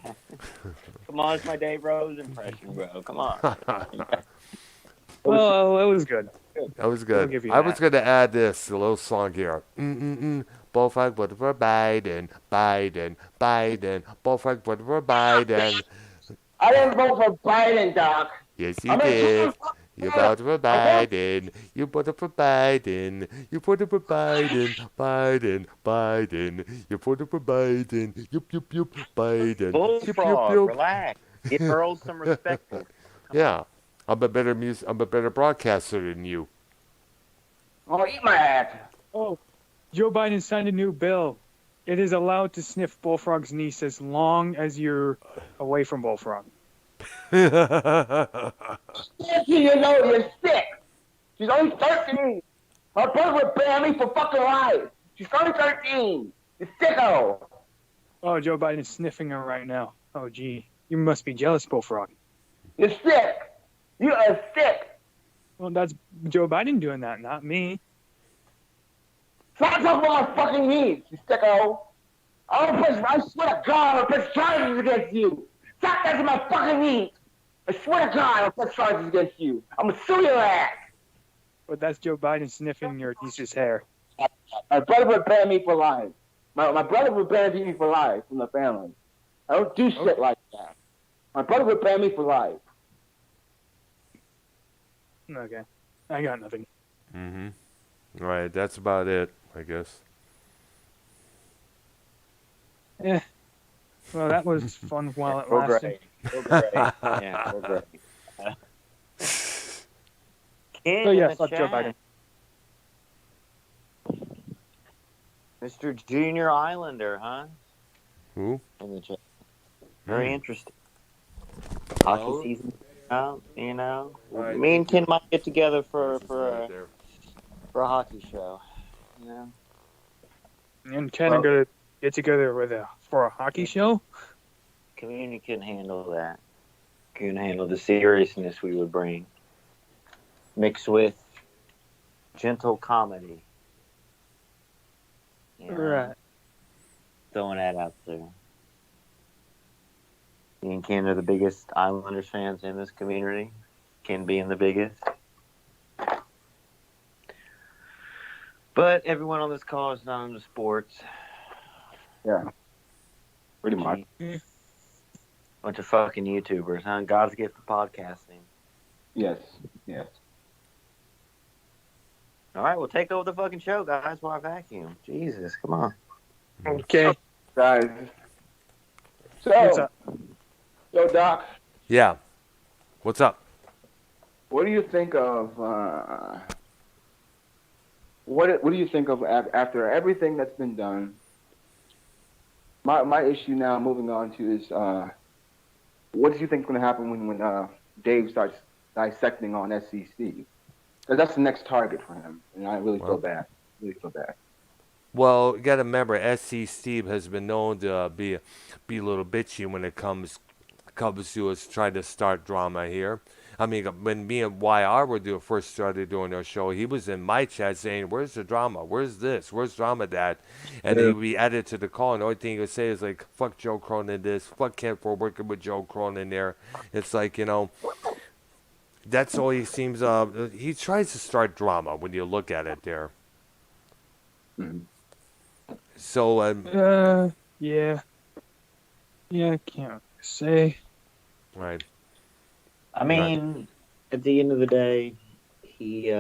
F: Come on, it's my Dave Rose impression, bro. Come on.
H: Well, it was good.
A: That was
H: I'll
A: good.
H: give you
A: I was
H: that.
A: going to add this, a little song here. Bullfrog voted for Biden, Biden, Biden. Bullfrog voted for Biden.
B: I didn't vote for Biden, Doc.
A: Yes, you
B: I'm a
A: did.
B: true
A: You
B: voter.
A: voted for Biden. You voted for Biden. You voted for Biden. Biden. Biden. You voted for Biden. Yup, yup, yup. Biden. Yup, yup,
F: Bullfrog,
A: yup.
F: relax. Give Earl some respect.
A: Yeah. I'm a better broadcaster than you.
B: Oh, eat my ass.
H: Oh, Joe Biden signed a new bill. It is allowed to sniff Bullfrog's niece as long as you're away from Bullfrog.
B: You know you're sick. She's only 13. My brother would ban me for fucking life. She's only 13. You sicko.
H: Oh, Joe Biden is sniffing her right now. Oh, gee. You must be jealous, Bullfrog.
B: You're sick. You are sick.
H: Well, that's Joe Biden doing that, not me.
B: Stop talking about my fucking needs, you sicko. I swear to God, I'll press charges against you. Stop touching my fucking needs. I swear to God, I'll press charges against you. I'm gonna sue your ass.
H: But that's Joe Biden sniffing your niece's hair.
B: My brother would ban me for life. My brother would ban me for life from the family. I don't do shit like that. My brother would ban me for life.
H: Okay. I got nothing.
A: Mm-hmm. Right. That's about it, I guess.
H: Yeah. Well, that was fun while it
F: We're
H: lasted.
F: great. We're great. Yeah, we're great. Kid
H: Oh,
F: in
H: yeah,
F: the
H: fuck Joe Biden.
F: chat. Mr. Junior Islander, huh?
A: Who?
F: In the chat. Very interesting. Hockey season out, you know.
A: Right.
F: Me and Ken might get together for
A: Right there.
F: a hockey show. You know.
H: And Ken are going to get together for a hockey show?
F: Community couldn't handle that. Couldn't handle the seriousness we would bring. Mixed with gentle comedy. You know,
H: Right.
F: throwing that out there. Me and Ken are the biggest Islanders fans in this community. Ken being the biggest. But everyone on this call is not into sports.
B: Yeah. Pretty much.
F: Bunch of fucking YouTubers, huh? God's gift to podcasting.
B: Yes. Yes.
F: All right, well, take over the fucking show, guys, while I vacuum. Jesus, come on.
H: Okay.
B: Guys.
H: What's
B: So,
H: up?
B: yo, Doc,
A: Yeah. What's up?
B: what do you think of what do you think of after everything that's been done? My issue now, moving on to, is what do you think is going to happen when Dave starts dissecting on SEC? Because that's the next target for him, and I really feel bad. Really feel bad.
A: Well, you got to remember, SC Steve has been known to be a little bitchy when it comes to us trying to start drama here. I mean, when me and YR first started doing our show, he was in my chat saying, "Where's the drama? Where's this? Where's drama, Dad?" And he would be added to the call, and the only thing he would say is like, "Fuck Joe Cronin this, fuck Ken for working with Joe Cronin there." It's like, you know, that's all he seems. He tries to start drama when you look at it there.
B: Mm-hmm.
A: So,
H: Yeah. Yeah, I can't say.
A: right.
F: I mean, at the end of the day, he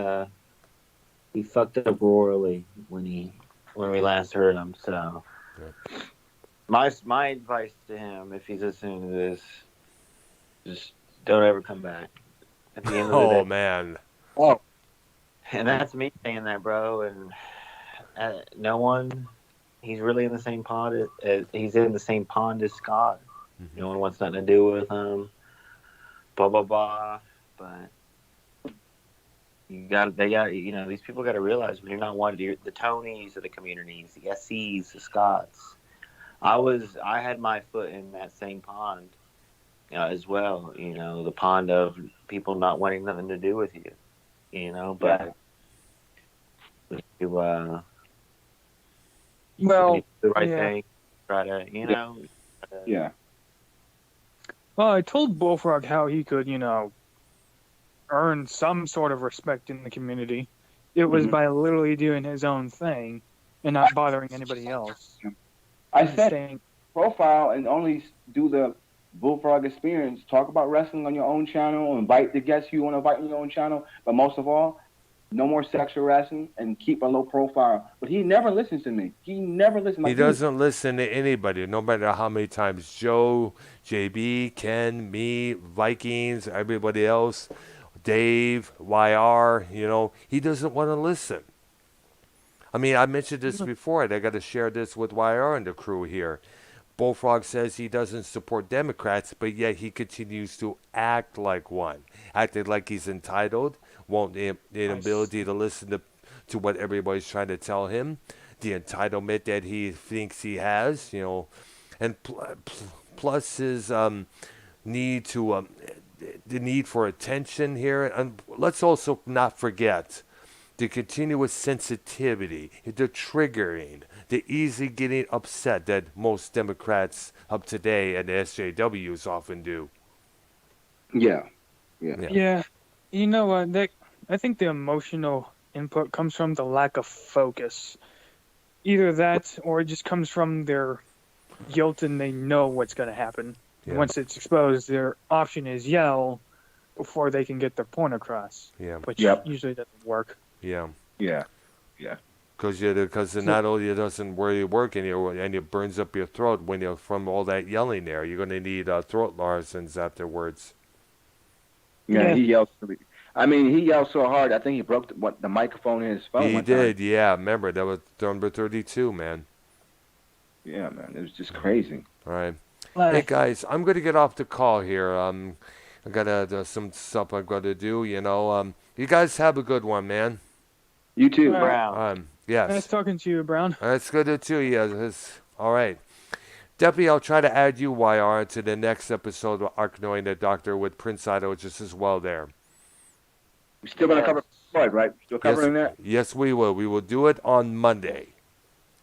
F: fucked up royally when we last heard him. So, my advice to him, if he's listening to this, just don't ever come back. At the end of the day.
A: Oh man.
B: Oh.
F: And that's me saying that, bro. And no one. He's really in the same pond. He's in the same pond as Scott.
A: Mm-hmm.
F: No one wants nothing to do with him. Blah blah blah. But these people got to realize when you're not one, the Tonys of the communities, the SCs, the Scots. I had my foot in that same pond, as well. The pond of people not wanting nothing to do with you. But you, when
H: Well,
F: you do the right
H: yeah.
F: thing, try to,
B: Yeah.
H: Well, I told Bullfrog how he could, earn some sort of respect in the community. It was
B: Mhm.
H: by literally doing his own thing and not bothering anybody else.
B: I
H: And
B: said
H: staying.
B: profile and only do the Bullfrog experience. Talk about wrestling on your own channel. Invite the guests you want to invite on your own channel. But most of all, no more sexual harassment and keep a low profile. But he never listens to me. He never listens.
A: He
B: Like, dude,
A: doesn't listen to anybody, no matter how many times Joe, JB, Ken, me, Vikings, everybody else, Dave, YR, he doesn't want to listen. I mean, I mentioned this before, and I got to share this with YR and the crew here. Bullfrog says he doesn't support Democrats, but yet he continues to act like one, acting like he's entitled, won't the inability to listen to what everybody's trying to tell him, the entitlement that he thinks he has, and plus his need to the need for attention here. And let's also not forget the continuous sensitivity, the triggering, the easy getting upset that most Democrats of today and the SJWs often do.
B: yeah.
H: Yeah. You know what? I think the emotional input comes from the lack of focus. Either that or it just comes from their guilt and they know what's going to happen.
A: Yeah.
H: Once it's exposed, their option is yell before they can get their point across,
A: Yeah.
H: which
B: Yep.
H: usually doesn't work.
A: Yeah.
B: Yeah.
A: Because not only it doesn't really work and it burns up your throat when you're from all that yelling there. You're going to need throat lozenges afterwards.
B: Yeah,
H: Yeah.
B: he yelled. I mean, he yelled so hard. I think he broke the microphone in his phone.
A: He
B: one
A: did,
B: time.
A: yeah. Remember, that was number 32, man.
B: Yeah, man, it was just crazy.
A: All right. Hey, guys, I'm going to get off the call here. I got some stuff I've got to do, You guys have a good one, man.
B: You too.
H: All right.
F: Brown.
A: Yes.
H: Nice talking to you, Brown.
A: That's good too. Yeah. All right. Definitely, I'll try to add you, YR, to the next episode of Arknolia the Doctor with Prince Idol just as well there.
B: We're still going to cover Floyd, right? Still covering that?
A: Yes, we will. We will do it on Monday.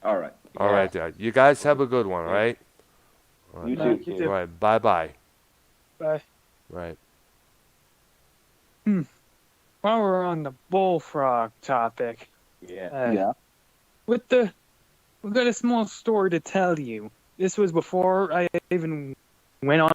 B: All right.
A: All right, Dad. You guys have a good one, all right? All right.
B: You
H: Thank
B: too.
H: you.
A: All right. Bye-bye.
H: Bye.
A: Right.
H: While we're on the bullfrog topic,
B: Yeah.
H: we've got a small story to tell you. This was before I even went on